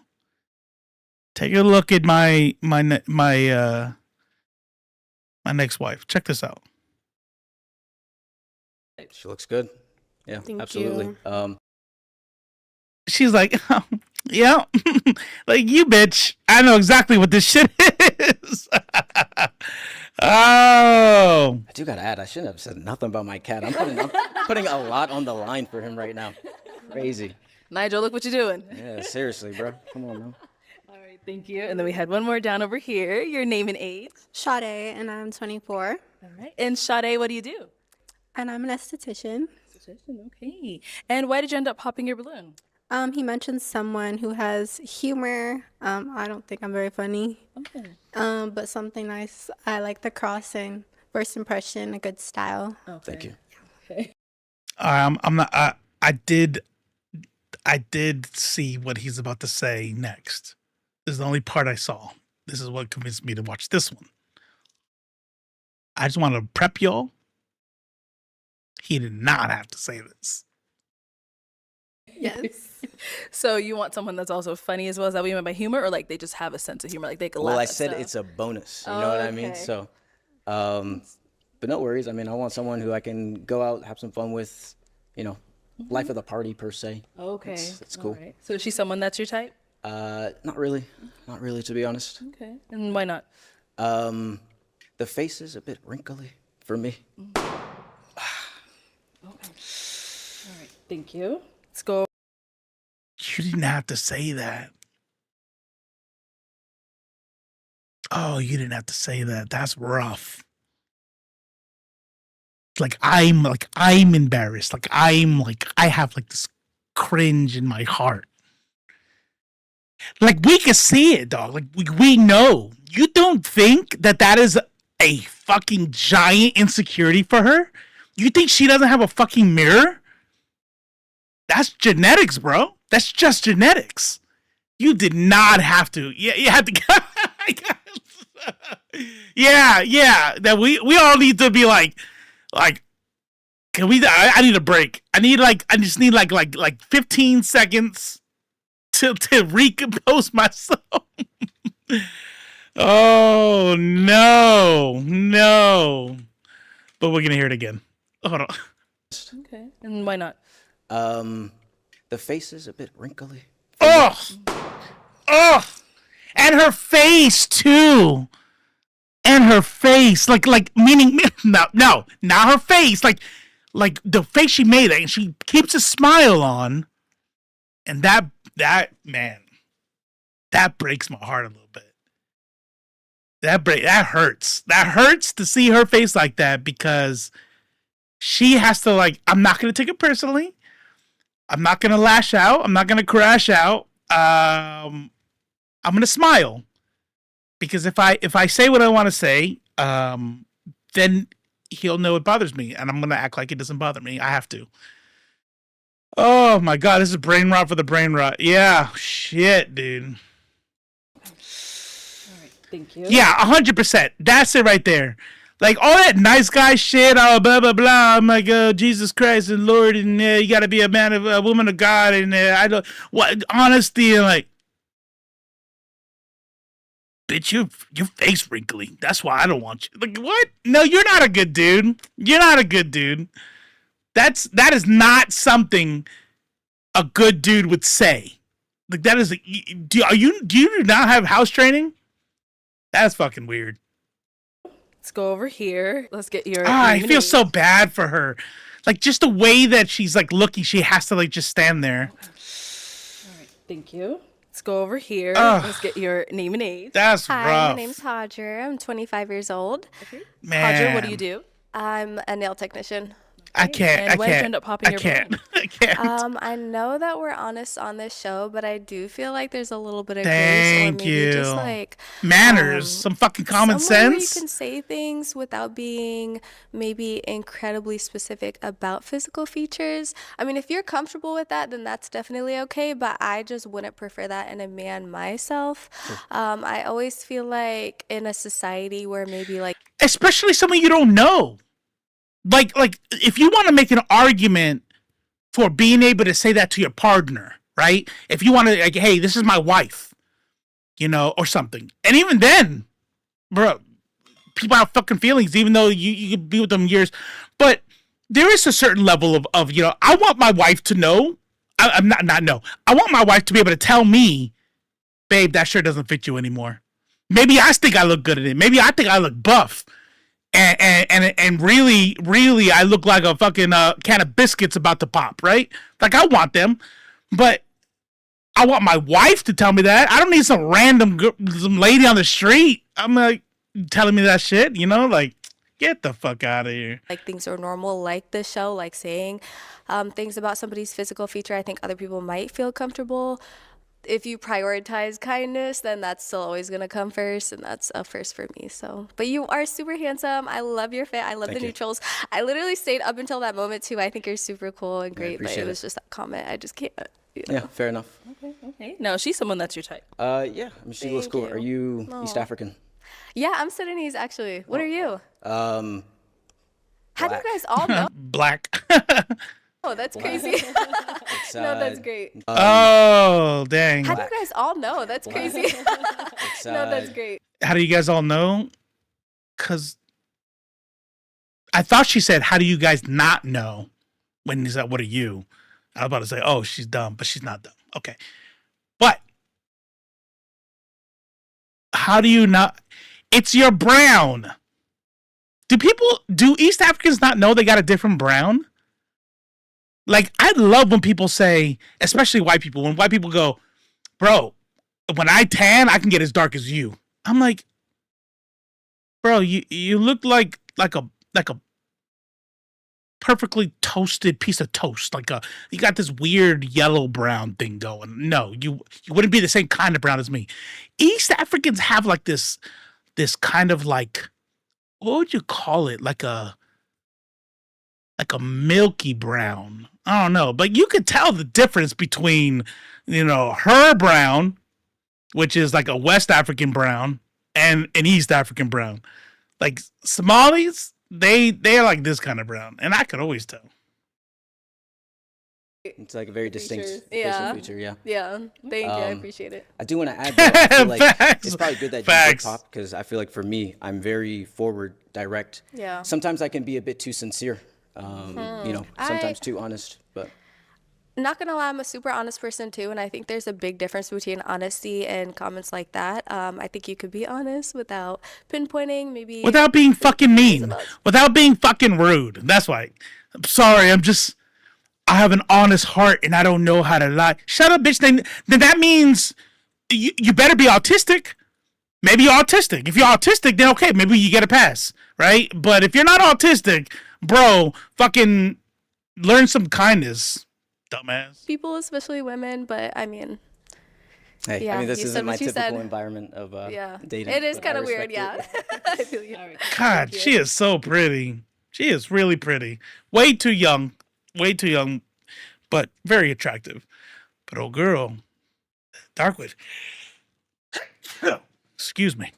Take a look at my next wife. Check this out. She looks good. Yeah, Thank absolutely. you. She's like, yeah, like you bitch. I know exactly what this shit is. Oh. I do gotta add, I shouldn't have said nothing about my cat. I'm putting a lot on the line for him right now. Crazy. Nigel, look what you're doing. Yeah, seriously, bro. Come on, man. All right, thank you. And then we had one more down over here. Your name and age. Sade, and I'm 24. All right. And Sade, what do you do? And I'm an esthetician. Okay. And why did you end up popping your balloon? He mentioned someone who has humor. I don't think I'm very funny. Okay. But something nice. I like the crossing. First impression, a good style. Okay. Thank you. Okay. I'm not. I did see what he's about to say next. This is the only part I saw. This is what convinced me to watch this one. I just want to prep y'all. He did not have to say this. Yes. So you want someone that's also funny as well? Is that what you meant by humor, or like they just have a sense of humor, like they can laugh? Well, I at said stuff? it's a bonus. You know what I mean? Okay. So, but no worries. I mean, I want someone who I can go out, have some fun with, you know, life of the party per se. Okay. It's cool. All right. So is she someone that's your type? Not really, to be honest. Okay. And why not? The face is a bit wrinkly for me. Okay. All right. Thank you. Let's go. You didn't have to say that. Oh, you didn't have to say that. That's rough. I'm embarrassed. I have like this cringe in my heart. Like we can see it, dog. Like we know. You don't think that is a fucking giant insecurity for her? You think she doesn't have a fucking mirror? That's genetics, bro. That's just genetics. You did not have to. Yeah, you had to. yeah. That we all need to be like, can we? I need a break. I just need like 15 seconds to recompose myself. Oh no. But we're gonna hear it again. Hold on. Okay. And why not? The face is a bit wrinkly. Oh, and her face too. And her face, like meaning no, not her face, like the face she made, and she keeps a smile on, and that man, that breaks my heart a little bit. That hurts. That hurts to see her face like that, because she has to I'm not gonna take it personally. I'm not gonna lash out. I'm not gonna crash out. I'm gonna smile, because if I say what I want to say, then he'll know it bothers me, and I'm gonna act like it doesn't bother me. I have to. Oh my god, this is brain rot for the brain rot. Yeah, shit, dude. All right. Thank you. Yeah, 100%. That's it right there. Like all that nice guy shit, blah blah blah. I'm like, Jesus Christ and Lord, and you got to be a woman of God, and I don't honesty, and like, bitch, your face wrinkly. That's why I don't want you. Like what? No, you're not a good dude. You're not a good dude. That is not something a good dude would say. Like that is. Do you not have house training? That's fucking weird. Let's go over here. Let's get your. I feel so bad for her. Like just the way that she's like looking, she has to just stand there. All right, thank you. Let's go over here. Ugh. Let's get your name and age. That's Hi, rough. my name's Hodger. I'm 25 years old. Man. Hodger, what do you do? I'm a nail technician. I can't. And why did you end up popping your balloon? I can't. I know that we're honest on this show, but I do feel like there's a little bit of Thank grace, or maybe you. just like Manners, some fucking common somewhere where you sense. can say things without being maybe incredibly specific about physical features. I mean, if you're comfortable with that, then that's definitely okay, but I just wouldn't prefer that in a man myself. I always feel like in a society where maybe Especially someone you don't know. Like if you want to make an argument for being able to say that to your partner, right? If you want to, like, hey, this is my wife, you know, or something. And even then, bro, people have fucking feelings, even though you could be with them years. But there is a certain level of you know, I want my wife to know. I'm not know. I want my wife to be able to tell me, babe, that shirt doesn't fit you anymore. Maybe I think I look good in it. Maybe I think I look buff. And really, really, I look like a fucking can of biscuits about to pop, right? Like, I want them, but I want my wife to tell me that. I don't need some random some lady on the street. I'm like telling me that shit, you know? Like, get the fuck out of here. Like things are normal, like this show, like saying things about somebody's physical feature. I think other people might feel comfortable. If you prioritize kindness, then that's still always gonna come first, and that's a first for me. So, but you are super handsome. I love your fit. I love the neutrals. I literally stayed up until that moment too. I think you're super cool and great, but it was just that comment. I just can't. You know. Yeah, fair enough. Okay. No, she's someone that's your type. Yeah, I mean, she looks cool. Are you East African? Yeah, I'm Sudanese actually. What are you? How do you guys all know? Black. Oh, that's crazy. No, that's great. Oh, dang. How do you guys all know? That's crazy. No, that's great. How do you guys all know? Because I thought she said, how do you guys not know? When he said, what are you? I was about to say, oh, she's dumb, but she's not dumb. Okay. But how do you not? It's your brown. Do East Africans not know they got a different brown? Like, I love when people say, especially white people, when white people go, bro, when I tan, I can get as dark as you. I'm like, bro, you look like a perfectly toasted piece of toast. Like you got this weird yellow brown thing going. No, you wouldn't be the same kind of brown as me. East Africans have like this kind of like, what would you call it? Like a milky brown. I don't know, but you could tell the difference between, you know, her brown, which is like a West African brown, and an East African brown. Like Somalis, they're like this kind of brown, and I could always tell. It's like a very distinct facial feature, yeah. Yeah, thank you, I appreciate it. I do want to add, though, I feel like it's probably good that you did Facts. pop, because I feel like for me, I'm very forward, direct. Yeah. Sometimes I can be a bit too sincere, you know, sometimes too honest, but. Not gonna lie, I'm a super honest person too, and I think there's a big difference between honesty and comments like that. I think you could be honest without pinpointing, maybe Without being fucking mean. Without being fucking rude. That's why. I'm sorry, I have an honest heart and I don't know how to lie. Shut up, bitch. Then that means you better be autistic. Maybe you're autistic. If you're autistic, then okay, maybe you get a pass, right? But if you're not autistic, bro, fucking learn some kindness, dumbass. people, especially women. But I mean, Hey, yeah, I mean, this you isn't said my what you typical said. environment of Yeah, dating. it is but kind I of weird. respect Yeah, it. I feel you. God, she is so pretty. She is really pretty. Way too young, but very attractive. But oh, girl, Darkwood. Excuse me.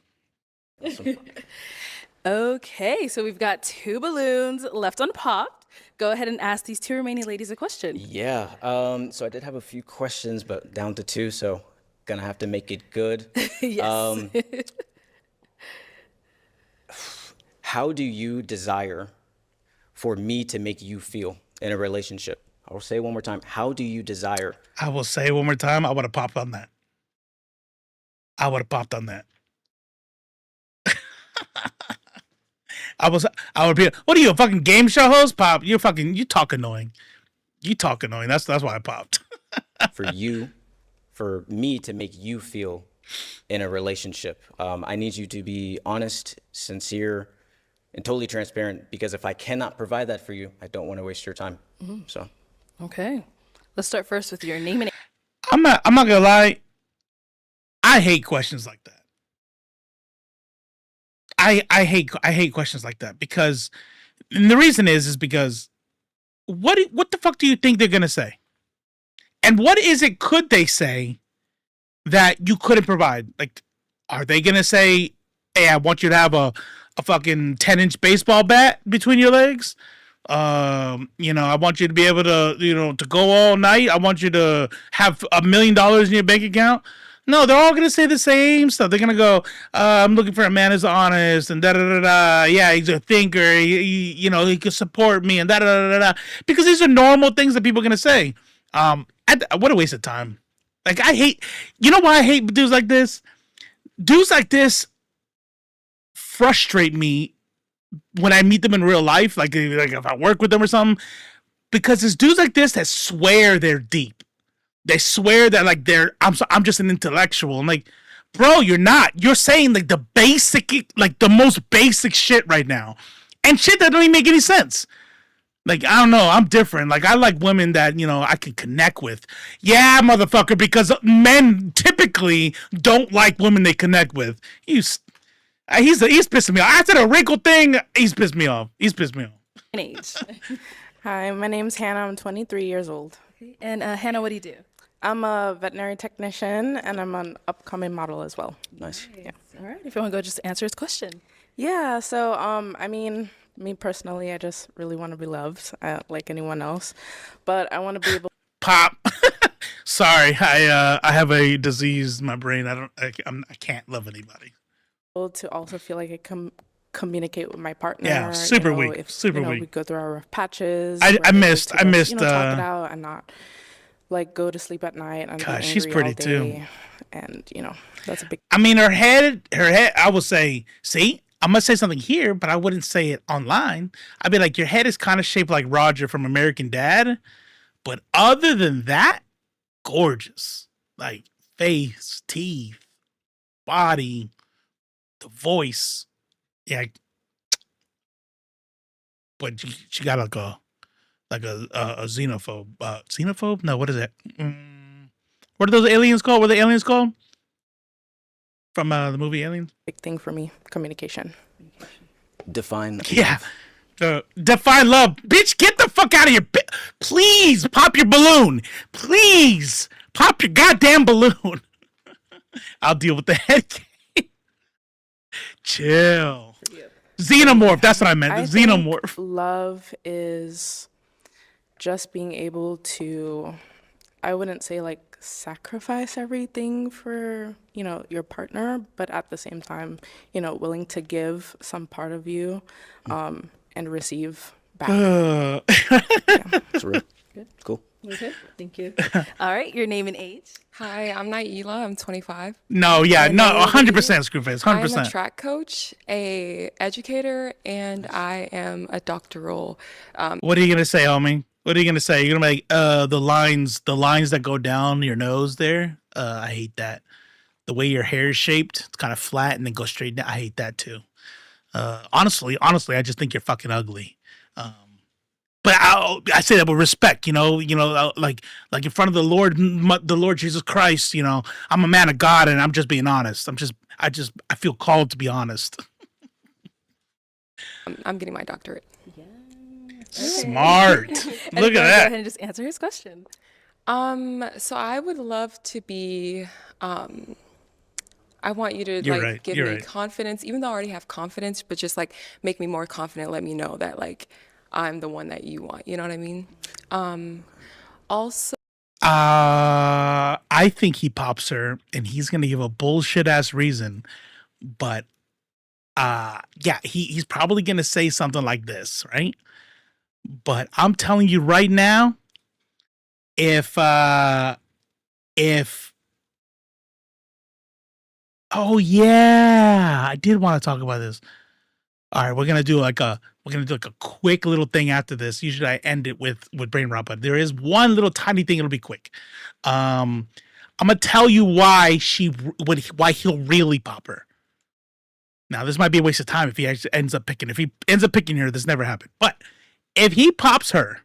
Okay, so we've got 2 balloons left unpopped. Go ahead and ask these 2 remaining ladies a question. Yeah, so I did have a few questions, but down to 2, so gonna have to make it good. Yes. How do you desire for me to make you feel in a relationship? I'll say it one more time. How do you desire? I will say it one more time. I would have popped on that. I would be. What are you, a fucking game show host? Pop, you talk annoying. That's why I popped. For me to make you feel in a relationship, I need you to be honest, sincere, and totally transparent, because if I cannot provide that for you, I don't want to waste your time. So. Okay, let's start first with your name and. I'm not gonna lie. I hate questions like that. I hate questions like that, because, and the reason is because what the fuck do you think they're gonna say? And what is it could they say that you couldn't provide? Like, are they gonna say, hey, I want you to have a fucking 10-inch baseball bat between your legs? You know, I want you to be able to, you know, to go all night. I want you to have $1 million in your bank account. No, they're all gonna say the same stuff. They're gonna go, "I'm looking for a man who's honest and da da da da. Yeah, he's a thinker. You know, he can support me and da da da da." Because these are normal things that people are gonna say. What a waste of time. Like I hate. You know why I hate dudes like this? Dudes like this frustrate me when I meet them in real life. Like if I work with them or something, because there's dudes like this that swear they're deep. They swear that like I'm just an intellectual. I'm like, bro, you're not. You're saying like the most basic shit right now. And shit that don't even make any sense. Like, I don't know, I'm different. Like, I like women that, you know, I can connect with. Yeah, motherfucker, because men typically don't like women they connect with. He's pissing me off. After the wrinkle thing, he's pissed me off. Age. Hi, my name's Hannah. I'm 23 years old. And Hannah, what do you do? I'm a veterinary technician, and I'm an upcoming model as well. Nice. Yeah. All right, if you want to go just answer his question. Yeah, so, I mean, me personally, I just really want to be loved like anyone else, but I want to be able. Pop. Sorry, I have a disease in my brain. I can't love anybody. To also feel like I can communicate with my partner. Yeah, super weak. If, super weak. We go through our rough patches. I missed. talk it out and not like go to sleep at night and God, be she's angry pretty all day. too. And that's a big. I mean, her head. I will say. See, I'm gonna say something here, but I wouldn't say it online. I'd be like, your head is kind of shaped like Roger from American Dad, but other than that, gorgeous. Like face, teeth, body, the voice. Yeah. But she got like a xenophobe. Xenophobe? No, what is it? What are those aliens called? What are the aliens called? From the movie Aliens? Big thing for me, communication. Define. Yeah. Define love. Bitch, get the fuck out of here. Please pop your balloon. Please pop your goddamn balloon. I'll deal with the head. Chill. Xenomorph. That's what I meant. Xenomorph. Love is just being able to, I wouldn't say like sacrifice everything for, your partner, but at the same time, willing to give some part of you and receive back. Yeah, that's real. Good. Cool. Okay, thank you. All right, your name and age. Hi, I'm Naila. I'm 25. No, yeah, no, 100% Screwface, 100%. I'm a track coach, a educator, and I am a doctoral. What are you gonna say, homie? What are you gonna say? You're gonna make the lines that go down your nose there. I hate that. The way your hair is shaped, it's kind of flat and then goes straight down. I hate that too. Honestly, I just think you're fucking ugly. But I say that with respect, like in front of the Lord Jesus Christ, I'm a man of God and I'm just being honest. I feel called to be honest. I'm getting my doctorate. Yeah. Smart. Look at that. Go ahead and just answer his question. So I would love to be, I want you to give me confidence, even though I already have confidence, but just like make me more confident. Let me know that like I'm the one that you want. You know what I mean? Also, I think he pops her and he's gonna give a bullshit ass reason, but yeah, he's probably gonna say something like this, right? But I'm telling you right now, if oh yeah, I did want to talk about this. All right, we're gonna do like a quick little thing after this. Usually I end it with brain rot, but there is one little tiny thing. It'll be quick. I'm gonna tell you why he'll really pop her. Now this might be a waste of time if he actually ends up picking. If he ends up picking her, this never happened. But if he pops her,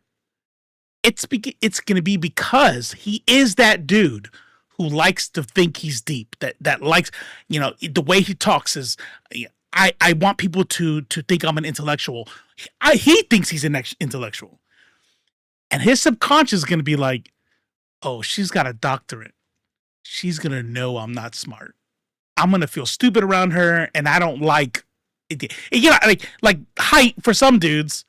it's gonna be because he is that dude who likes to think he's deep. That likes, the way he talks is. I want people to think I'm an intellectual. He thinks he's an intellectual. And his subconscious is going to be like, oh, she's got a doctorate. She's going to know I'm not smart. I'm going to feel stupid around her, and I don't like it. Like height for some dudes,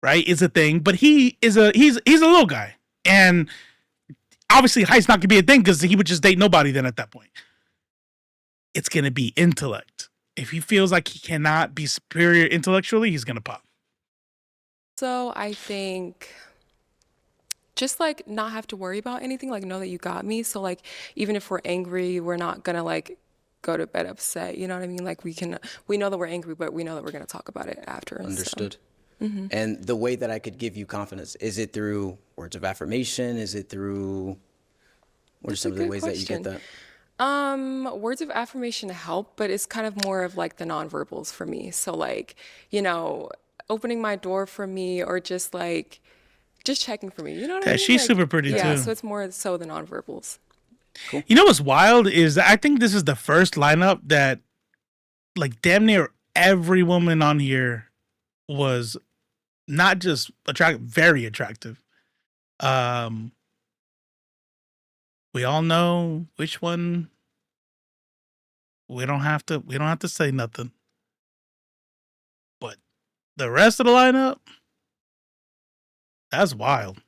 right, is a thing, but he's a little guy, and obviously height's not gonna be a thing because he would just date nobody then at that point. It's gonna be intellect. If he feels like he cannot be superior intellectually, he's gonna pop. So I think just like not have to worry about anything, like know that you got me. So like even if we're angry, we're not gonna like go to bed upset. You know what I mean? Like we know that we're angry, but we know that we're gonna talk about it after. Understood. So. Mm-hmm. And the way that I could give you confidence, is it through words of affirmation? Is it through, what are some of the ways that you get that? Words of affirmation help, but it's kind of more of like the nonverbals for me. So like, opening my door for me or just checking for me. You know what I mean? She's super pretty too. Yeah, so it's more so the nonverbals. Cool. You know what's wild is I think this is the first lineup that like damn near every woman on here was not just attractive, very attractive. We all know which one. We don't have to say nothing. But the rest of the lineup, that's wild.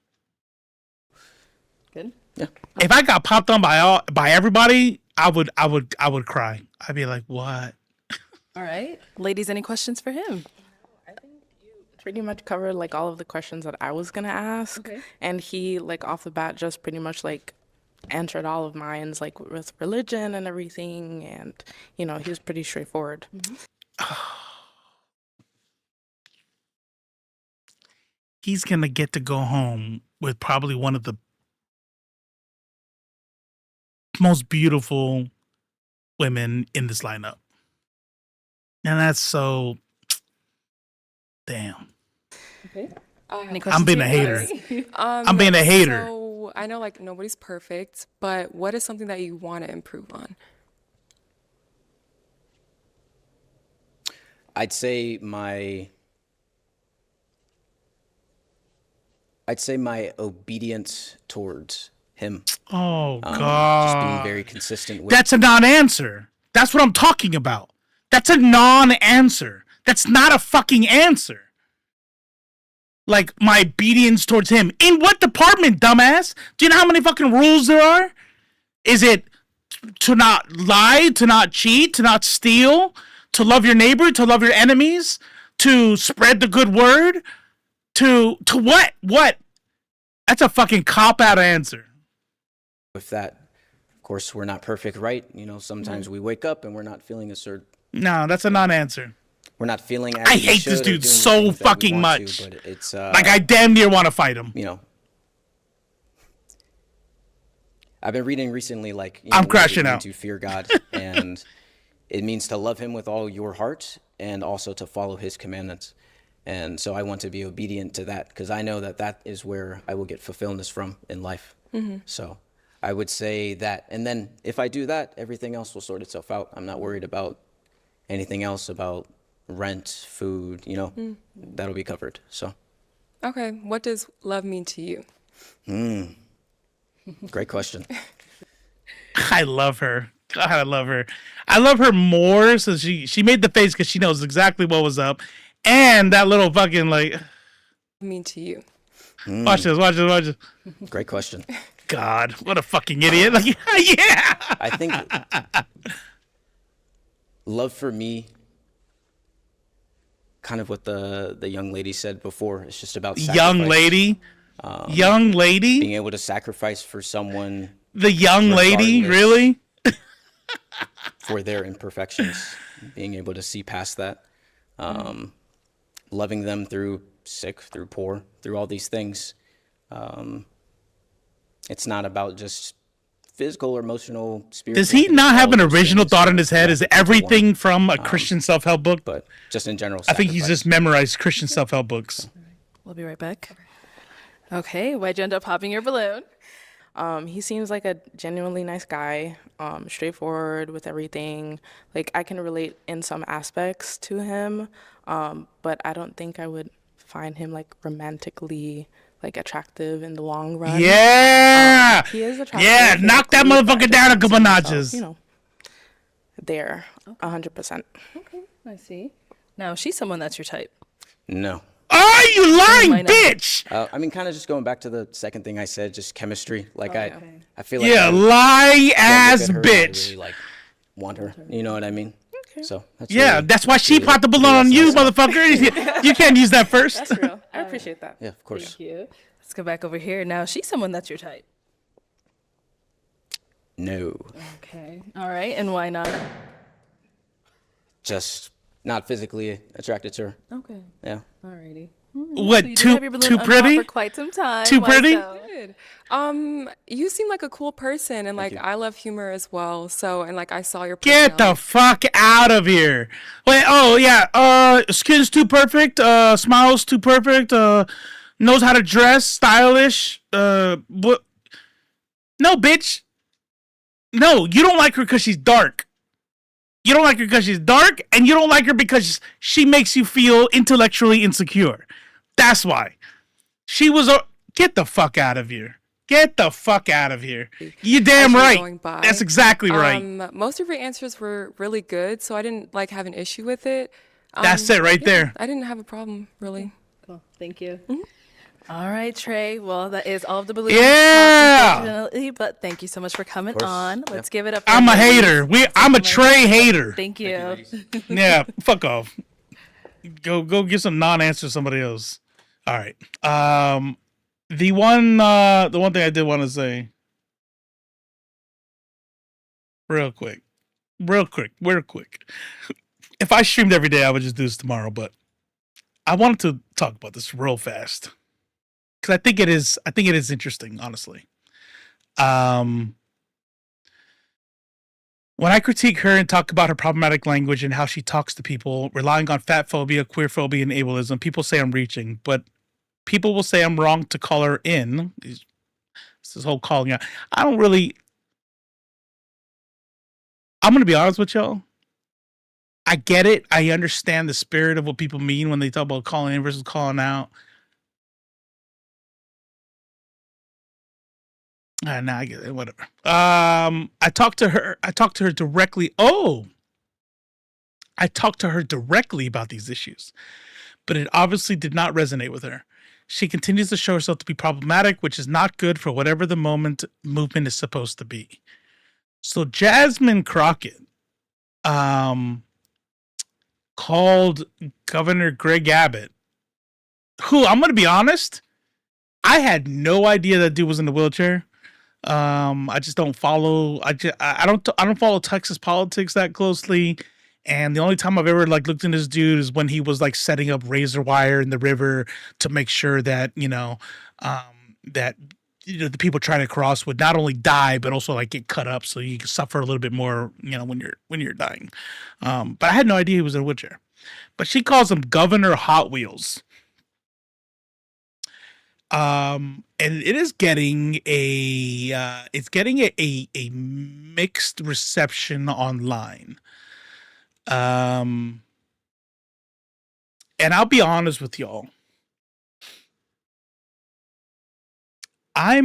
Good. Yeah. If I got popped on by everybody, I would cry. I'd be like, what? All right. Ladies, any questions for him? I think you pretty much covered like all of the questions that I was gonna ask. Okay. And he like off the bat just pretty much like answered all of mine, like with religion and everything, and he was pretty straightforward. He's gonna get to go home with probably one of the most beautiful women in this lineup, and that's so damn. Okay. I'm being a hater. I'm being a hater. So I know like nobody's perfect, but what is something that you want to improve on? I'd say my obedience towards him. Oh God! Just being very consistent with. That's a non-answer. That's what I'm talking about. That's a non-answer. That's not a fucking answer. Like my obedience towards him. In what department, dumbass? Do you know how many fucking rules there are? Is it to not lie, to not cheat, to not steal, to love your neighbor, to love your enemies, to spread the good word? To what? What? That's a fucking cop-out answer. With that, of course, we're not perfect, right? Sometimes we wake up and we're not feeling a certain. No, that's a non-answer. We're not feeling. I hate this dude so fucking much. But it's like I damn near want to fight him. I've been reading recently, like I'm crashing out. To fear God, and it means to love Him with all your heart, and also to follow His commandments. And so I want to be obedient to that because I know that is where I will get fulfillment from in life. Mm-hmm. So I would say that, and then if I do that, everything else will sort itself out. I'm not worried about anything else about rent, food, that'll be covered. So. Okay. What does love mean to you? Great question. I love her. God, I love her. I love her more. So she made the face because she knows exactly what was up. And that little fucking like. Mean to you. Watch this. Great question. God, what a fucking idiot. Like, yeah. I think love for me, kind of what the young lady said before, it's just about sacrifice. Young lady? Young lady? Being able to sacrifice for someone. The young lady? Really? For their imperfections. Being able to see past that. Loving them through sick, through poor, through all these things. It's not about just physical or emotional, spiritual. Does he not have an original thought in his head? Is everything from a Christian self-help book? But just in general, I think he's just memorized Christian self-help books. We'll be right back. Okay, why'd you end up popping your balloon? He seems like a genuinely nice guy, straightforward with everything. Like I can relate in some aspects to him, but I don't think I would find him like romantically like attractive in the long run. Yeah. He is attractive. Yeah, knock that motherfucker down a couple notches. There, 100%. Okay, I see. Now, she's someone that's your type. No. Oh are you lying, bitch? I mean, kind of just going back to the second thing I said, just chemistry. Like I feel like Yeah, lie ass I bitch. really, like want her. You know what I mean? So That's why she popped the balloon on you, motherfucker. You can't use that first. That's real. I appreciate that. Yeah, of course. Thank you. Let's go back over here. Now, she's someone that's your type. No. Okay. All right. And why not? Just not physically attracted to her. Okay. Yeah. Alrighty. What, So you did too- have your balloon too unpopped pretty? for quite some time. Too Why pretty? so? Good. You seem like a cool person, and like I love humor as well. So, and like I saw your Get the fuck out of here. Wait, oh yeah, skin's too perfect, smile's too perfect, knows how to dress, stylish, what? No, bitch. No, you don't like her because she's dark. You don't like her because she's dark, and you don't like her because she makes you feel intellectually insecure. That's why. She was a... Get the fuck out of here. Get the fuck out of here. You damn as you were right. going by. That's exactly right. Most of your answers were really good, so I didn't like have an issue with it. That's it right there. I didn't have a problem really. Cool. Thank you. All right, Trey. Well, that is all of the balloons. Yeah. Unfortunately, but thank you so much for coming on. Let's give it up. I'm a for hater. I'm a Trey hater. Thank you. Yeah, fuck off. Go get some non-answer to somebody else. All right. The one thing I did want to say real quick. If I streamed every day, I would just do this tomorrow, but I wanted to talk about this real fast. Because I think it is interesting, honestly. When I critique her and talk about her problematic language and how she talks to people, relying on fat phobia, queer phobia, and ableism, people say I'm reaching, but people will say I'm wrong to call her in. This whole calling out. I'm going to be honest with y'all. I get it. I understand the spirit of what people mean when they talk about calling in versus calling out. Nah, I get it. Whatever. I talked to her directly. I talked to her directly about these issues, but it obviously did not resonate with her. She continues to show herself to be problematic, which is not good for whatever the movement is supposed to be. So Jasmine Crockett, called Governor Greg Abbott, who, I'm going to be honest, I had no idea that dude was in the wheelchair. I just don't follow. I don't follow Texas politics that closely, and the only time I've ever like looked into this dude is when he was like setting up razor wire in the river to make sure that the people trying to cross would not only die but also like get cut up so you can suffer a little bit more when you're dying. But I had no idea he was in a wheelchair. But she calls him Governor Hot Wheels. And it is getting a mixed reception online. And I'll be honest with y'all. I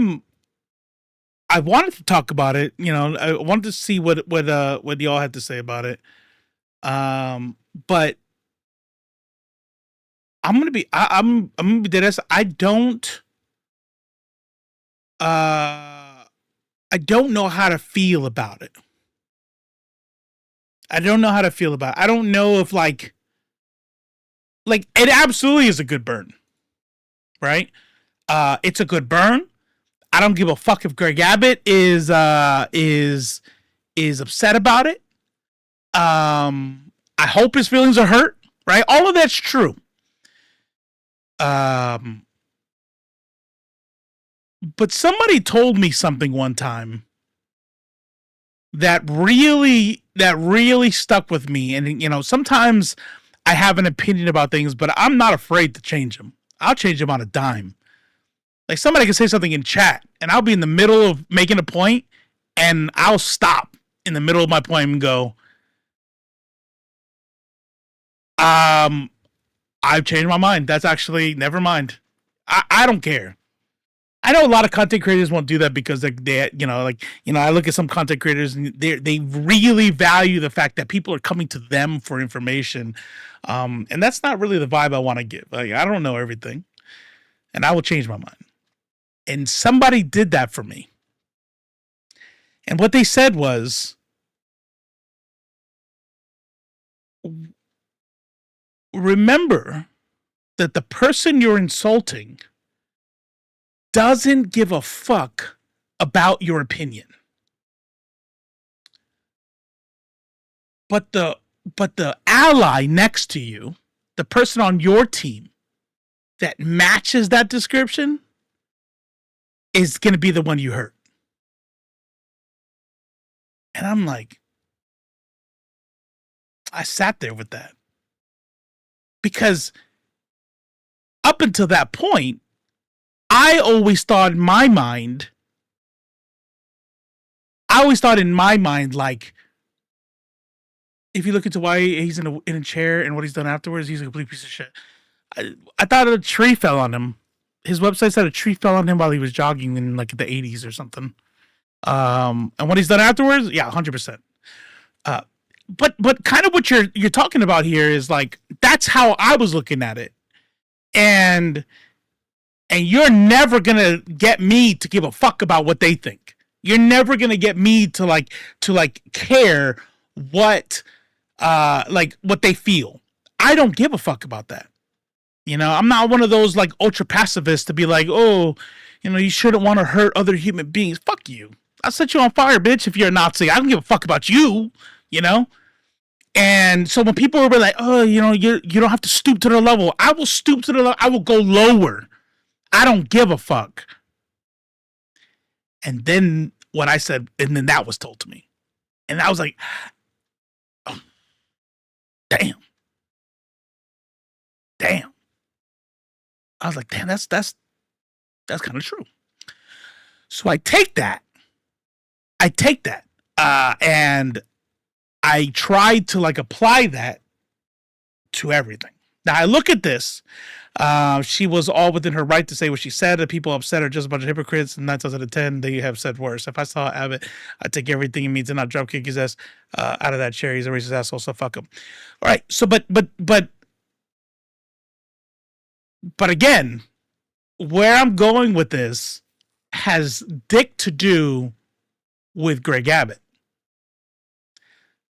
wanted to talk about it, I wanted to see what y'all had to say about it. But I'm gonna be dead ass. I don't know how to feel about it. I don't know if like it absolutely is a good burn, right? It's a good burn. I don't give a fuck if Greg Abbott is upset about it. I hope his feelings are hurt, right? All of that's true. But somebody told me something one time that really stuck with me. And, sometimes I have an opinion about things, but I'm not afraid to change them. I'll change them on a dime. Like somebody can say something in chat and I'll be in the middle of making a point and I'll stop in the middle of my point and go, I've changed my mind. That's actually, never mind. I don't care. I know a lot of content creators won't do that because I look at some content creators and they really value the fact that people are coming to them for information. And that's not really the vibe I want to give. Like, I don't know everything, and I will change my mind. And somebody did that for me. And what they said was, remember that the person you're insulting doesn't give a fuck about your opinion. But the ally next to you, the person on your team that matches that description, is going to be the one you hurt. And I'm like, I sat there with that. Because up until that point, I always thought in my mind, like, if you look into why he's in a chair and what he's done afterwards, he's a complete piece of shit. I thought a tree fell on him. His website said a tree fell on him while he was jogging in like the 80s or something. And what he's done afterwards, yeah, 100%. But kind of what you're talking about here is like, that's how I was looking at it. And you're never gonna get me to give a fuck about what they think. You're never gonna get me to care what they feel. I don't give a fuck about that. You know, I'm not one of those like ultra pacifists to be like, oh, you know, you shouldn't want to hurt other human beings. Fuck you. I'll set you on fire, bitch, if you're a Nazi. I don't give a fuck about you, you know? And so when people were like, oh, you know, you don't have to stoop to the level. I will stoop to the level. I will go lower. I don't give a fuck. And then what I said, and then that was told to me. And I was like, oh, damn. I was like, damn, that's kind of true. So I take that. And I tried to like apply that to everything. Now I look at this. She was all within her right to say what she said. The people upset are just a bunch of hypocrites. And 9 times out of 10, they have said worse. If I saw Abbott, I'd take everything he means and not drop kick his ass out of that chair. He's a racist asshole, so fuck him. All right. So, but again, where I'm going with this has dick to do with Greg Abbott.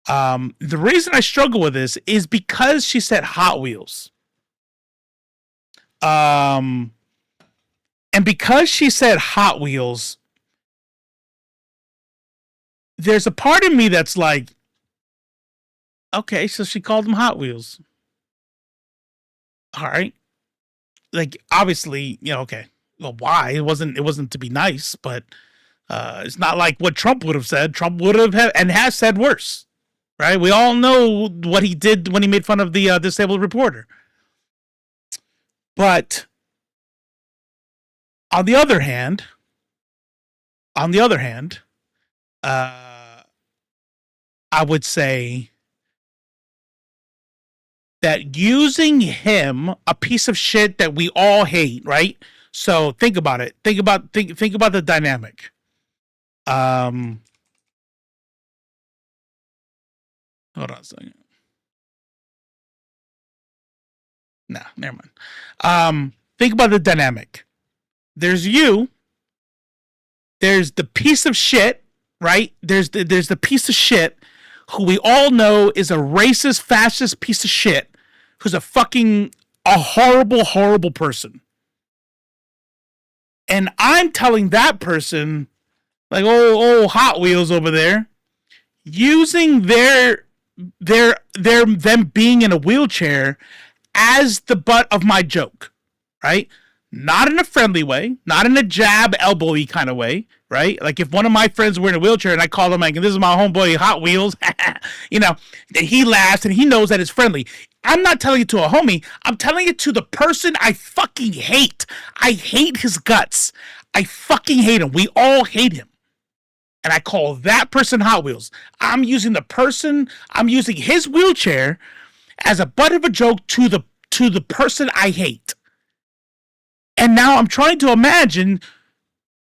The reason I struggle with this is because she said Hot Wheels. And because she said Hot Wheels, there's a part of me that's like, okay, so she called them Hot Wheels. All right. Like, obviously, you know, okay. Well, why? It wasn't to be nice, but it's not like what Trump would have said. Trump would have and has said worse. Right? We all know what he did when he made fun of the disabled reporter. But on the other hand, I would say that using him, a piece of shit that we all hate, right? So think about it. Think about the dynamic. Hold on a second. Nah, never mind. Think about the dynamic. There's you. There's the piece of shit, right? There's the piece of shit who we all know is a racist, fascist piece of shit who's a horrible, horrible person. And I'm telling that person, like, oh, Hot Wheels over there, using them being in a wheelchair as the butt of my joke, right? Not in a friendly way, not in a jab, elbowy kind of way, right? Like if one of my friends were in a wheelchair and I called him like, this is my homeboy Hot Wheels, you know, and he laughs and he knows that it's friendly. I'm not telling it to a homie. I'm telling it to the person I fucking hate. I hate his guts. I fucking hate him. We all hate him. And I call that person Hot Wheels. I'm using his wheelchair as a butt of a joke to the person I hate. And now I'm trying to imagine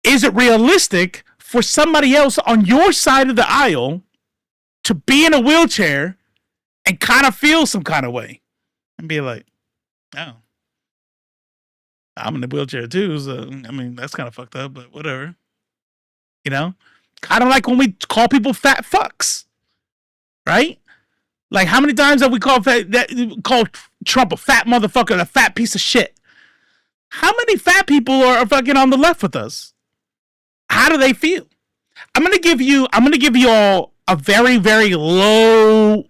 is it realistic for somebody else on your side of the aisle to be in a wheelchair and kind of feel some kind of way and be like, oh, I'm in a wheelchair too, so I mean that's kind of fucked up, but whatever. You know, kind of like when we call people fat fucks, right? Like how many times have we called Trump a fat motherfucker and a fat piece of shit? How many fat people are fucking on the left with us? How do they feel? I'm gonna give you all a very, very low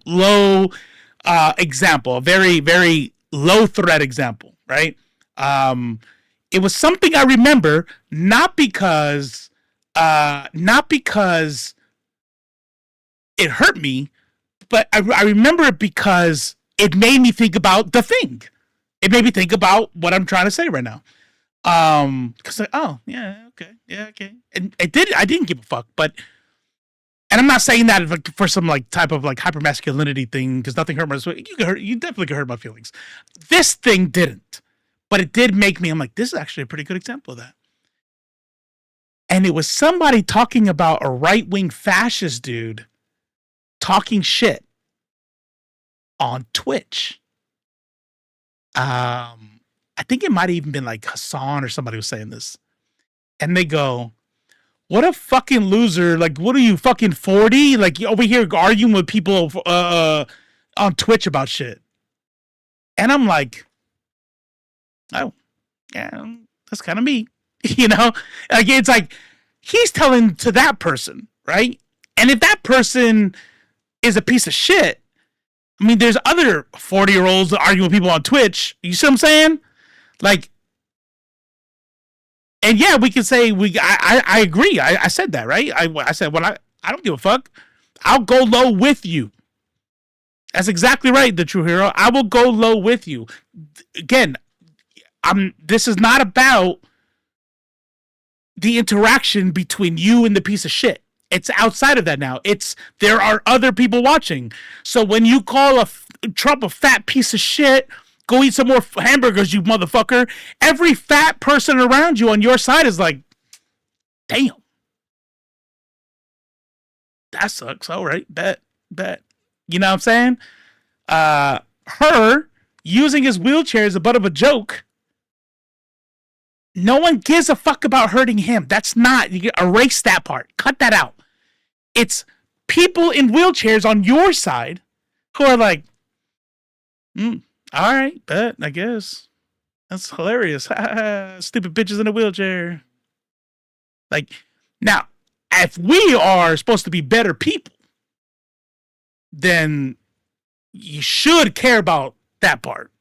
example, a very, very low threat example, right? It was something I remember, not because it hurt me, but I remember it because it made me think about the thing. It made me think about what I'm trying to say right now. Because like, oh yeah, okay, and I didn't give a fuck, but. And I'm not saying that for some like type of like hypermasculinity thing, because nothing hurt my feelings. You definitely could hurt my feelings. This thing didn't, but it did make me. I'm like, this is actually a pretty good example of that. And it was somebody talking about a right-wing fascist dude talking shit on Twitch. I think it might have even been like Hassan or somebody was saying this, and they go, what a fucking loser. Like, what are you, fucking 40? Like, you over here arguing with people on Twitch about shit. And I'm like, oh, yeah, that's kind of me. You know? Like, it's like, he's telling to that person, right? And if that person is a piece of shit, I mean, there's other 40-year-olds that argue with people on Twitch. You see what I'm saying? Like, and yeah, we can say I agree. I said that, right? I said, well, I don't give a fuck. I'll go low with you. That's exactly right, the true hero. I will go low with you. Again, this is not about the interaction between you and the piece of shit. It's outside of that now. There are other people watching. So when you call Trump a fat piece of shit, go eat some more hamburgers, you motherfucker. Every fat person around you on your side is like, damn. That sucks. All right. Bet. You know what I'm saying? Her using his wheelchair as a butt of a joke. No one gives a fuck about hurting him. That's not. You erase that part. Cut that out. It's people in wheelchairs on your side who are like, all right, bet, I guess. That's hilarious. Stupid bitches in a wheelchair. Like, now, if we are supposed to be better people, then you should care about that part.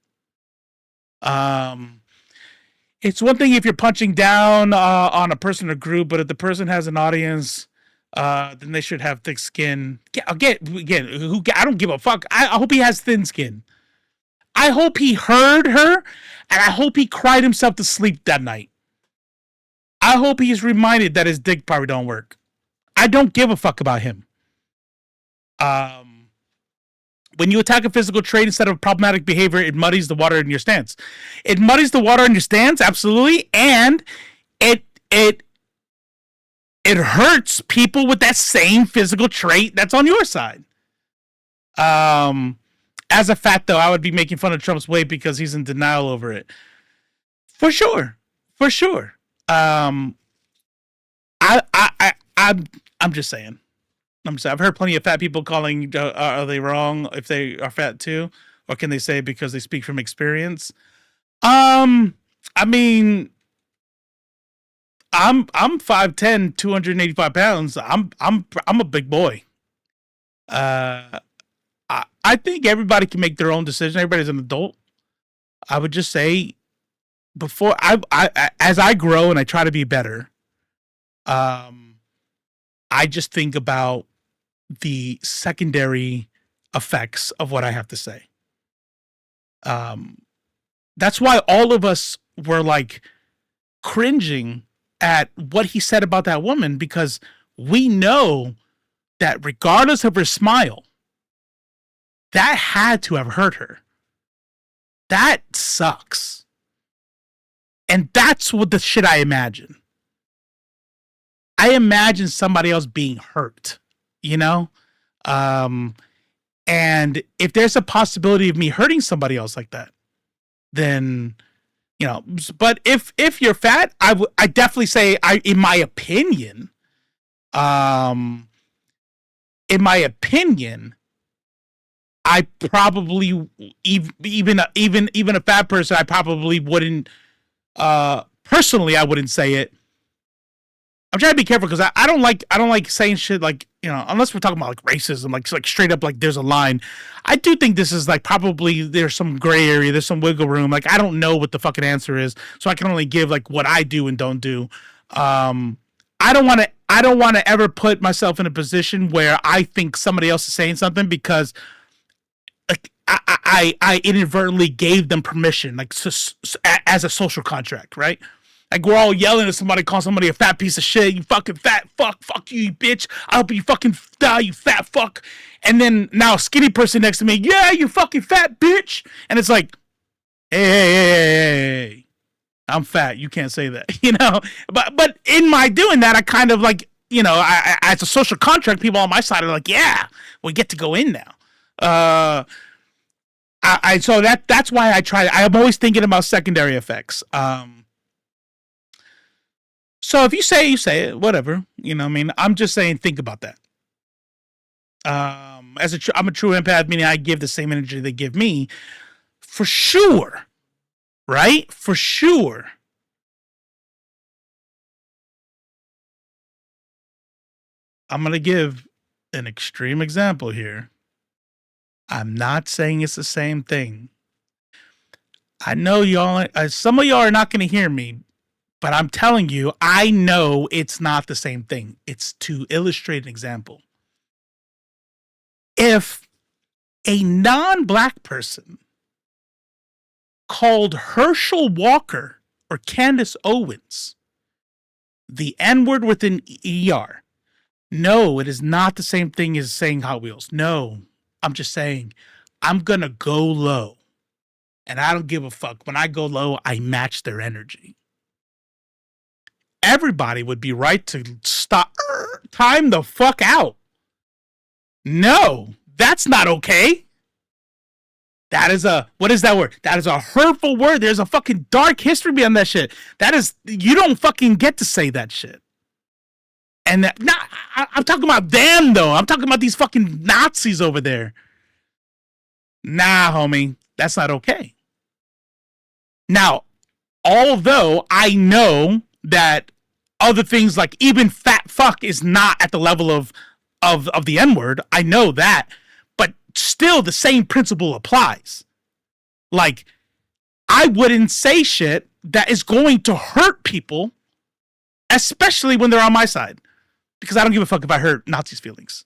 It's one thing if you're punching down on a person or group, but if the person has an audience, then they should have thick skin. Again, I don't give a fuck. I hope he has thin skin. I hope he heard her, and I hope he cried himself to sleep that night. I hope he's reminded that his dick probably don't work. I don't give a fuck about him. When you attack a physical trait instead of problematic behavior, it muddies the water in your stance. It muddies the water in your stance, absolutely, and it hurts people with that same physical trait that's on your side. As a fact, though, I would be making fun of Trump's weight because he's in denial over it. For sure. I'm just saying. I've heard plenty of fat people calling, are they wrong if they are fat too? Or can they say because they speak from experience? I mean, I'm 5'10", 285 pounds. I'm a big boy. I think everybody can make their own decision. Everybody's an adult. I would just say, before as I grow and I try to be better, I just think about the secondary effects of what I have to say. That's why all of us were like cringing at what he said about that woman, because we know that regardless of her smile, that had to have hurt her. That sucks. And that's what the shit I imagine. I imagine somebody else being hurt, you know? And if there's a possibility of me hurting somebody else like that, then, you know, but if you're fat, I definitely say in my opinion, I probably even a fat person, I probably wouldn't personally, I wouldn't say it. I'm trying to be careful because I don't like saying shit like, you know, unless we're talking about like racism, like straight up like there's a line. I do think this is like probably there's some gray area, there's some wiggle room. Like I don't know what the fucking answer is, so I can only give like what I do and don't do. I don't want to ever put myself in a position where I think somebody else is saying something because like I inadvertently gave them permission, like as a social contract, right? Like we're all yelling at somebody, calling somebody a fat piece of shit. You fucking fat fuck, fuck you, you bitch. I hope you fucking die, you fat fuck. And then now a skinny person next to me, yeah, you fucking fat bitch. And it's like, hey, I'm fat. You can't say that, you know. But in my doing that, I kind of like, you know, I as a social contract, people on my side are like, yeah, we get to go in now. So that's why I try. I'm always thinking about secondary effects. So if you say it, whatever. You know what I mean? I'm just saying, think about that. I'm a true empath, meaning I give the same energy they give me. For sure. Right? For sure. I'm going to give an extreme example here. I'm not saying it's the same thing. I know y'all, some of y'all are not going to hear me, but I'm telling you, I know it's not the same thing. It's to illustrate an example. If a non-black person called Herschel Walker or Candace Owens the N-word with an ER, no, it is not the same thing as saying Hot Wheels. No, I'm just saying I'm going to go low. And I don't give a fuck. When I go low, I match their energy. Everybody would be right to stop, time the fuck out. No, that's not okay. That is what is that word? That is a hurtful word. There's a fucking dark history behind that shit. You don't fucking get to say that shit. And I'm talking about them though. I'm talking about these fucking Nazis over there. Nah, homie, that's not okay. Now, although I know that other things like even fat fuck is not at the level of the N-word, I know that, but still the same principle applies. Like, I wouldn't say shit that is going to hurt people, especially when they're on my side, because I don't give a fuck if I hurt Nazis' feelings.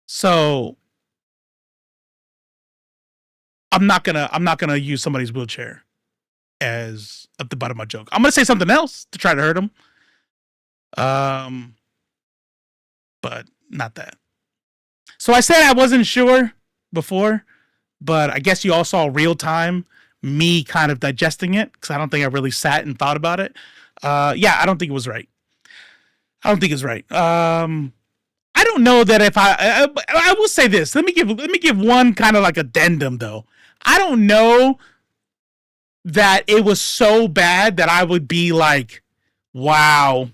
So I'm not gonna use somebody's wheelchair as at the butt of my joke. I'm gonna say something else to try to hurt them. But not that. So I said I wasn't sure before, but I guess you all saw real time me kind of digesting it because I don't think I really sat and thought about it. Yeah, I don't think it was right. I don't think it's right. I don't know that if I will say this. Let me give one kind of like addendum though. I don't know that it was so bad that I would be like, wow,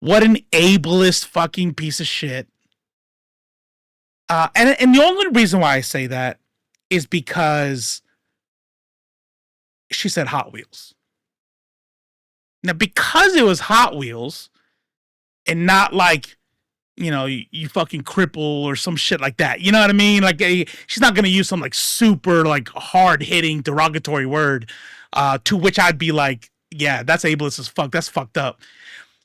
what an ableist fucking piece of shit. And the only reason why I say that is because she said Hot Wheels. Now, because it was Hot Wheels and not like, you know, you fucking cripple or some shit like that. You know what I mean? Like, she's not going to use some like super like hard hitting derogatory word to which I'd be like, yeah, that's ableist as fuck. That's fucked up.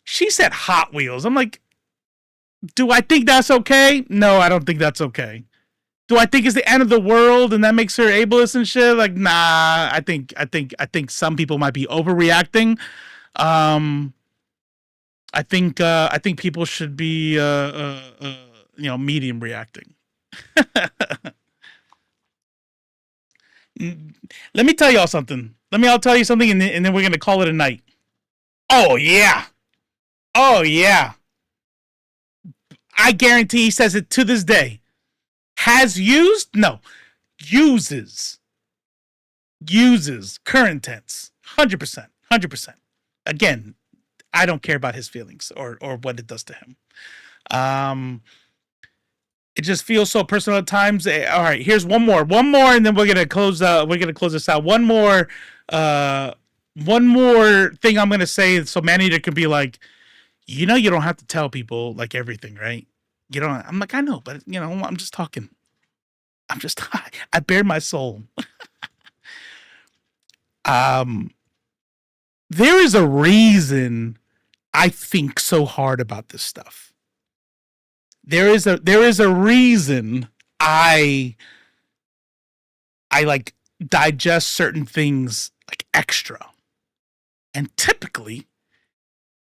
She said Hot Wheels. I'm like, do I think that's okay? No, I don't think that's okay. Do I think it's the end of the world and that makes her ableist and shit? Like, nah, I think some people might be overreacting. I think people should be medium reacting. Let me tell y'all something. I'll tell you something and then we're gonna call it a night. Oh yeah. Oh, yeah. I guarantee he says it to this day. Has used? No. Uses. Current tense. 100%. 100%. Again, I don't care about his feelings or what it does to him. It just feels so personal at times. All right, here's one more, and then we're gonna close. We're gonna close this out. One more thing I'm gonna say, so Maneater can be like, you don't have to tell people like everything, right? You don't. I'm like, I know, but I'm just talking. I bare my soul. There is a reason I think so hard about this stuff. There is a reason I like digest certain things like extra. And typically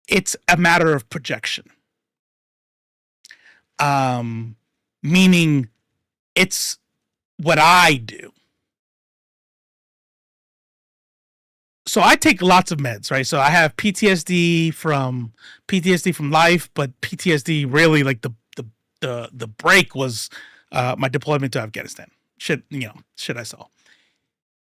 it's a matter of projection. Meaning it's what I do. So I take lots of meds, right? So I have PTSD from life, but PTSD really like the break was my deployment to Afghanistan. Shit I saw.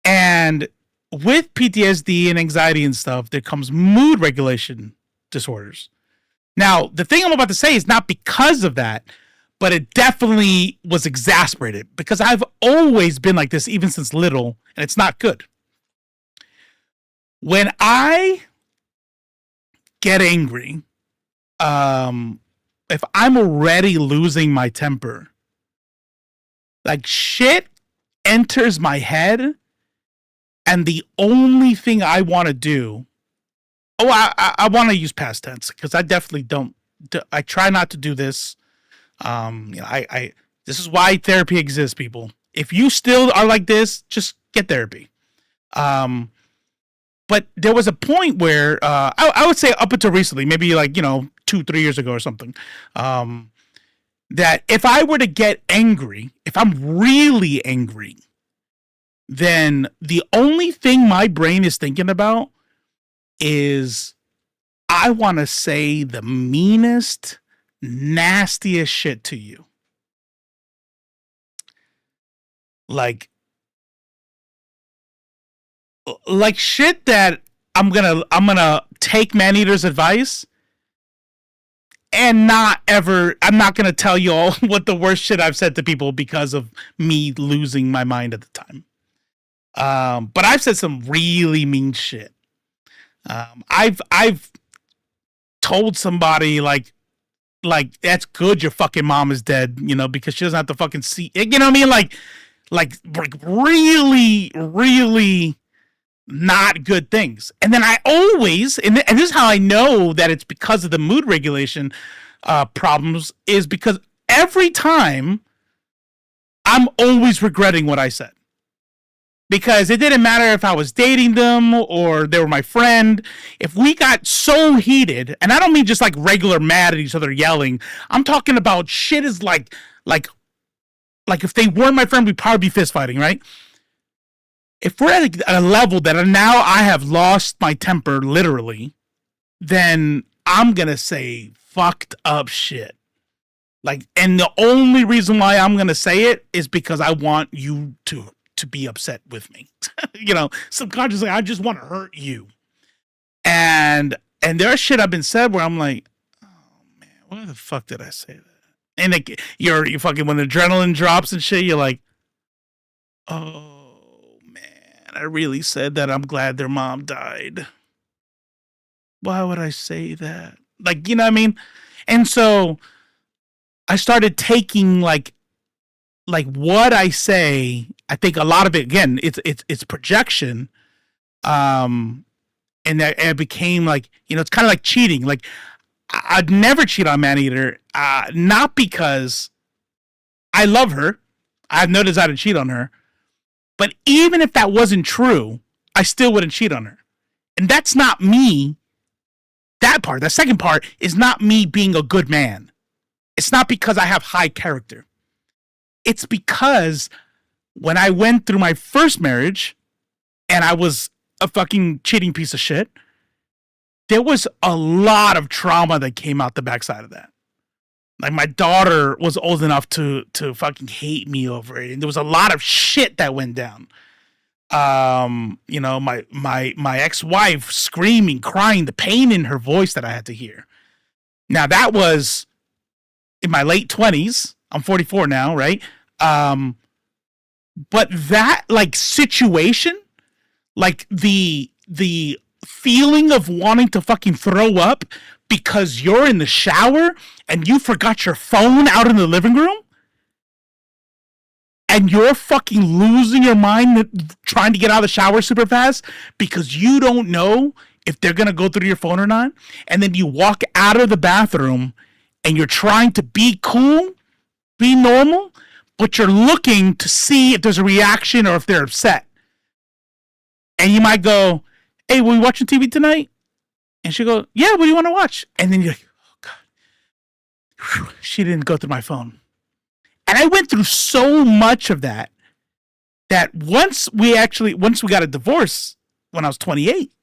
And with PTSD and anxiety and stuff, there comes mood regulation disorders. Now, the thing I'm about to say is not because of that, but it definitely was exacerbated because I've always been like this even since little, and it's not good. When I get angry, if I'm already losing my temper, like shit enters my head, and the only thing I want to do, I want to use past tense because I definitely don't. I try not to do this. This is why therapy exists, people. If you still are like this, just get therapy. But there was a point where I would say up until recently, maybe like 2-3 years ago or something, that if I were to get angry, if I'm really angry, then the only thing my brain is thinking about is I want to say the meanest, nastiest shit to you. Like shit that I'm gonna take Maneater's advice and I'm not gonna tell you all what the worst shit I've said to people because of me losing my mind at the time. But I've said some really mean shit. I've told somebody like that's good your fucking mom is dead, because she doesn't have to fucking see it, you know what I mean? Like really, really not good things. And then I always, and this is how I know that it's because of the mood regulation problems, is because every time I'm always regretting what I said. Because it didn't matter if I was dating them or they were my friend. If we got so heated, and I don't mean just like regular mad at each other yelling, I'm talking about shit is like if they weren't my friend, we'd probably be fist fighting, right? If we're at a level that now I have lost my temper, literally, then I'm going to say fucked up shit. And the only reason why I'm going to say it is because I want you to be upset with me. Subconsciously, I just want to hurt you. And there's shit I've been said where I'm like, oh man, why the fuck did I say that? And you're fucking, when the adrenaline drops and shit, you're like, oh man, I really said that. I'm glad their mom died. Why would I say that? You know what I mean? And so I started taking like what I say, I think a lot of it, again, it's projection. And that it became it's kind of like cheating. I'd never cheat on Maneater, not because I love her. I have no desire to cheat on her. But even if that wasn't true, I still wouldn't cheat on her. And that's not me. That second part is not me being a good man. It's not because I have high character. It's because when I went through my first marriage and I was a fucking cheating piece of shit, there was a lot of trauma that came out the backside of that. Like my daughter was old enough to fucking hate me over it, and there was a lot of shit that went down. You know, my ex-wife screaming, crying, the pain in her voice that I had to hear. Now that was in my late 20s. I'm 44 now, right? But that like situation, like the feeling of wanting to fucking throw up because you're in the shower and you forgot your phone out in the living room and you're fucking losing your mind trying to get out of the shower super fast because you don't know if they're going to go through your phone or not. And then you walk out of the bathroom and you're trying to be cool, be normal, but you're looking to see if there's a reaction or if they're upset. And you might go, hey, were we watching TV tonight? And she'll go, yeah, what do you want to watch? And then you're like, oh, God. Whew, she didn't go through my phone. And I went through so much of that once we got a divorce when I was 28,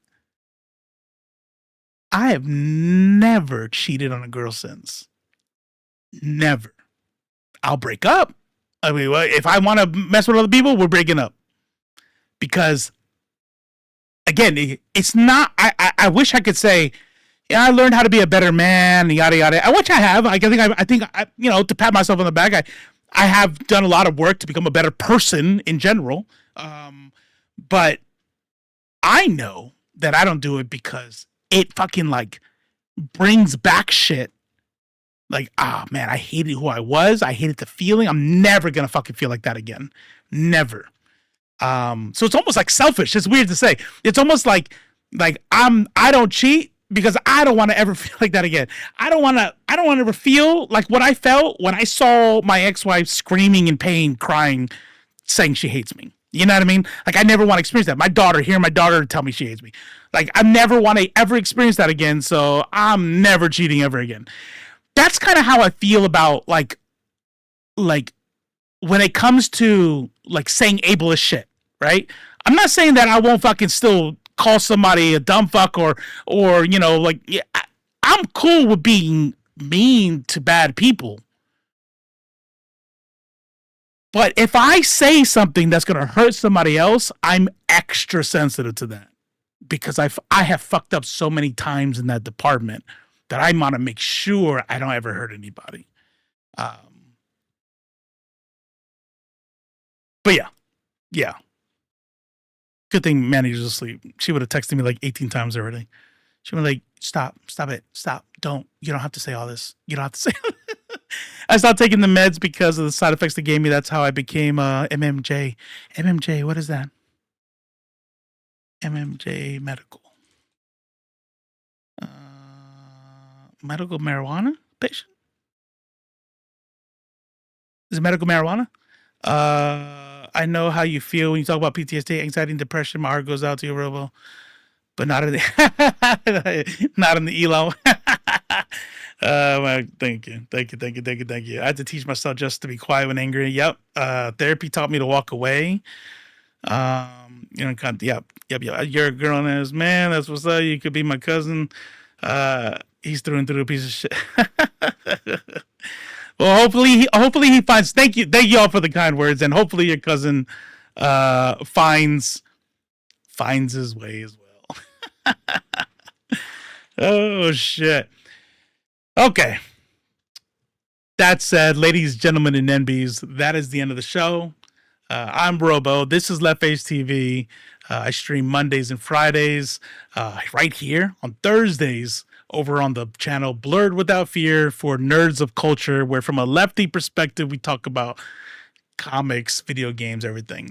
I have never cheated on a girl since. Never. I'll break up. I mean, if I want to mess with other people, we're breaking up. Because, again, it's not, I wish I could say, yeah, I learned how to be a better man, yada, yada. Which I have. I think, you know, to pat myself on the back, I have done a lot of work to become a better person in general. But I know that I don't do it because it fucking, like, brings back shit. Like, ah, man, I hated who I was. I hated the feeling. I'm never going to fucking feel like that again. Never. So it's almost like selfish. It's weird to say. It's almost like I don't cheat because I don't want to ever feel like that again. I don't want to ever feel like what I felt when I saw my ex-wife screaming in pain, crying, saying she hates me. You know what I mean? Like, I never want to experience that. My daughter tell me she hates me. Like, I never want to ever experience that again. So I'm never cheating ever again. That's kind of how I feel about like when it comes to like saying ableist shit, right? I'm not saying that I won't fucking still call somebody a dumb fuck or you know, like, yeah, I'm cool with being mean to bad people. But if I say something that's going to hurt somebody else, I'm extra sensitive to that because I have fucked up so many times in that department that I want to make sure I don't ever hurt anybody. But yeah. Good thing Manny was asleep. She would have texted me like 18 times already. She was like, stop it, stop, you don't have to say all this. You don't have to say I stopped taking the meds because of the side effects they gave me. That's how I became MMJ. MMJ, what is that? MMJ medical. Medical marijuana patient? Is it medical marijuana? I know how you feel when you talk about PTSD, anxiety, and depression. My heart goes out to you, Robo. But not in the not in the ELO. Thank you. I had to teach myself just to be quiet when angry. Yep. Therapy taught me to walk away. You know, yep. You're a girl and as man. That's what's up. You could be my cousin. He's through and through a piece of shit. Well, hopefully he finds. Thank you all for the kind words, and hopefully your cousin finds his way as well. Oh shit. Okay. That said, ladies, gentlemen, and NBs, that is the end of the show. I'm Robo. This is LeftFace TV. I stream Mondays and Fridays right here on Thursdays over on the channel Blurred Without Fear for nerds of culture, where from a lefty perspective, we talk about comics, video games, everything.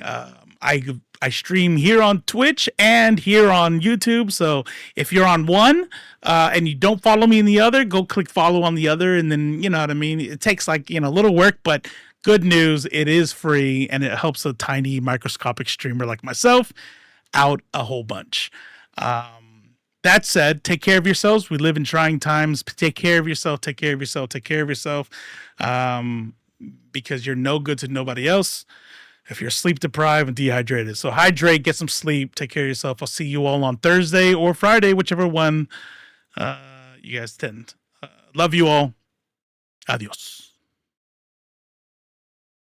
I stream here on Twitch and here on YouTube. So if you're on one and you don't follow me in the other, go click follow on the other. And then, you know what I mean? It takes like, a little work, but good news, it is free and it helps a tiny microscopic streamer like myself out a whole bunch. That said, take care of yourselves. We live in trying times. Take care of yourself. Take care of yourself. Take care of yourself. Because you're no good to nobody else if you're sleep deprived and dehydrated. So hydrate, get some sleep, take care of yourself. I'll see you all on Thursday or Friday, whichever one You guys didn't. Love you all. Adios.